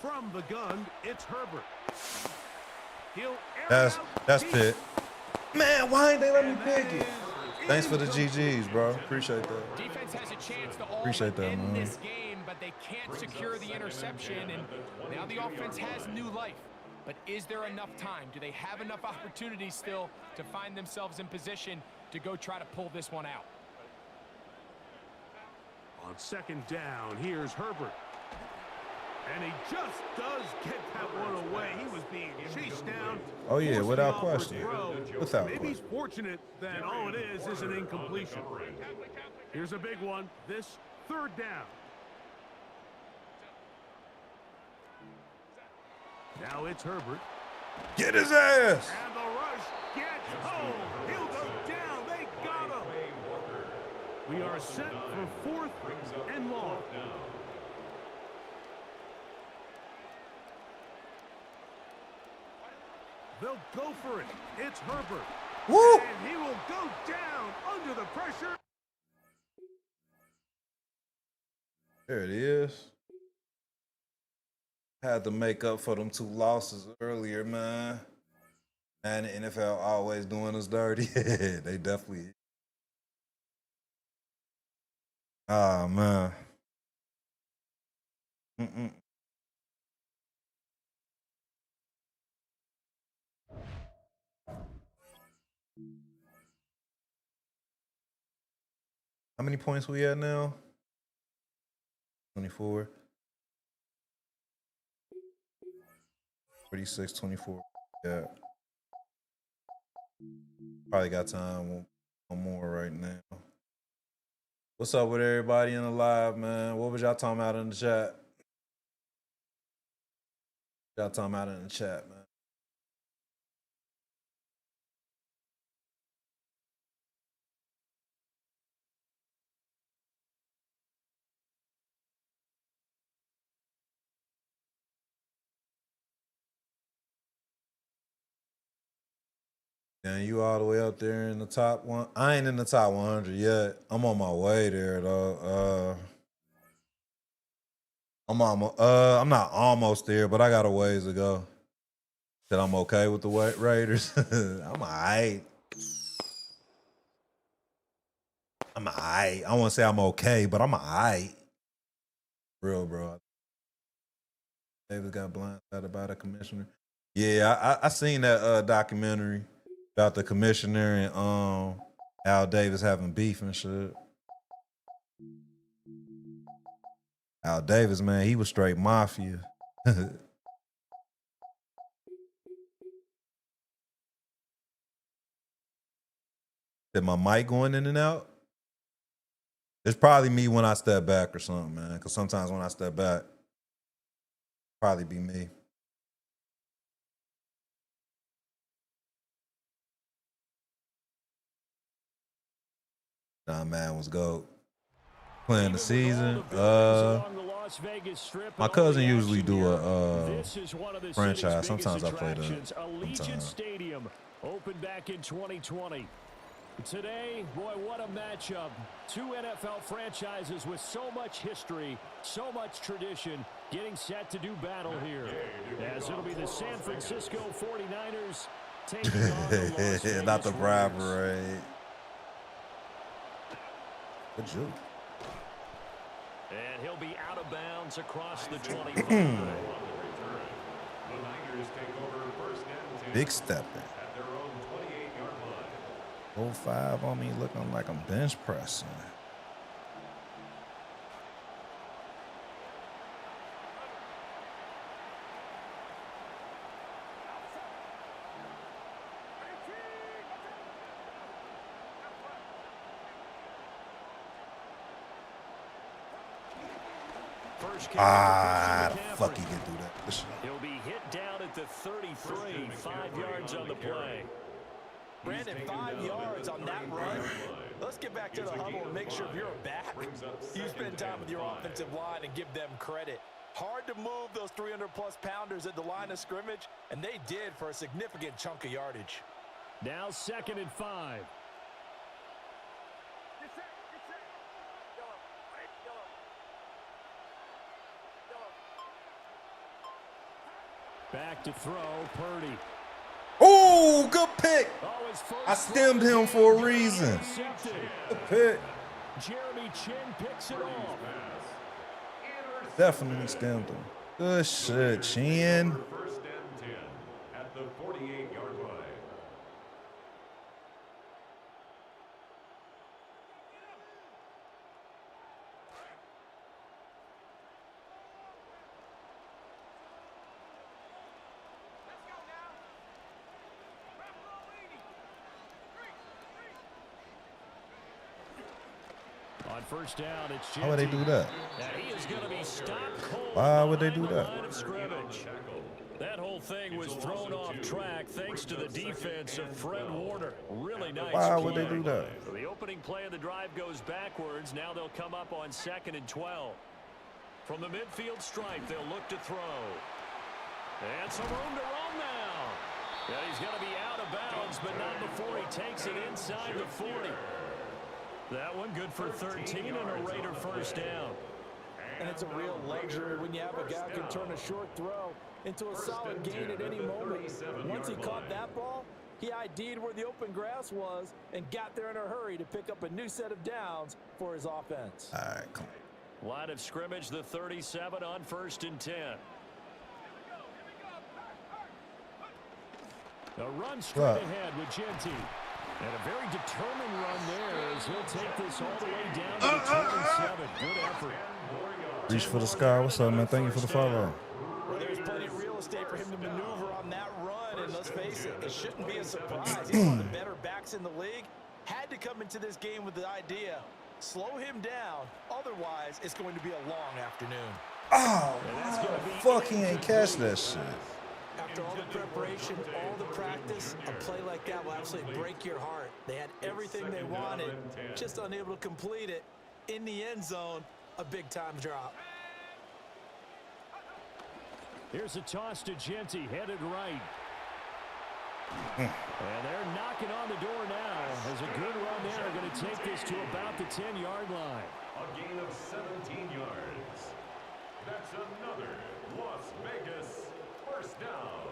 From the gun, it's Herbert. He'll That's Pitt. Man, why ain't they let me pick it? Thanks for the GGs, bro. Appreciate that. Defense has a chance to all Appreciate but that, end man. this game, but they can't secure the interception, and now the offense has new life. But is there enough time? Do they have enough opportunities still to find themselves in position to go try to pull this one out? On second down, here's Herbert. And he just does get that one away. He was being chased down. Oh, yeah, Forced without the offer question. throw. Without Maybe he's question. fortunate that all it is an incompletion. Here's a big one. This third down. Now it's Herbert. Get his ass. And the rush gets home. He'll go down. They got him. We are set for 4th and long. They'll go for it. It's Herbert. Woo! And he will go down under the pressure. There it is. Had to make up for them 2 losses earlier, man. And the NFL always doing us dirty. They definitely. Ah, man. How many points we at now? 24. 36, 24. Yeah. Probably got time one more right now. What's up with everybody in the live, man? What was y'all talking about in the chat? Y'all talking about in the chat, man. And you all the way up there in the top one. I ain't in the top 100 yet. I'm on my way there though. I'm not almost there, but I got a ways to go. That I'm okay with the Raiders. I'm alright. I won't say I'm okay, but I'm alright. Real, bro. Davis got blindsided by the commissioner. Yeah, I seen that documentary about the commissioner and Al Davis having beef and shit. Al Davis, man, he was straight mafia. Did my mic going in and out? It's probably me when I step back or something, man. Because sometimes when I step back, probably be me. Nah, man, was GOAT. Playing the season. My cousin usually do a franchise. Sometimes I play that. Allegiant Stadium opened back in 2020. Today, boy, what a matchup. 2 NFL franchises with so much history, so much tradition, getting set to do battle here. As it'll be the San Francisco 49ers taking on the Las Vegas Not the bribe Raiders. parade. Good joke. And he'll be out of bounds across the 25. The Niners take over 1st and 10 Big stepping. at their own 28-yard line. 05 on me looking like I'm bench pressing. The fuck he can do that. He'll be hit down at the 33, 5 yards on the play. Brandon, 5 yards on that run. Let's get back to the huddle and make sure you're back. You spend time with your offensive line and give them credit. Hard to move those 300-plus pounders at the line of scrimmage, and they did for a significant chunk of yardage. Now 2nd and 5. Back to throw, Purdy. Oh, good pick. Oh, his first I stemmed him for a reason. intercepted. Good pick. Jeremy Chin picks it off. Definitely stemmed him. Good shit, Chin. First and 10 at the 48-yard line. On first down, it's Why would they do that? And he is going to be stopped cold. Why would they do behind the that? line of scrimmage. That whole thing was thrown off track thanks to the defense of Fred Warner. Really nice. Why would they do that? So the opening play of the drive goes backwards. Now they'll come up on 2nd and 12. From the midfield stripe, they'll look to throw. And some room to roam now. Yeah, he's going to be out of bounds, but not before he takes it inside the 40. That one good for 13 and a Raider first down. And it's a real luxury when you have a guy who can turn a short throw into a solid gain at any moment. Once he caught that ball, he ID'd where the open grass was and got there in a hurry to pick up a new set of downs for his offense. All right, come on. Line of scrimmage, the 37 on 1st and 10. A run straight ahead with Genty. And a very determined run there as he'll take this all the way down to the 27. Good effort. Reach for the sky. What's up, man? Thank you for the follow. Well, there's plenty of real estate for him to maneuver on that run, and let's face it, it shouldn't be a surprise. He's one of the better backs in the league. Had to come into this game with the idea, slow him down, otherwise it's going to be a long afternoon. Oh, fuck, he ain't catch that shit. After all the preparation, all the practice, a play like that will absolutely break your heart. They had everything they wanted, just unable to complete it. In the end zone, a big-time drop. Here's a toss to Genty, headed right. And they're knocking on the door now. As a good run there, going to take this to about the 10-yard line. A gain of 17 yards. That's another Las Vegas first down.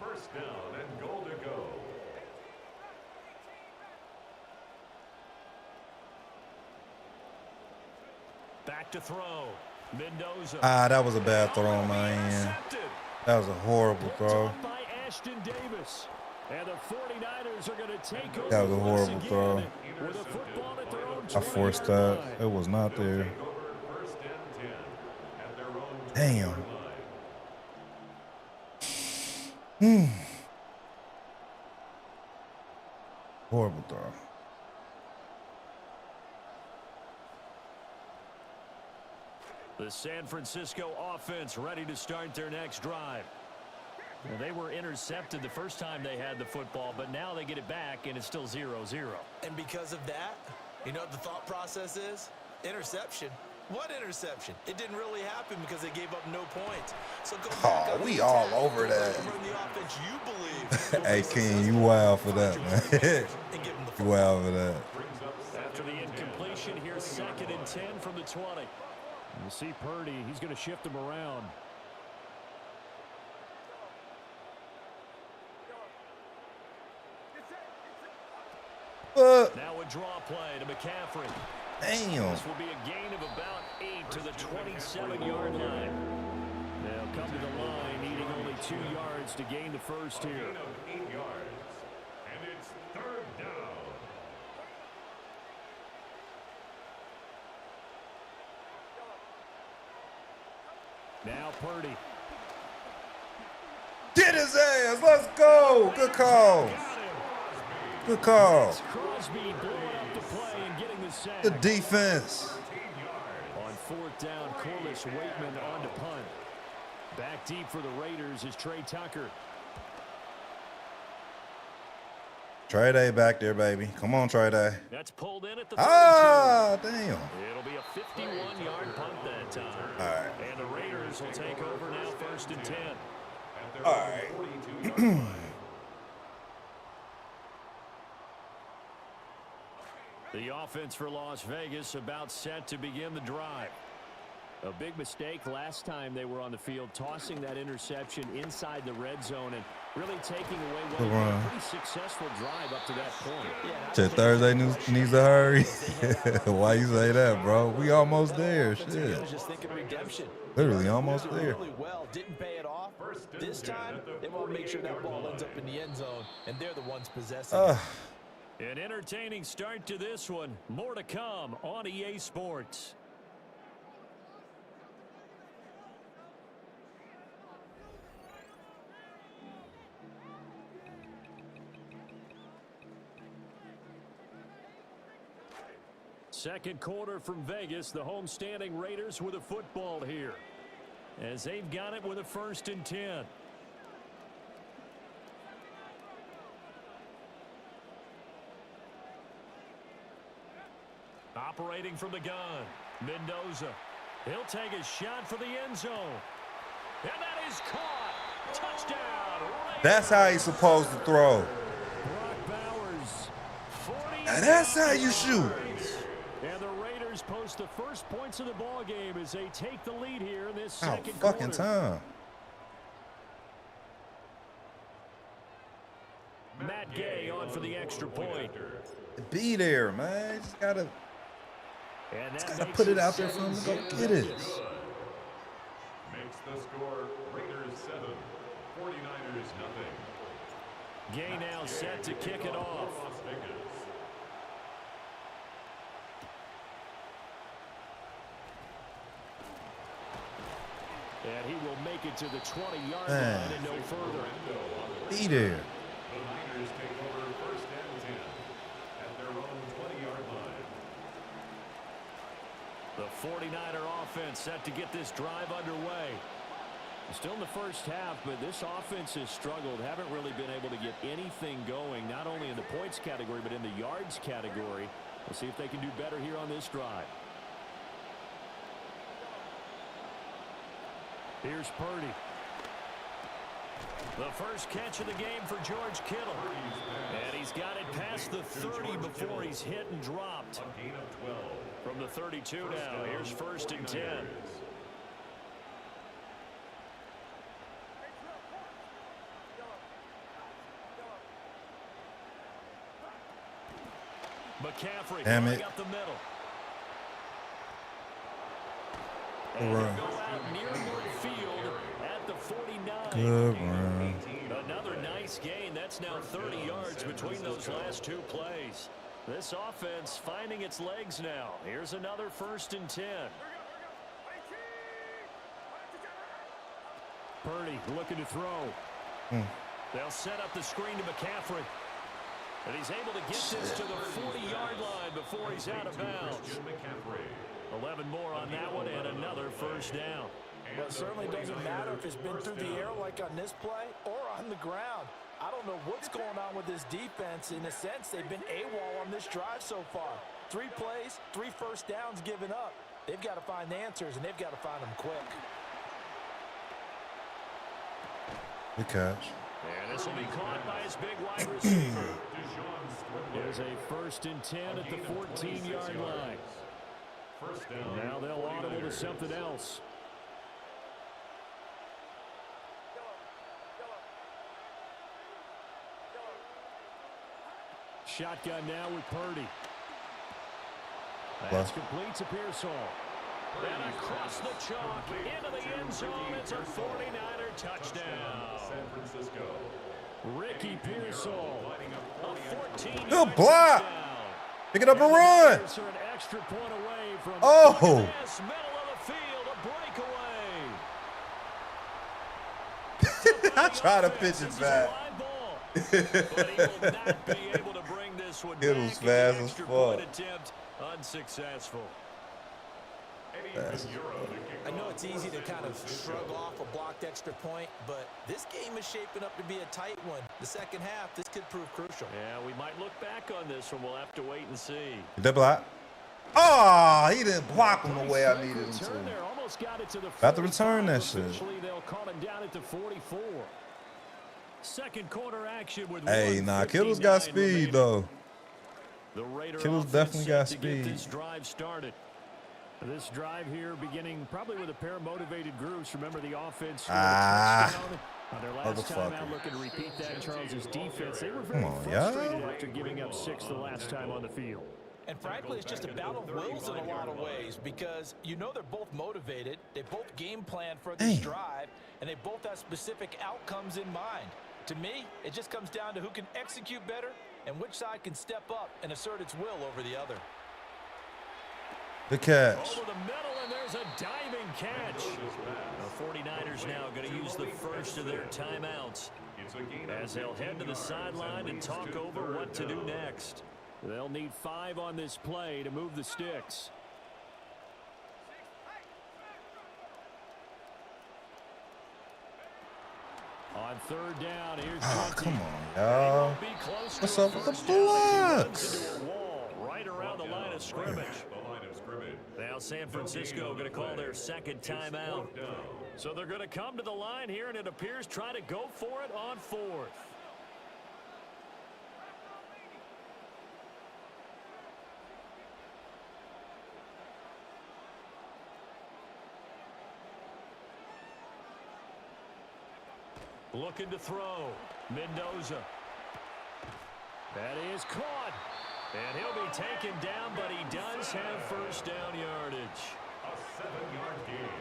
First down and goal to go. Back to throw. Mendoza. Ah, that was a bad throw on my end. That was a horrible throw. By Ashton Davis. And the 49ers are going to take over. That was a horrible throw. With a football at their own I forced that. It was not there. Damn. Horrible throw. The San Francisco offense ready to start their next drive. Well, they were intercepted the first time they had the football, but now they get it back, and it's still 0-0. And because of that, you know what the thought process is? Interception. What interception? It didn't really happen because they gave up no points. So go back on we the all attack, over that. run the offense you believe. Hey, King, you wild for that, man. You wild for that. After the incompletion, here's 2nd and 10 from the 20. You see Purdy, he's going to shift him around. Now a draw play to McCaffrey. Damn. This will be a gain of about 8 to the 27-yard line. They'll come to the line, needing only 2 yards to gain the first here. Gain of 8 yards. And it's 3rd down. Now Purdy. Get his ass. Let's go. Good call. Good call. Crosby blowing up the play and getting the sack. Good defense. On 4th down, Corliss Waitman on to punt. Back deep for the Raiders is Trey Tucker. Trey Day back there, baby. Come on, Trey Day. That's pulled in at the 32. Ah, damn. It'll be a 51-yard punt that time. All right. And the Raiders will take over now 1st and 10. All right. The offense for Las Vegas about set to begin the drive. A big mistake last time they were on the field, tossing that interception inside the red zone and really taking away what was a pretty successful drive up to that point. Shit, Thursday needs to hurry. Why you say that, bro? We almost there. Shit. Literally almost there. Really well, didn't pay it off. This time, they want to make sure that ball ends up in the end zone, and they're the ones possessing it. An entertaining start to this one. More to come on EA Sports. Second quarter from Vegas, the homestanding Raiders with a football here, as they've got it with a 1st and 10. Operating from the gun, Mendoza. He'll take a shot for the end zone. And that is caught. Touchdown. Raiders. That's how he's supposed to throw. Brock Bowers. Now that's how you shoot. And the Raiders post the first points of the ball game as they take the lead here in this second fucking quarter. time. Matt Gay on for the extra point. Be there, man. Just gotta put it out there for him to go get it. Makes the score Raiders 7, 49ers nothing. Gay now set to kick it off. Las Vegas. And he will make it to the 20-yard line and no further. Be there. The Niners take over 1st and 10 at their own 20-yard line. The 49er offense set to get this drive underway. Still in the first half, but this offense has struggled. Haven't really been able to get anything going, not only in the points category, but in the yards category. We'll see if they can do better here on this drive. Here's Purdy. The first catch of the game for George Kittle. And he's got it past the 30 before he's hit and dropped. From the 32 now, here's 1st and 10. McCaffrey going up the middle. And go out near midfield at the 49. Good run. Another nice gain. That's now 30 yards between those last two plays. This offense finding its legs now. Here's another 1st and 10. Purdy looking to throw. They'll set up the screen to McCaffrey. And he's able to get this to the 40-yard line before he's out of bounds. 11 more on that one and another 1st down. Well, it certainly doesn't matter if it's been through the air like on this play or on the ground. I don't know what's going on with this defense. In a sense, they've been AWOL on this drive so far. 3 plays, 3 1st downs given up. They've got to find answers, and they've got to find them quick. Good catch. And this will be caught by his big wide receiver. There's a 1st and 10 at the 14-yard line. Now they'll audible to something else. Shotgun now with Purdy. That's complete to Pearsall. And across the chalk into the end zone. It's a 49er touchdown. San Francisco. Ricky Pearsall. A 14-yard Good block. Pick it up and run. An extra point away from Oh. middle of the field, a breakaway. I try to pitch it back. But he will not be able to bring this one It was back. fast as Extra point fuck. attempt unsuccessful. I know it's easy to kind of shrug off a blocked extra point, but this game is shaping up to be a tight one. The second half, this could prove crucial. Yeah, we might look back on this one. We'll have to wait and see. Did that block? Oh, he didn't block him the way I needed him to. There, almost got it to the About to return that shit. Eventually, they'll call him down at the 44. Second quarter action with Hey, nah, Kittle's got speed though. The Raider Kittle's offense definitely got set to get speed. this drive started. This drive here beginning probably with a pair of motivated groups. Remember the offense scored a touchdown on their last time out, looking to repeat that. Charles's defense, they were very frustrated after giving up 6 the last time on the field. And frankly, it's just a battle of wills in a lot of ways because you know they're both motivated, they both game plan for this drive, and they both have specific outcomes in mind. To me, it just comes down to who can execute better and which side can step up and assert its will over the other. The catch. Over the middle, and there's a diving catch. The 49ers now going to use the first of their timeouts as they'll head to the sideline and talk over what to do next. They'll need 5 on this play to move the sticks. On 3rd down, here's come on, y'all. What's up with the blocks? Right around the line of scrimmage. Now San Francisco going to call their second timeout. So they're going to come to the line here, and it appears try to go for it on 4th. Looking to throw. Mendoza. That is caught. And he'll be taken down, but he does have first down yardage. A 7-yard gain.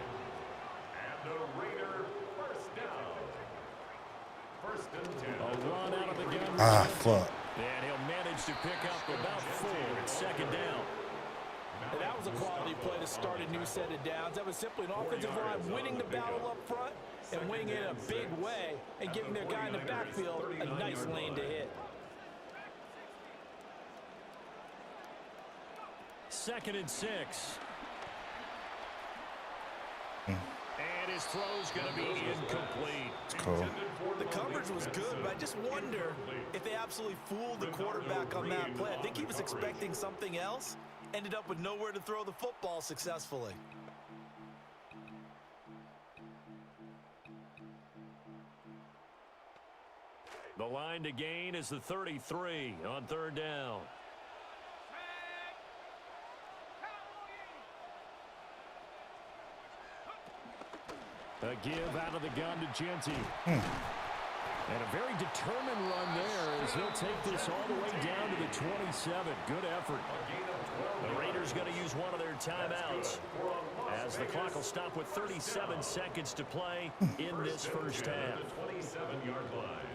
And the Raider first down. 1st and 10. A run out of the gun. Fuck. And he'll manage to pick up about 4 at 2nd down. And that was a quality play to start a new set of downs. That was simply an offensive line winning the battle up front and winning it in a big way and giving their guy in the backfield a nice lane to hit. 2nd and 6. And his throw's going to be incomplete. It's cool. The coverage was good, but I just wonder if they absolutely fooled the quarterback on that play. I think he was expecting something else. Ended up with nowhere to throw the football successfully. The line to gain is the 33 on 3rd down. A give out of the gun to Genty. And a very determined run there as he'll take this all the way down to the 27. Good effort. The Raiders going to use one of their timeouts as the clock will stop with 37 seconds to play in this first half. 27-yard line.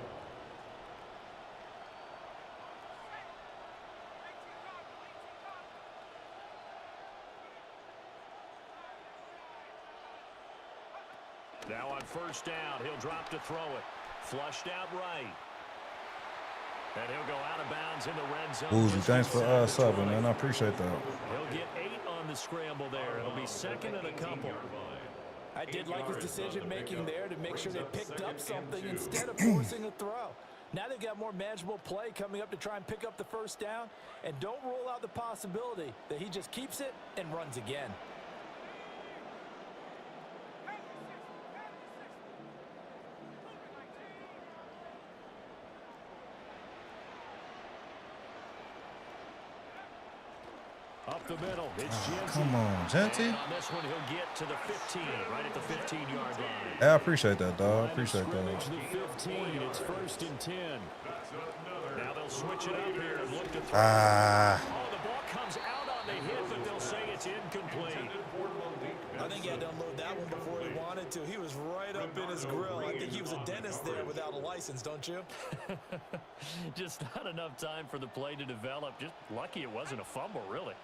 Now on 1st down, he'll drop to throw it. Flushed out right. And he'll go out of bounds in the red zone. Woozy, thanks for subbing, man. I appreciate that. He'll get 8 on the scramble there. It'll be 2nd and a couple. I did like his decision-making there to make sure they picked up something instead of forcing a throw. Now they've got more manageable play coming up to try and pick up the first down. And don't rule out the possibility that he just keeps it and runs again. Up the middle, it's Genty. Come on, Genty. And on this one, he'll get to the 15, right at the 15-yard line. Yeah, I appreciate that, dog. I appreciate that. The 15, it's 1st and 10. Now they'll switch it up here and look to throw. Ah. Oh, the ball comes out on the hit, but they'll say it's incomplete. I think he had to unload that one before he wanted to. He was right up in his grill. I think he was a dentist there without a license, don't you? Just not enough time for the play to develop. Just lucky it wasn't a fumble, really.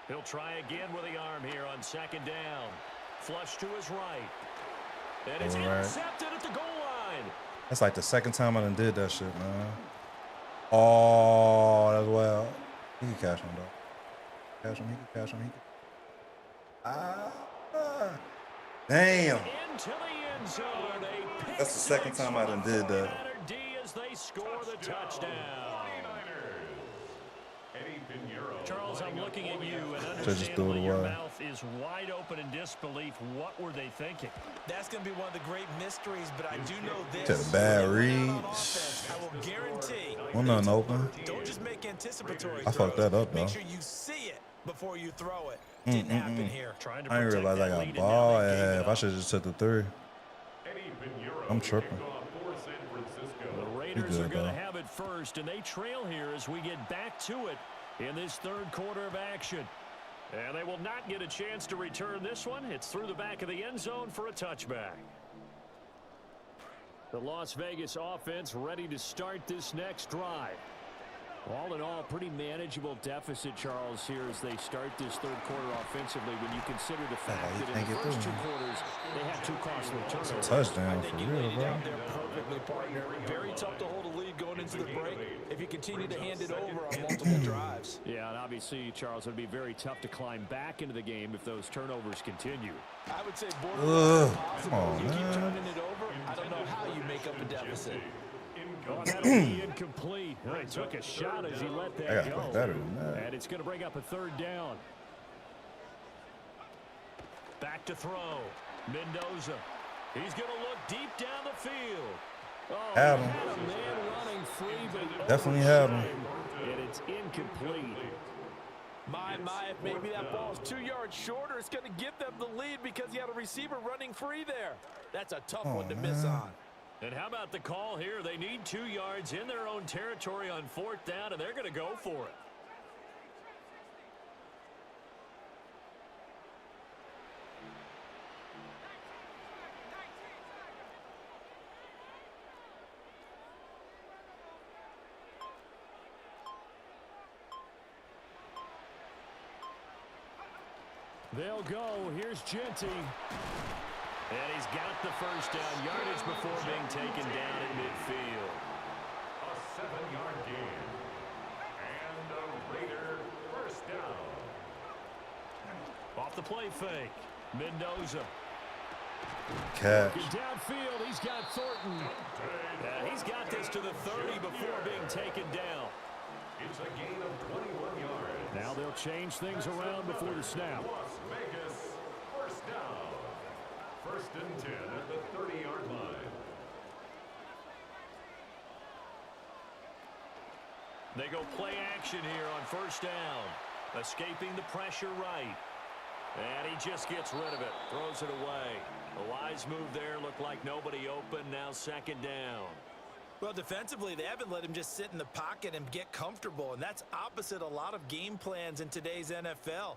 He'll try again with the arm here on 2nd down. Flush to his right. And it's intercepted at the goal line. That's like the 2nd time I done did that shit, man. Oh, that's wild. He can catch him, though. Catch him, he can catch him. Damn. Into the end zone. That's the 2nd time I done did that. As they score the touchdown. Eddie Pinheiro. Charles, Charles, I'm looking at you, and just threw it understandably your away. mouth is wide open in disbelief. What were they thinking? That's going to be one of the great mysteries, but I do know this. To the bad When read. out on offense, I will guarantee. Well, nothing open. Don't just make anticipatory I fucked that up, though. Make sure you see it before you throw it. Didn't happen here. Trying to I didn't protect realize I that got lead, ball and now they gave it at half. I up. should have just took the 3. I'm tripping. The Raiders good, are going though. to have it first, and they trail here as we get back to it in this third quarter of action. And they will not get a chance to return this one. It's through the back of the end zone for a touchback. The Las Vegas offense ready to start this next drive. All in all, pretty manageable deficit, Charles, here as they start this third quarter offensively when you consider the fact that in the first 2 quarters, they had 2 costly turnovers. Touchdown for You real, laid it bro. out there perfectly, partner. Very tough to hold a lead going into the break if you continue to hand it over on multiple drives. Yeah, and obviously, Charles, it would be very tough to climb back into the game if those turnovers continue. I would say borderline Ugh, impossible. come on, You keep man. turning it over, I don't know how you make up a deficit. Oh, that'll be incomplete. He took a shot as he let I that gotta go. play better than that. And it's going to bring up a 3rd down. Back to throw. Mendoza. He's going to look deep down the field. Oh, Had he him. had a man running free, but Definitely had him. and it's incomplete. My, if maybe that ball's 2 yards shorter, it's going to give them the lead because you had a receiver running free there. That's a tough one to miss on. And how about the call here? They need 2 yards in their own territory on 4th down, and they're going to go for it. They'll go. Here's Genty. And he's got the first down yardage before being taken down at midfield. A 7-yard gain. And a Raider first down. Off the play fake. Mendoza. Catch. Downfield, he's got Thornton. And he's got this to the 30 before being taken down. It's a gain of 21 yards. Now they'll change things around before the snap. Las Vegas first down. 1st and 10 at the 30-yard line. They go play action here on 1st down. Escaping the pressure right. And he just gets rid of it. Throws it away. A wise move there. Looked like nobody open. Now 2nd down. Well, defensively, they haven't let him just sit in the pocket and get comfortable, and that's opposite a lot of game plans in today's NFL.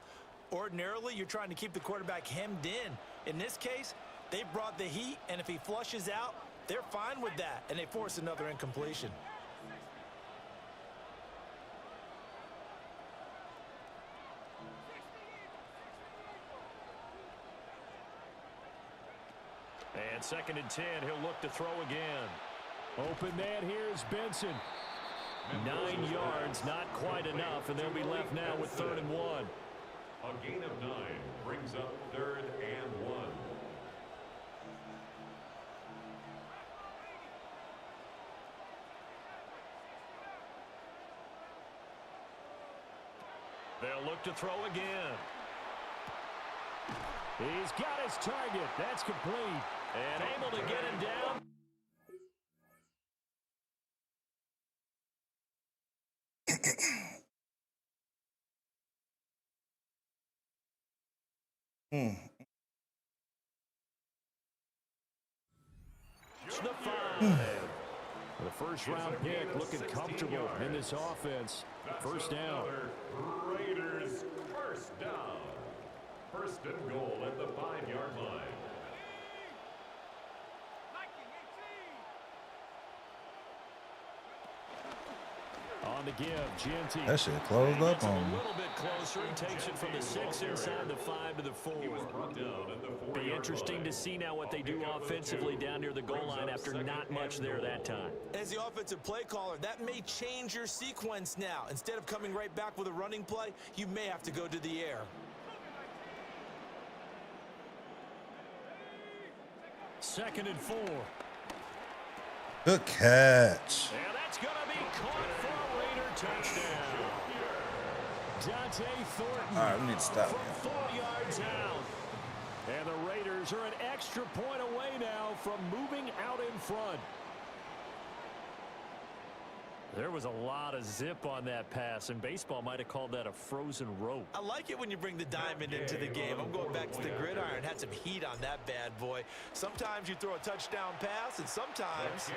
Ordinarily, you're trying to keep the quarterback hemmed in. In this case, they brought the heat, and if he flushes out, they're fine with that, and they force another incompletion. And 2nd and 10, he'll look to throw again. Open man here is Benson. 9 yards, not quite enough, and they'll be left now with 3rd and 1. A gain of 9 brings up 3rd and 1. They'll look to throw again. He's got his target. That's complete. And able to get him down. The 5. The first-round pick looking comfortable in this offense. 1st down. Raiders first down. 1st and goal at the 5-yard line. On the give, Genty. That shit closed up on A me. little bit closer and takes it from the 6 inside the 5 to the 4. Be interesting to see now what they do offensively down near the goal line after not much there that time. As the offensive play caller, that may change your sequence now. Instead of coming right back with a running play, you may have to go to the air. 2nd and 4. Good catch. And that's going to be caught for a Raider touchdown. Dante Thornton. All right, we need to stop. From 4 yards out. And the Raiders are an extra point away now from moving out in front. There was a lot of zip on that pass, and baseball might have called that a frozen rope. I like it when you bring the diamond into the game. I'm going back to the gridiron. Had some heat on that bad boy. Sometimes you throw a touchdown pass, and sometimes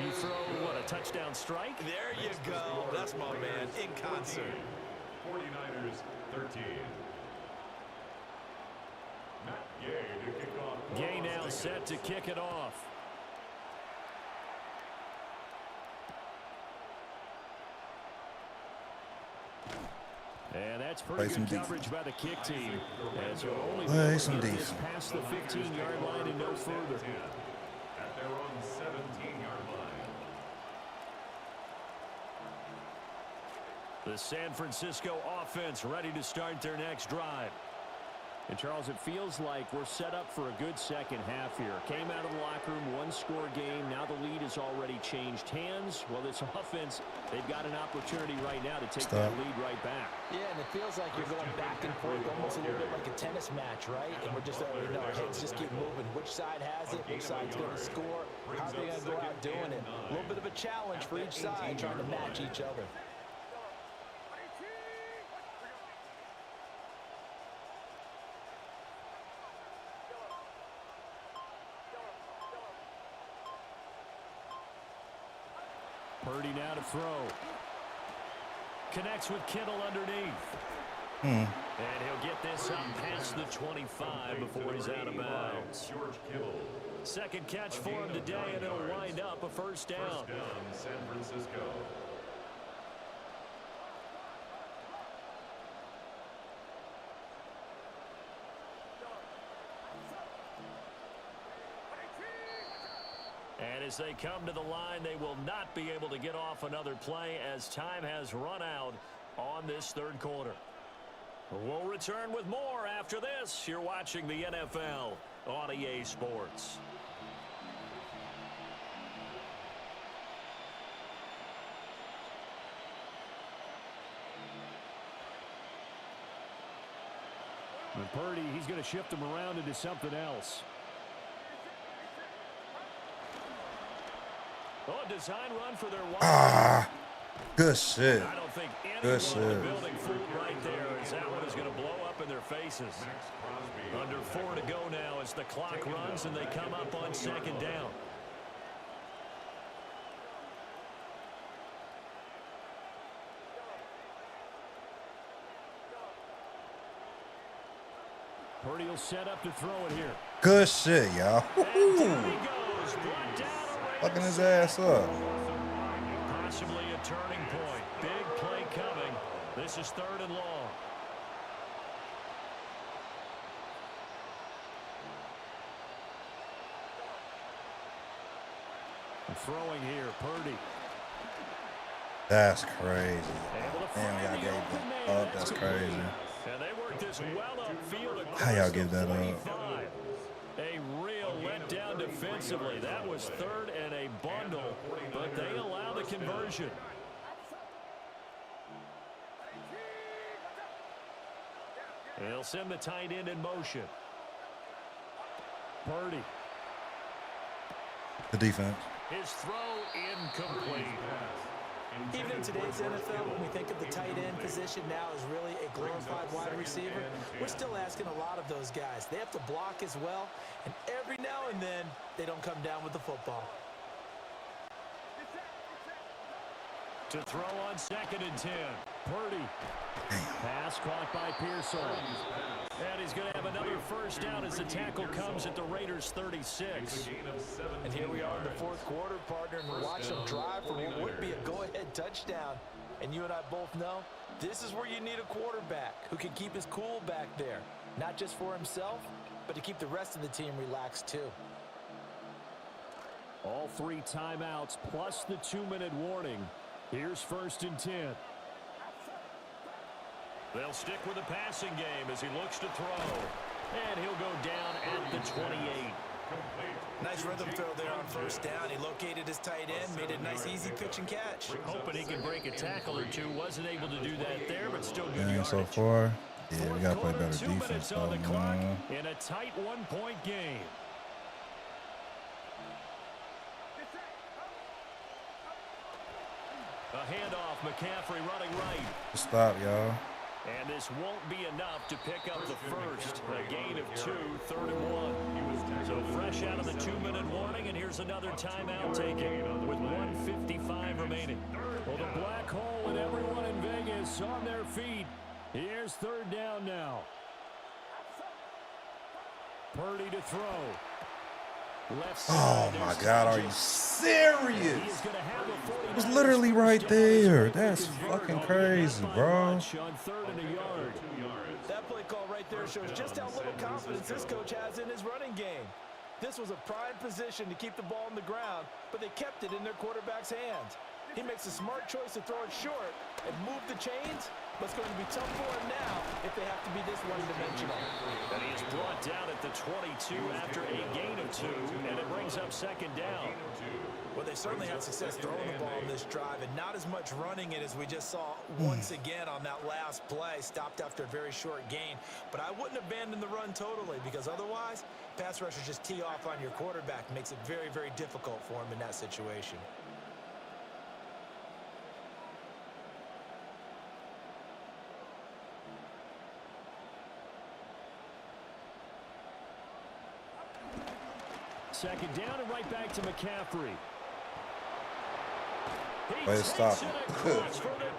you throw, what, a touchdown strike? There you go. That's my man, in concert. 49ers 13. Matt Gay to kick off. Gay now set to kick it off. And that's pretty good coverage by the kick team. As they're only past the 15-yard line and no further. At their own 17-yard line. The San Francisco offense ready to start their next drive. And, Charles, it feels like we're set up for a good second half here. Came out of the locker room, one-score game. Now the lead has already changed hands. Well, this offense, they've got an opportunity right now to take that lead right back. Yeah, and it feels like you're going back and forth, almost a little bit like a tennis match, right? And we're just, our heads just keep moving. Which side has it? Which side's going to score? How are they going to go out doing it? A little bit of a challenge for each side, trying to match each other. Purdy now to throw. Connects with Kittle underneath. And he'll get this up past the 25 before he's out of bounds. Second catch for him today, and it'll wind up a first down. First down, San Francisco. And as they come to the line, they will not be able to get off another play as time has run out on this third quarter. We'll return with more after this. You're watching the NFL on EA Sports. And Purdy, he's going to shift them around into something else. Oh, design run for their wide. Good shit. I don't think anyone in the building fooled right there, as that one is going to blow up in their faces. Under 4 to go now as the clock runs and they come up on second down. Purdy will set up to throw it here. Good shit, y'all. Fucking his ass up. Possibly a turning point. Big play coming. This is 3rd and long. And throwing here, Purdy. That's crazy. Damn, y'all gave that up. That's crazy. And they worked this well upfield. How y'all give that up? A real letdown defensively. That was 3rd and a bundle, but they allow the conversion. They'll send the tight end in motion. Purdy. The defense. His throw incomplete. Even in today's NFL, when we think of the tight end position now as really a glorified wide receiver, we're still asking a lot of those guys. They have to block as well, and every now and then, they don't come down with the football. To throw on 2nd and 10. Purdy. Pass caught by Pearson. And he's going to have another first down as the tackle comes at the Raiders' 36. And here we are in the 4th quarter, partner, and watch them drive for what would be a go-ahead touchdown. And you and I both know this is where you need a quarterback who can keep his cool back there. Not just for himself, but to keep the rest of the team relaxed too. All 3 timeouts plus the 2-minute warning. Here's 1st and 10. They'll stick with the passing game as he looks to throw. And he'll go down at the 28. Nice rhythm throw there on first down. He located his tight end, made a nice easy pitch and catch. Hoping he can break a tackle or two. Wasn't able to do that there, but still good Dang, yardage. so far. Yeah, we gotta play Fourth better quarter, 2 defense minutes though, on the clock man. in a tight 1-point game. A handoff, McCaffrey running right. Stop, y'all. And this won't be enough to pick up the first. A gain of 2, 3rd and 1. So fresh out of the 2-minute warning, and here's another timeout taken with 1:55 remaining. Well, the black hole and everyone in Vegas on their feet. Here's 3rd down now. Purdy to throw. Left side, Oh my God, are you serious? It was literally right there. That's fucking crazy, bro. On 3rd and a yard. That play call right there shows just how little confidence this coach has in his running game. This was a prime position to keep the ball on the ground, but they kept it in their quarterback's hands. He makes a smart choice to throw it short and move the chains, but it's going to be tough for him now if they have to be this one-dimensional. And he is brought down at the 22 after a gain of 2, and it brings up 2nd down. Well, they certainly had success throwing the ball in this drive, and not as much running it as we just saw once again on that last play. Stopped after a very short gain. But I wouldn't abandon the run totally, because otherwise, pass rushers just tee off on your quarterback. Makes it very, very difficult for him in that situation. Second down and right back to McCaffrey. Wait, stop. For the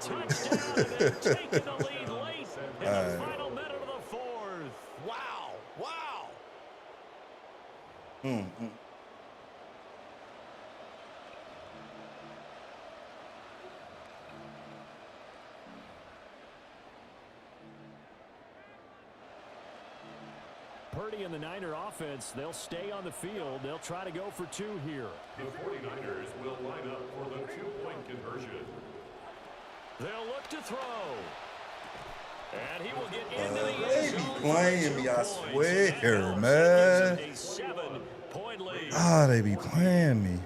touchdown and then taking the lead late in the final minute of the 4th. Wow. Wow. Purdy and the Niner offense, they'll stay on the field. They'll try to go for 2 here. The 49ers will line up for the 2-point conversion. They'll look to throw. And he will get into the They end be zone playing me, I for 2 swear, points. man. A 7-point lead. Ah, they be playing me.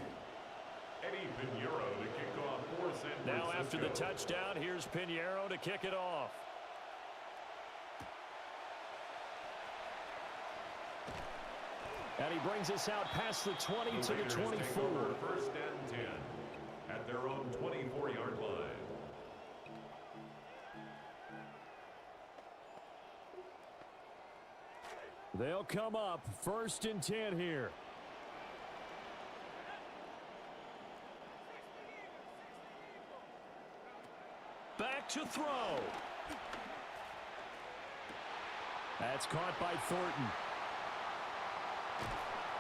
Now after the touchdown, here's Pinheiro to kick it off. And he brings us out past the 20 to the 24. 1st and 10 at their own 24-yard line. They'll come up 1st and 10 here. Back to throw. That's caught by Thornton.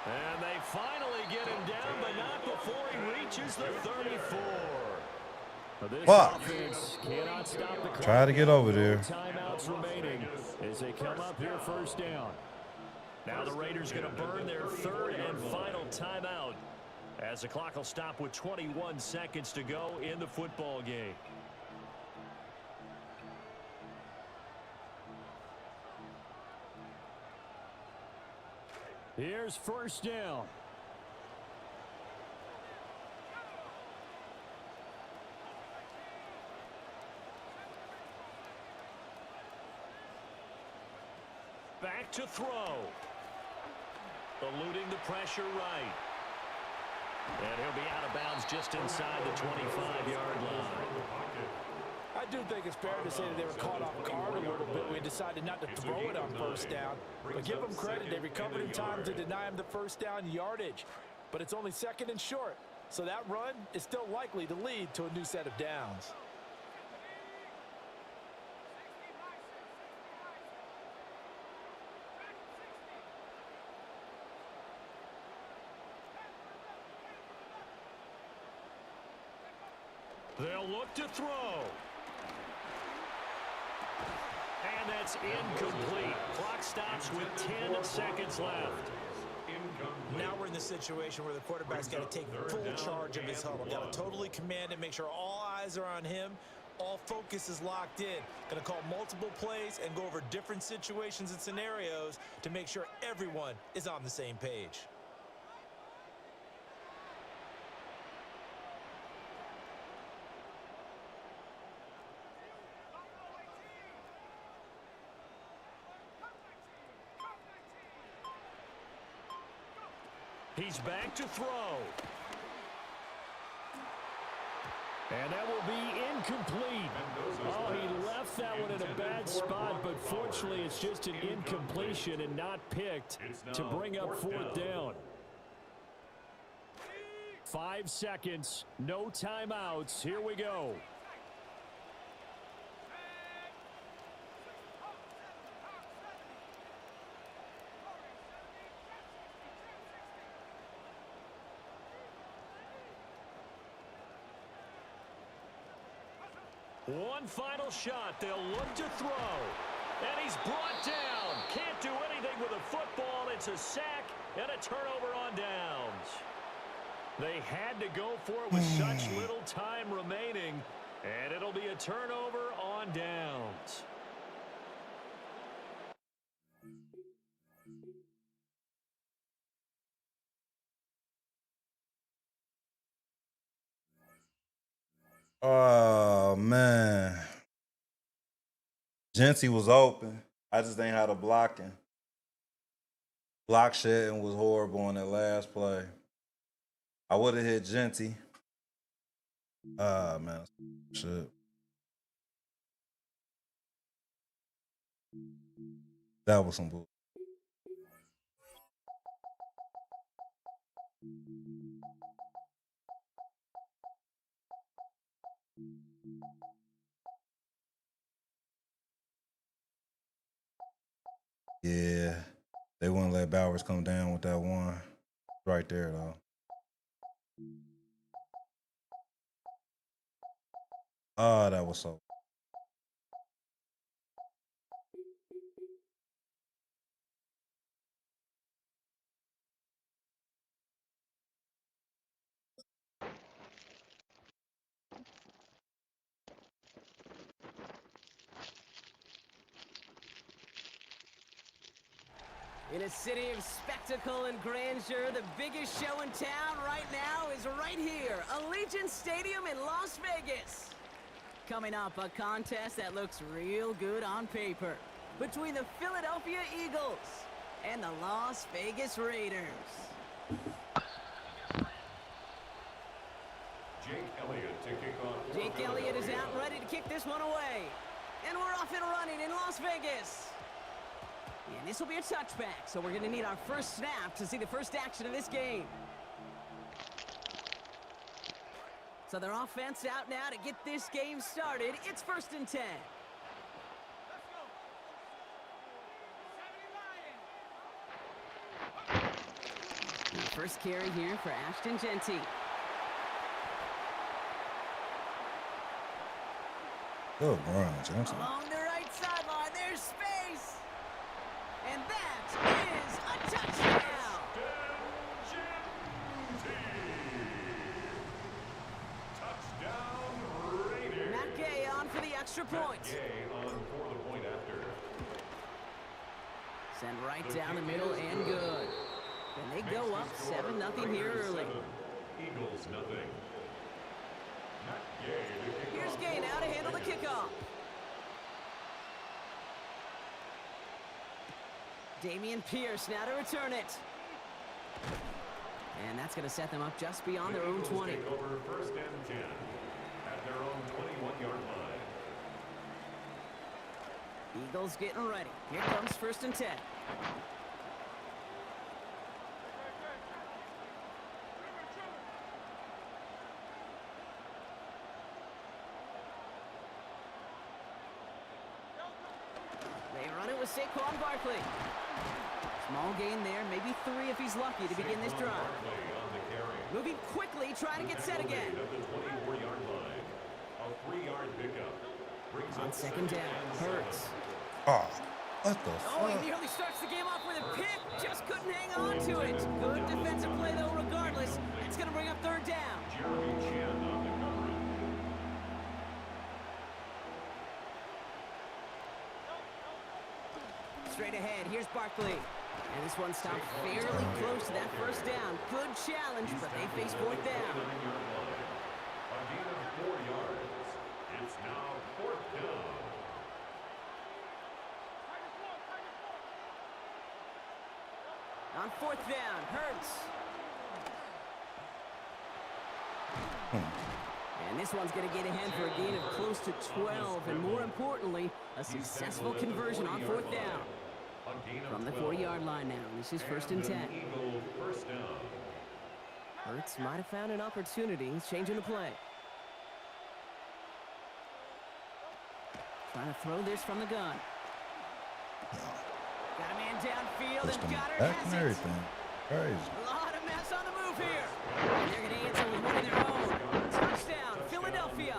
And they finally get him down, but not before he reaches the 34. This offense cannot stop the clock. Try to get over there. Timeouts remaining as they come up here 1st down. Now the Raiders going to burn their 3rd and final timeout as the clock will stop with 21 seconds to go in the football game. Here's 1st down. Back to throw. Eluding the pressure right. And he'll be out of bounds just inside the 25-yard line. I do think it's fair to say that they were caught off guard a little bit. We decided not to throw it on 1st down. But give them credit. They recovered in time to deny him the 1st down yardage. But it's only 2nd and short. So that run is still likely to lead to a new set of downs. They'll look to throw. And that's incomplete. Clock stops with 10 seconds left. Now we're in the situation where the quarterback's got to take full charge of his huddle. Got to totally command it, make sure all eyes are on him. All focus is locked in. Going to call multiple plays and go over different situations and scenarios to make sure everyone is on the same page. He's back to throw. And that will be incomplete. Oh, he left that one in a bad spot, but fortunately it's just an incompletion and not picked to bring up fourth down. 5 seconds, no timeouts. Here we go. One final shot. They'll look to throw. And he's brought down. Can't do anything with a football. It's a sack and a turnover on downs. They had to go for it with such little time remaining. And it'll be a turnover on downs. Oh, man. Genty was open. I just ain't had a blocking. Block shedding was horrible on that last play. I would have hit Genty. Ah, man. Shit. That was some bull. Yeah, they wouldn't let Bowers come down with that one right there, though. Oh, that was so. In a city of spectacle and grandeur, the biggest show in town right now is right here, Allegiant Stadium in Las Vegas. Coming up, a contest that looks real good on paper between the Philadelphia Eagles and the Las Vegas Raiders. Jake Elliott to kick off. Jake Elliott is out and ready to kick this one away. And we're off and running in Las Vegas. And this will be a touchback, so we're going to need our first snap to see the first action of this game. So their offense out now to get this game started. It's 1st and 10. First carry here for Ashton Genty. Good run, Johnson. Along the right sideline, there's space. And that is a touchdown. Touchdown Raiders. Matt Gay on for the extra point. Gay on for the point after. Send right down the middle and good. And they go up 7-0 here early. Eagles nothing. Matt Gay to kick Here's off. Gay now to handle the kickoff. Damian Pierce now to return it. And that's going to set them up just beyond their own 20. Take over 1st and 10 at their own 21-yard line. Eagles getting ready. Here comes 1st and 10. They run it with Saquon Barkley. Small gain there, maybe 3 if he's lucky to begin this drive. Moving quickly, trying to get set again. A 3-yard pickup. On 2nd down, Hurts. Oh, what the Oh, he fuck? nearly starts the game off with a pick. Just couldn't hang on to it. Good defensive play, though, regardless. It's going to bring up 3rd down. Jeremy Chan on the coverage. Straight ahead, here's Barkley. And this one stopped fairly close to that 1st down. Good challenge, but they face 4th down. A gain of 4 yards. It's now 4th down. On 4th down, Hurts. And this one's going to get ahead for a gain of close to 12, and more importantly, a successful conversion on 4th down. From the 40-yard line now, this is 1st and 10. Hurts might have found an opportunity. He's changing the play. Trying to throw this from the gun. Got a man downfield, and Goddard has it. Everything. Crazy. A lot of mess on the move here. And they're going to answer with one of their own. Touchdown, Philadelphia.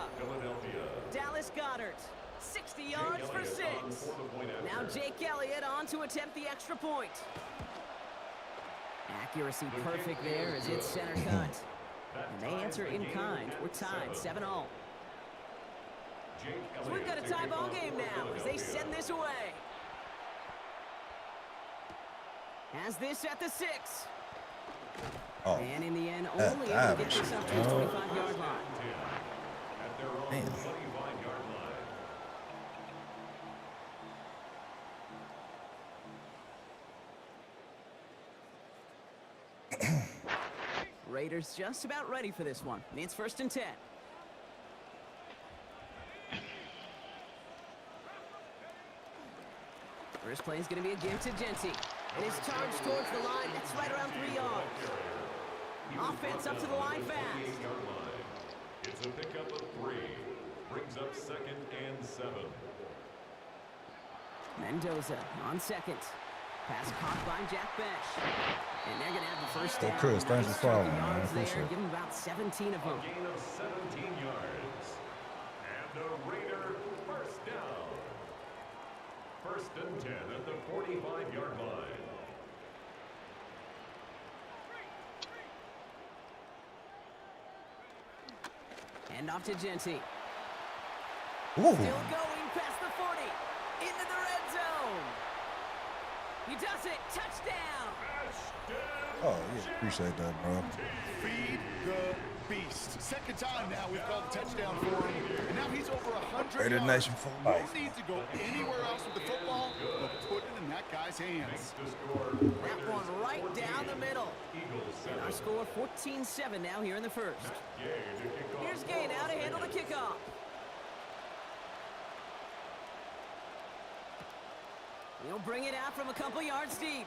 Dallas Goddard, 60 yards for 6. Now Jake Elliott on to attempt the extra point. Accuracy perfect there as it's center cut. And they answer in kind. We're tied 7-all. So we've got a tie ball game now as they send this away. Has this at the 6. Oh. And in the end, only able to get this up to his 25-yard line. Damn. Raiders just about ready for this one. It's 1st and 10. First play is going to be a give to Genty. And his charge towards the line, that's right around 3 yards. Offense up to the line fast. It's a pickup of 3. Brings up 2nd and 7. Mendoza on 2nd. Pass caught by Jack Besh. And they're going to have the first down. Hey, Chris, thanks for following, man. I Yards appreciate there, it. give him about 17 of them. A gain of 17 yards. And a Raider first down. 1st and 10 at the 45-yard line. And off to Genty. Ooh. Still going past the 40. Into the red zone. He does it. Touchdown. Oh, yeah. Appreciate that, bro. Feed the beast. 2nd time now we've called a touchdown for him. And now he's over 100 Raider yards. Nation for life. No need to go anywhere else with the football, but put it in that guy's hands. That one right down the middle. And our score 14-7 now here in the 1st. Here's Gay now to handle the kickoff. He'll bring it out from a couple yards deep.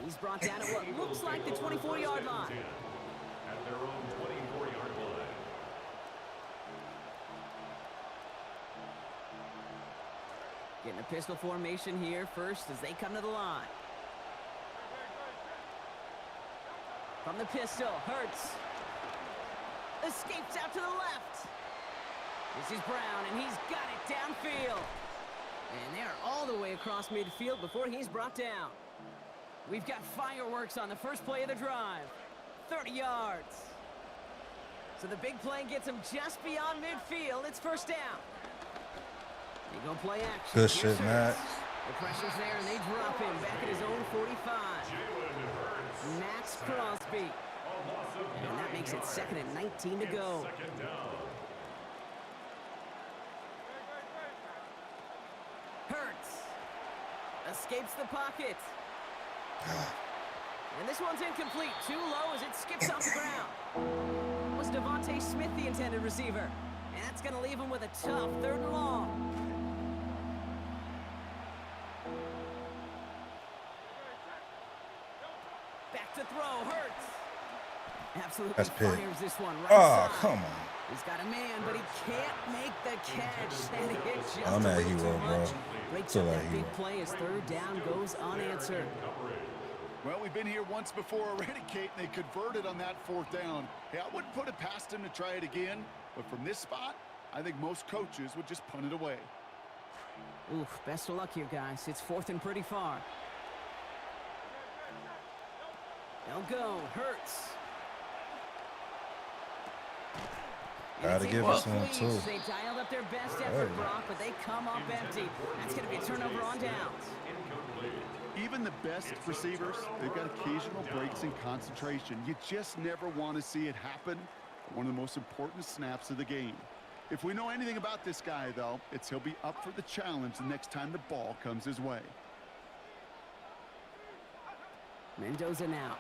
He's brought down at what looks like the 24-yard line. At their own 24-yard line. Getting a pistol formation here first as they come to the line. From the pistol, Hurts. Escapes out to the left. This is Brown, and he's got it downfield. And they're all the way across midfield before he's brought down. We've got fireworks on the first play of the drive. 30 yards. So the big play gets him just beyond midfield. It's 1st down. They go play action. Good shit, Matt. The pressure's there, and they drop him back at his own 45. Max Crosby. And that makes it 2nd and 19 to go. Hurts. Escapes the pocket. And this one's incomplete. Too low as it skips off the ground. Was Devontae Smith the intended receiver? And that's going to leave him with a tough 3rd and long. Back to throw, Hurts. Absolutely fires this one right side. Come on. He's got a man, but he can't make the catch. And it just I'm that a little hero, too bro. much. Breaks Still up that that big hero. play as 3rd down goes unanswered. Well, we've been here once before already, Kate, and they converted on that 4th down. Hey, I wouldn't put it past him to try it again, but from this spot, I think most coaches would just punt it away. Oof, best of luck here, guys. It's 4th and pretty far. They'll go. Hurts. Gotta give us one, too. They dialed up their best effort, Brock, but they come up empty. That's going to be a turnover on downs. Even the best receivers, they've got occasional breaks in concentration. You just never want to see it happen. One of the most important snaps of the game. If we know anything about this guy, though, it's he'll be up for the challenge the next time the ball comes his way. Mendoza now.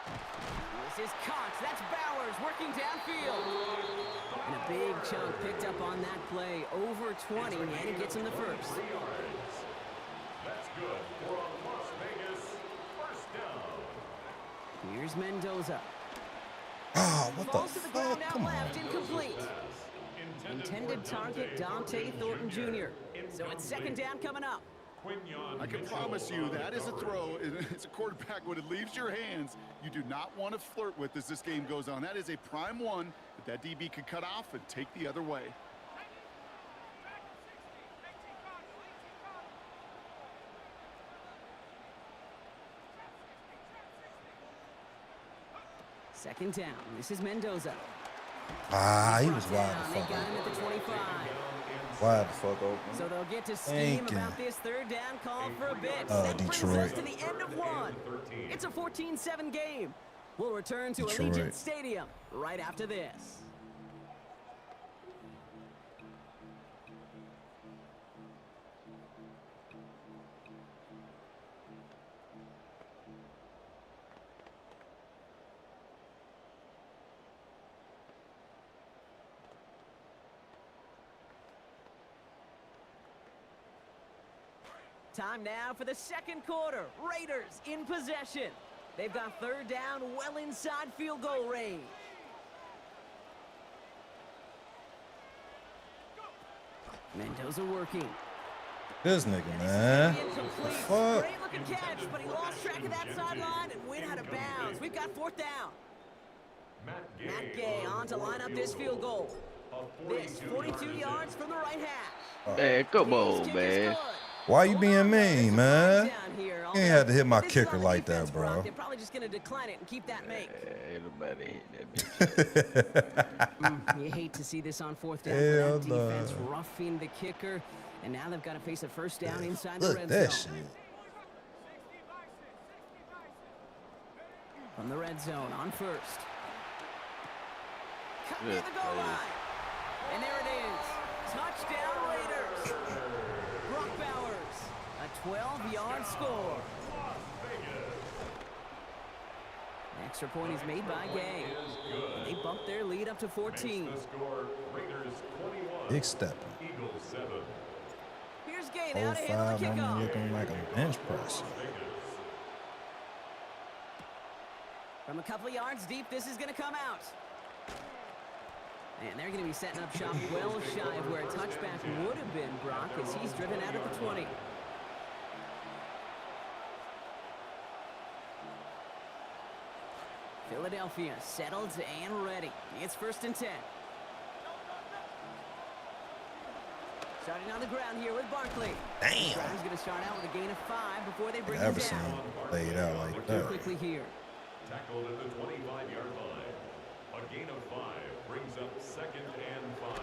This is Cox. That's Bowers working downfield. And a big chunk picked up on that play. Over 20, and he gets him the first. That's good for a Las Vegas first down. Here's Mendoza. Oh, what the Falls to the ground fuck? out Come on. left, incomplete. Intended target, Dante Thornton Jr. So it's second down coming up. I can promise you that is a throw. It's a quarterback when it leaves your hands. You do not want to flirt with as this game goes on. That is a prime one that DB could cut off and take the other way. Second down. This is Mendoza. Ah, he was wide the They fuck got him at open. the 25. Wide the fuck open. So they'll get to scheme Thank you. about this third down call for a bit. That brings Detroit. us to the end of one. It's a 14-7 game. We'll return to Detroit. Allegiant Stadium right after this. Time now for the second quarter. Raiders in possession. They've got third down well inside field goal range. Mendoza working. This nigga, man. What the Incomplete. fuck? Great looking catch, but he lost track of that sideline and went out of bounds. We've got fourth down. Matt Gay on to line up this field goal. This 42 yards from the right hash. Man, come His on, kick is man. good. Why you Hold being on, there's mean, a man? first down here, You ain't had to hit my this is kicker on the like defense, that, bro. They're probably just going to decline it and keep that make. Ain't nobody hit that bitch. You hate to see this on fourth down. Hell For that defense roughing the kicker, and now they've got to face a first down inside the Look red that zone. shit. From the red zone on first. Cut near Good the goal play. line. And there it is. Touchdown Raiders. Brock Bowers. A 12-yard score. An extra point is made by Gay. And they bump their lead up to 14. The score, Raiders 21, Big step. Eagles 7. Here's Gay now to handle 05, the I'm kickoff. looking like a bench press. From a couple of yards deep, this is going to come out. And they're going to be setting up shop well shy of where a touchback would have been, Brock, as he's driven out of the 20. Philadelphia settled and ready. It's first and 10. Starting on the ground here with Barkley. Damn. Brown's going to start out with a gain of 5 before they bring him Never seen down. him laid out like Working that. quickly here. Tackled at the 25-yard line. A gain of 5 brings up second and 5.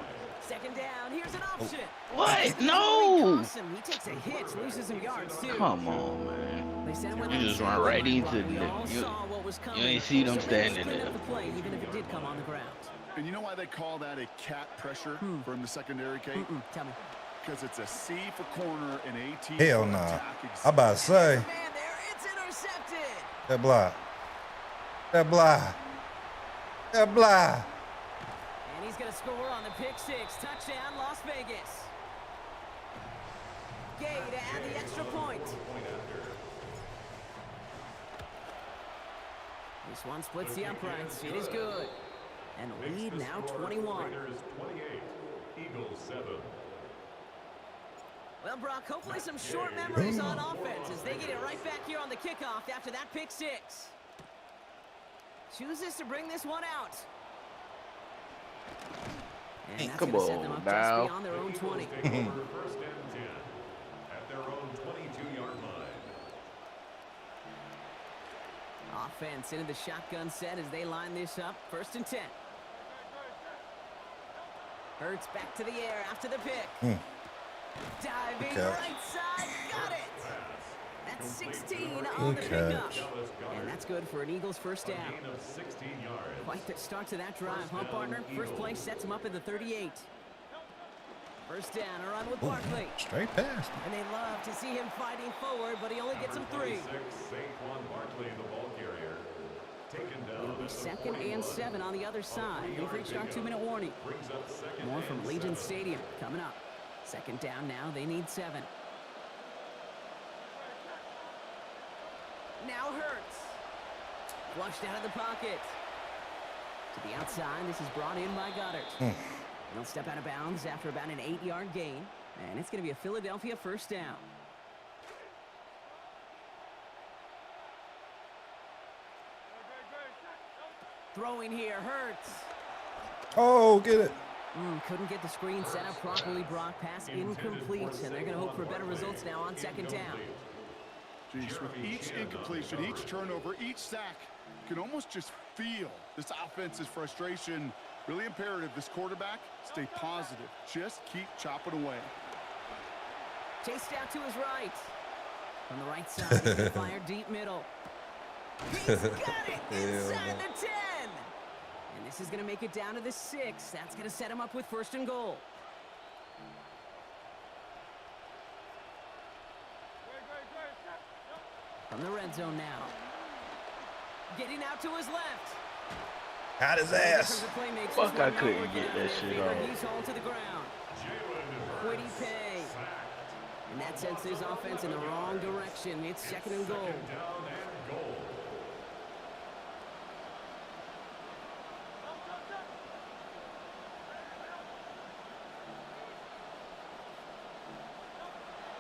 Second down, here's an option. What? No! Costs him. He takes a hit, loses some yards too. Come on, man. They sent him with You that just single run right line into block. We the- all you- saw what was coming. ain't see them So they standing cleaned there. up the play, even if it did come on the ground. And you know why they call that a cat pressure from the secondary, Kate? Tell me. Because it's a C for corner and AT Hell for nah. attack. I about to say, Man, there, it's intercepted. that block. That block. That block. And he's going to score on the pick six. Touchdown, Las Vegas. Gay to add the extra point. This one splits the uprights. It is good. And lead now 21. Raiders 28, Eagles 7. Well, Brock, hopefully some short memories on offense as they get it right back here on the kickoff after that pick six. Chooses to bring this one out. And that's Come going to set them on, up now. just beyond their own 20. Take over first and 10 at their own 22-yard line. Offense into the shotgun set as they line this up. First and 10. Hurts back to the air after the pick. Diving Okay. right side, got it. That's 16 on the Okay. pickup. And that's good for an Eagles first down. Gain of 16 yards. Quite the start to that drive, huh, partner? First play sets him up at the 38. First down, a run with Barkley. Straight past. And they love to see him fighting forward, but he only gets him 3. 36, Saquon Barkley, the ball carrier. It'll be 2nd and 7 on the other side. We've reached our 2-minute warning. More from Legion Stadium coming up. 2nd down now. They need 7. Now Hurts. Flushed out of the pocket. To the outside. This is brought in by Goddard. He'll step out of bounds after about an 8-yard gain. And it's going to be a Philadelphia 1st down. Throwing here, Hurts. Oh, get it. Couldn't get the screen set up properly. Brock, pass incomplete, and they're going to hope for better results now on 2nd down. Jeez, with each incompletion, each turnover, each sack, you can almost just feel this offense's frustration. Really imperative, this quarterback, stay positive. Just keep chopping away. Chased out to his right. From the right side, he's going to fire deep middle. He's got it inside the 10. And this is going to make it down to the 6. That's going to set him up with 1st and goal. From the red zone now. Getting out to his left. Had his ass. Fuck, I couldn't get that shit off. He's hauled to the ground. Quiddy Pay. And that sends his offense in the wrong direction. It's 2nd and goal.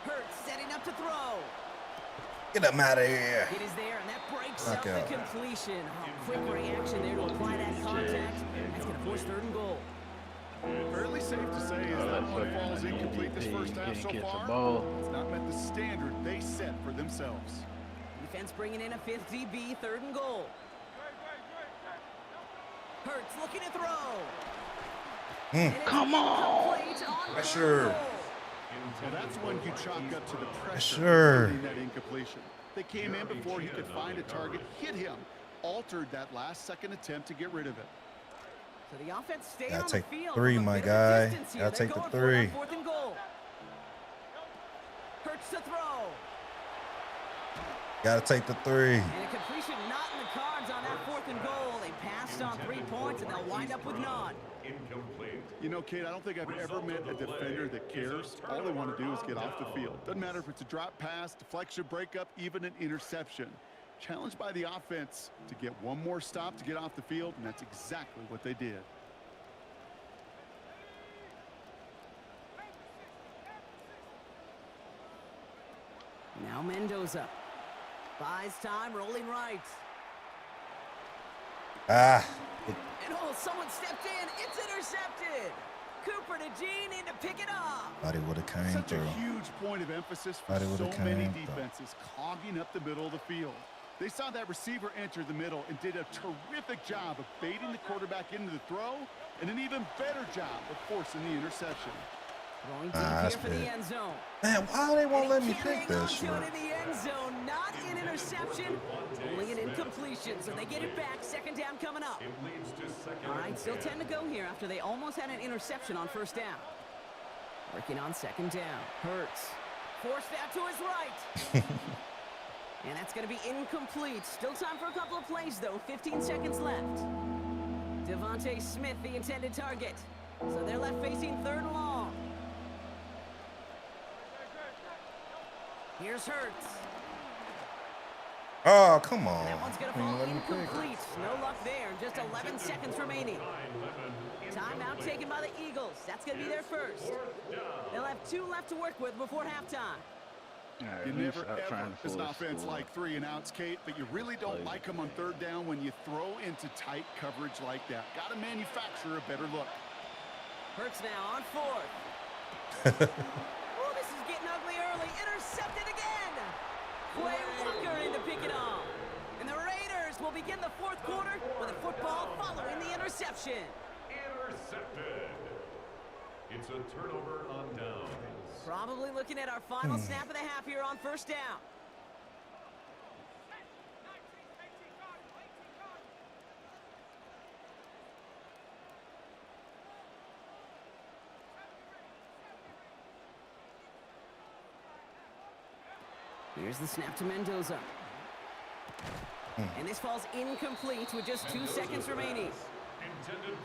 Hurts setting up to throw. Get him out of here. It is there, and that breaks up the completion. Quick reaction there to apply that contact. That's going to force 3rd and goal. Fairly safe to say is that one falls incomplete this first half so far. It's not met the standard they set for themselves. Defense bringing in a 5th DB, 3rd and goal. Hurts looking to throw. Come on. Pressure. Well, that's when you chalk up to the pressure of that incompletion. They came in before he could find a target, hit him, altered that last-second attempt to get rid of it. So the offense stayed Gotta on take the field. 3, my guy. Gotta take the 3. 4th and goal. Hurts to throw. Gotta take the 3. And a completion not in the cards on that 4th and goal. They passed on 3 points, and they'll wind up with none. Incomplete. You know, Kate, I don't think I've ever met a defender that cares. All they want to do is get off the field. Doesn't matter if it's a drop pass, deflection, breakup, even an interception. Challenged by the offense to get one more stop to get off the field, and that's exactly what they did. Now Mendoza. Buys time, rolling right. Ah. And oh, someone stepped in. It's intercepted. Cooper to Gene in to pick it up. Thought he would have came Such through. a huge point of emphasis for so many defenses clogging up the middle of the field. They saw that receiver enter the middle and did a terrific job of baiting the quarterback into the throw, and an even better job of forcing the interception. Going deep here for the end zone. Man, why they won't let me pick this shit? In the end zone, not an interception, only an incompletion. So they get it back. 2nd down coming up. All right, still 10 to go here after they almost had an interception on 1st down. Working on 2nd down. Hurts. Forced out to his right. And that's going to be incomplete. Still time for a couple of plays, though. 15 seconds left. Devontae Smith, the intended target. So they're left facing 3rd and long. Here's Hurts. Oh, come on. That one's going to fall incomplete. No luck there. Just 11 seconds remaining. Timeout taken by the Eagles. That's going to be their first. They'll have 2 left to work with before halftime. You never ever, as an offense, like 3 and outs, Kate, but you really don't like them on 3rd down when you throw into tight coverage like that. Got to manufacture a better look. Hurts now on 4th. Oh, this is getting ugly early. Intercepted again. Quay Walker in to pick it off. And the Raiders will begin the 4th quarter with a football following the interception. Intercepted. It's a turnover on downs. Probably looking at our final snap of the half here on 1st down. Here's the snap to Mendoza. And this falls incomplete with just 2 seconds remaining.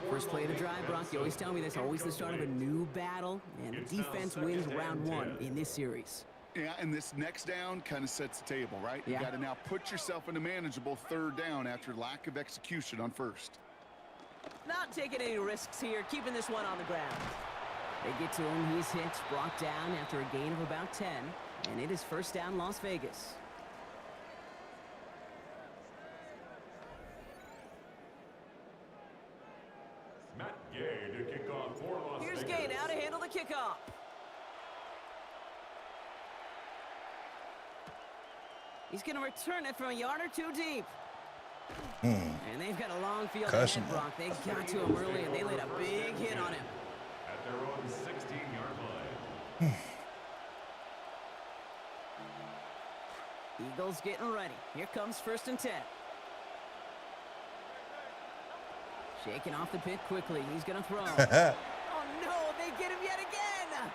First play of the drive, Brock, you always tell me this, always the start of a new battle, and the defense wins round 1 in this series. Yeah, and this next down kind of sets the table, right? Yeah. You got to now put yourself in a manageable 3rd down after lack of execution on 1st. Not taking any risks here, keeping this one on the ground. They get to him, he's hit, brought down after a gain of about 10, and it is 1st down Las Vegas. Matt Gay to kick off for Las Here's Vegas. Gay now to handle the kickoff. He's going to return it from a yard or 2 deep. And they've got a long field ahead, Brock. They got to him early, and they laid a big hit on him. At their own 16-yard line. Eagles getting ready. Here comes 1st and 10. Shaking off the pit quickly. He's going to throw. Oh, no, they get him yet again.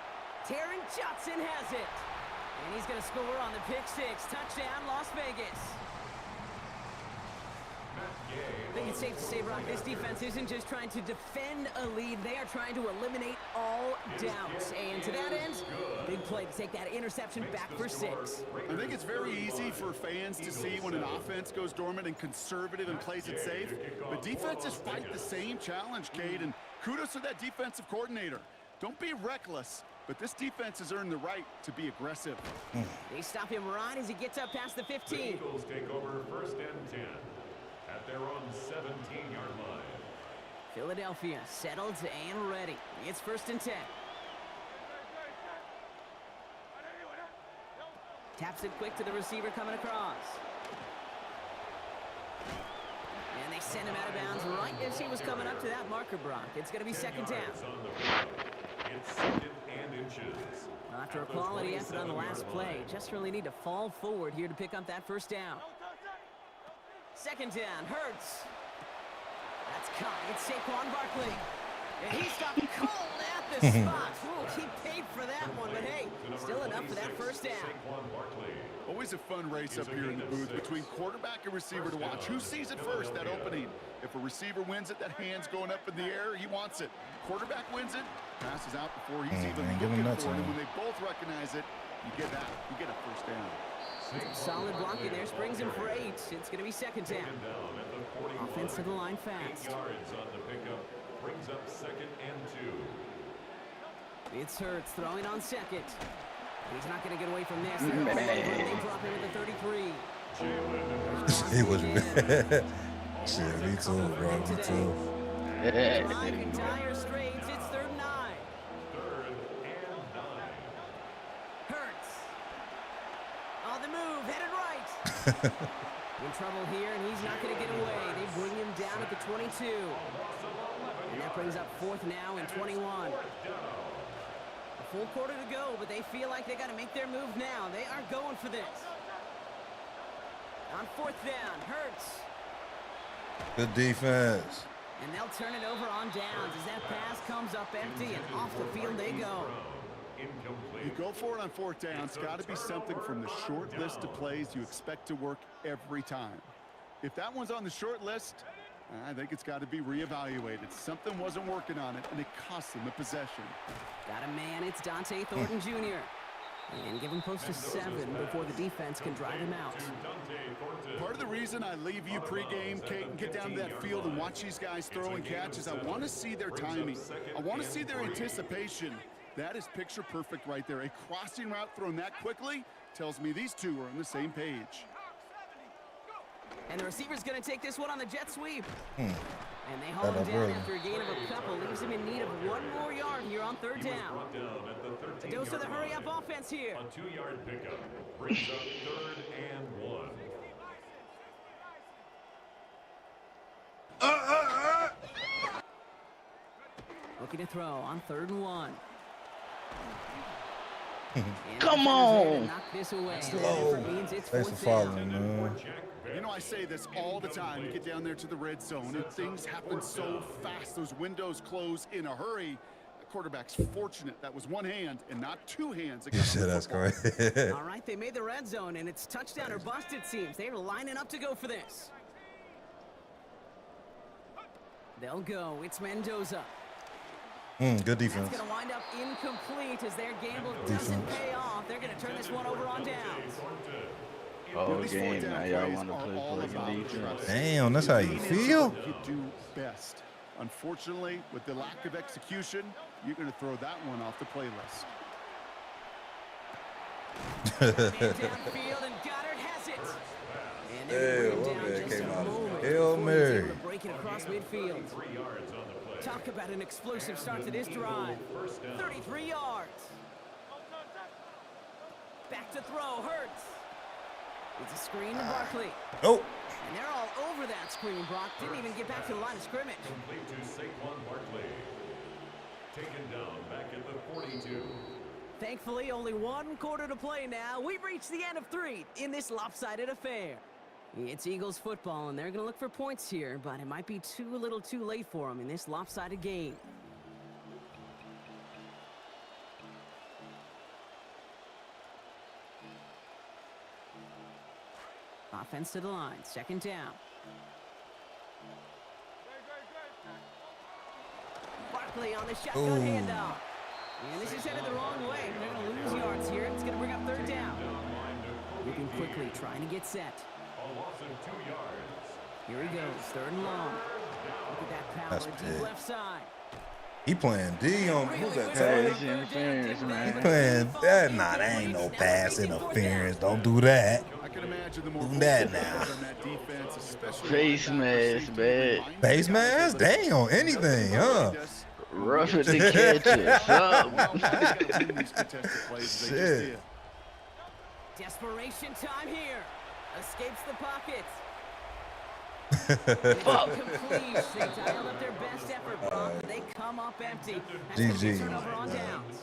Taron Johnson has it. And he's going to score on the pick 6. Touchdown, Las Vegas. I think it's safe to say, Brock, this defense isn't just trying to defend a lead. They are trying to eliminate all doubts. And to that end, big play to take that interception back for 6. I think it's very easy for fans to see when an offense goes dormant and conservative and plays it safe. But defenses fight the same challenge, Cade, and kudos to that defensive coordinator. Don't be reckless, but this defense has earned the right to be aggressive. They stop him right as he gets up past the 15. The Eagles take over 1st and 10 at their own 17-yard line. Philadelphia settled and ready. It's 1st and 10. Taps it quick to the receiver coming across. And they send him out of bounds right as he was coming up to that marker, Brock. It's going to be 2nd down. It's 2nd and inches. Well, after a quality effort on the last play, just really need to fall forward here to pick up that 1st down. 2nd down, Hurts. That's caught. It's Saquon Barkley. And he stopped cold at the spot. Ooh, he paid for that one, but hey, still enough for that 1st down. Always a fun race up here in the booth between quarterback and receiver to watch. Who sees it first, that opening? If a receiver wins it, that hand's going up in the air, he wants it. Quarterback wins it, passes out before he's even looking for it. And when they both recognize it, you get that. You get a 1st down. Solid blocking there, springs him for 8. It's going to be 2nd down. Offense to the line fast. 8 yards on the pickup brings up 2nd and 2. It's Hurts throwing on 2nd. He's not going to get away from this. They drop him at the 33. It was bad. Shit, me too, bro. Me too. 5 entire straights. It's 3rd and 9. 3rd and 9. Hurts. On the move, headed right. In trouble here, and he's not going to get away. They bring him down at the 22. And that brings up 4th now and 21. A full quarter to go, but they feel like they got to make their move now. They are going for this. On 4th down, Hurts. Good defense. And they'll turn it over on downs as that pass comes up empty, and off the field they go. You go for it on 4th down. It's got to be something from the short list of plays you expect to work every time. If that one's on the short list, I think it's got to be reevaluated. Something wasn't working on it, and it cost them a possession. Got a man, it's Dante Thornton Jr. And give him close to 7 before the defense can drive him out. Part of the reason I leave you pregame, Kate, and get down to that field and watch these guys throw and catch is I want to see their timing. I want to see their anticipation. That is picture perfect right there. A crossing route thrown that quickly tells me these two are on the same page. And the receiver's going to take this one on the jet sweep. And they hold him down after a gain of a couple. Leaves him in need of 1 more yard here on 3rd down. A dose of the hurry-up offense here. A 2-yard pickup brings up 3rd and 1. Looking to throw on 3rd and 1. Come on! Knock this away. Thanks for following, man. You know, I say this all the time. You get down there to the red zone, and things happen so fast. Those windows close in a hurry. quarterback's fortunate that was one hand and not two hands. You said that's correct. All right, they made the red zone, and it's touchdown or bust, it seems. They're lining up to go for this. They'll go. It's Mendoza. Good defense. That's going to wind up incomplete as their gamble doesn't pay off. They're going to turn this one over on downs. Oh, game. Now y'all want to play fucking defense. Damn, that's how you feel? You do best. Unfortunately, with the lack of execution, you're going to throw that one off the playlist. Downfield, and Goddard has it. And Hey, one one man came out of Hail Hail Mary. Break it across midfield. Talk about an explosive start to this drive. 33 yards. Back to throw, Hurts. It's a screen to Barkley. Oh. And they're all over that screen, Brock. Didn't even get back to the line of scrimmage. Complete to Saquon Barkley. Taken down back at the 42. Thankfully, only one quarter to play now. We've reached the end of 3 in this lopsided affair. It's Eagles football, and they're going to look for points here, but it might be a little too late for them in this lopsided game. Offense to the line, second down. Barkley on the shotgun handoff. And this is headed the wrong way. They're going to lose yards here. It's going to bring up third down. Moving quickly, trying to get set. A loss of 2 yards. Here he goes, third and long. Look at that power, That's deep big. left side. He playing D on who's that? Pass interference, man. He playing that. Nah, that ain't no pass interference. Don't do that. I can imagine the more Do that now. on that defense, especially Face mask, man. Face mask? Damn, anything, huh? Rough it to catch it. Something. Shit. Desperation time here. Escapes the pocket. Fuck. Complete. They dialed up their best effort, Brock, but they come up empty. GG. Turnover on downs.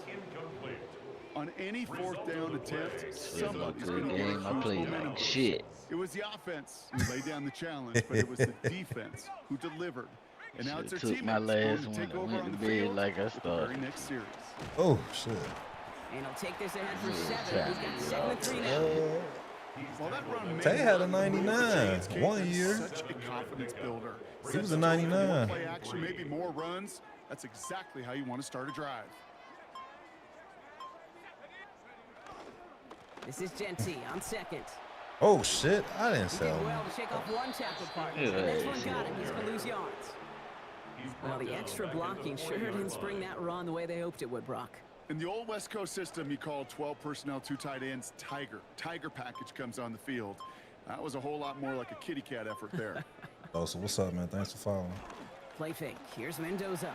On any fourth down attempt, somebody's Good going to game. I played like shit. It was the offense who laid down the challenge, but it was the defense who delivered. And now it's their Took my teammates last going to take one over and on went the to bed field like I with the started. very next series. Oh, shit. And he'll take this ahead for 7. He's got 7-3 now. Well, that run Tay had a may 99 Case, one that's year. Such a confidence builder. He was a More 99. play action, maybe more runs. That's exactly how you want to start a drive. This is Genty on second. Oh, shit. I didn't He sell did him. well to shake off one tackle partner. Yeah, The next one shit. got him. He's going to lose yards. Well, the extra blocking sure didn't spring that run the way they hoped it would, Brock. In the old West Coast system, you call 12 personnel, 2 tight ends, Tiger. Tiger package comes on the field. That was a whole lot more like a kitty cat effort there. Oh, so what's up, man? Thanks for following. Play fake. Here's Mendoza.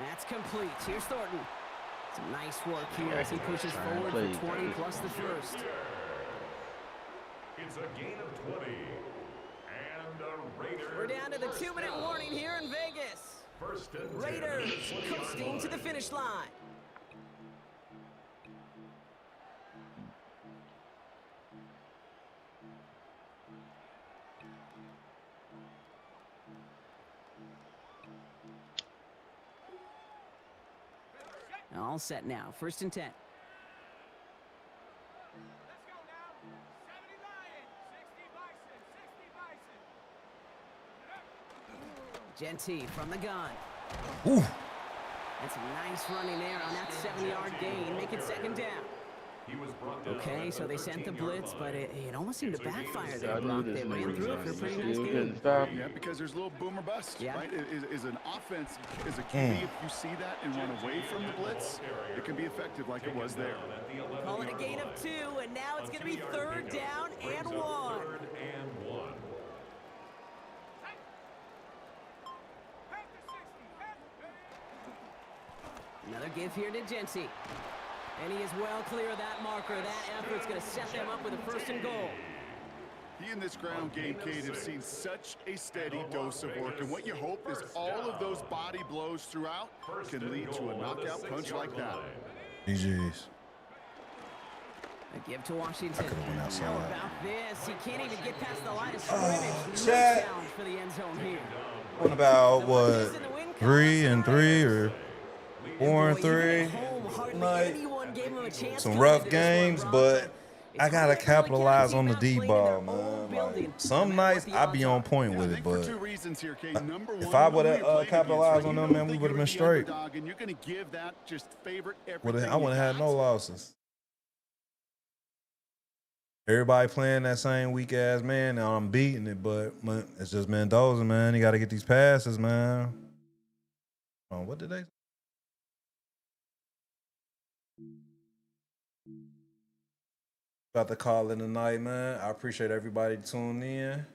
That's complete. Here's Thornton. Some nice work here as he pushes forward for 20 plus the first. It's a gain of 20. And a Raiders. We're down to the 2-minute warning here in Vegas. First and 10. Raiders coasting to the finish line. All set now. First and 10. Genty from the gun. Ooh. And some nice running there on that 7-yard gain. Make it second down. He was brought down Okay, at so the they sent the 13-yard blitz, line. but it almost seemed to backfire I there, knew Brock. this They ran nigga through it for a pretty nice still game. couldn't stop. Yeah, because there's a little boom or bust, Yeah. right? Is an offense, is a QB, if you see that and run away from the blitz, it can be effective like it was there. Call it a gain of 2, and now it's going to be third down and 1. Third and 1. Another give here to Genty. And he is well clear of that marker. That effort's going to set them up with a first and goal. He and this ground game, Cade, have seen such a steady dose of work. And what you hope is all of those body blows throughout can lead to a knockout punch like that. GG's. give to Washington. I could have went outside. How about this? He can't even get past the line of scrimmage. No Chat. challenge for the end zone here. What about what? 3 and 3 or 4 and 3? Like, some rough games, but I gotta capitalize on the D-ball, man. Like, some nights I be on point with it, but if I would have capitalized on them, man, we would have been straight. I wouldn't have had no losses. Everybody playing that same weak ass man, and I'm beating it, but it's just Mendoza, man. You got to get these passes, man. Oh, what did they? About to call in tonight, man. I appreciate everybody tuning in.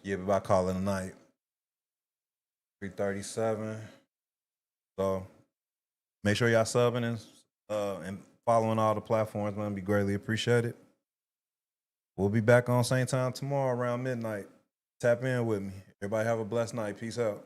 Yeah, we about to call in tonight. 3:37. So make sure y'all subbing and following all the platforms, man. Be greatly appreciated. We'll be back on same time tomorrow around midnight. Tap in with me. Everybody have a blessed night. Peace out.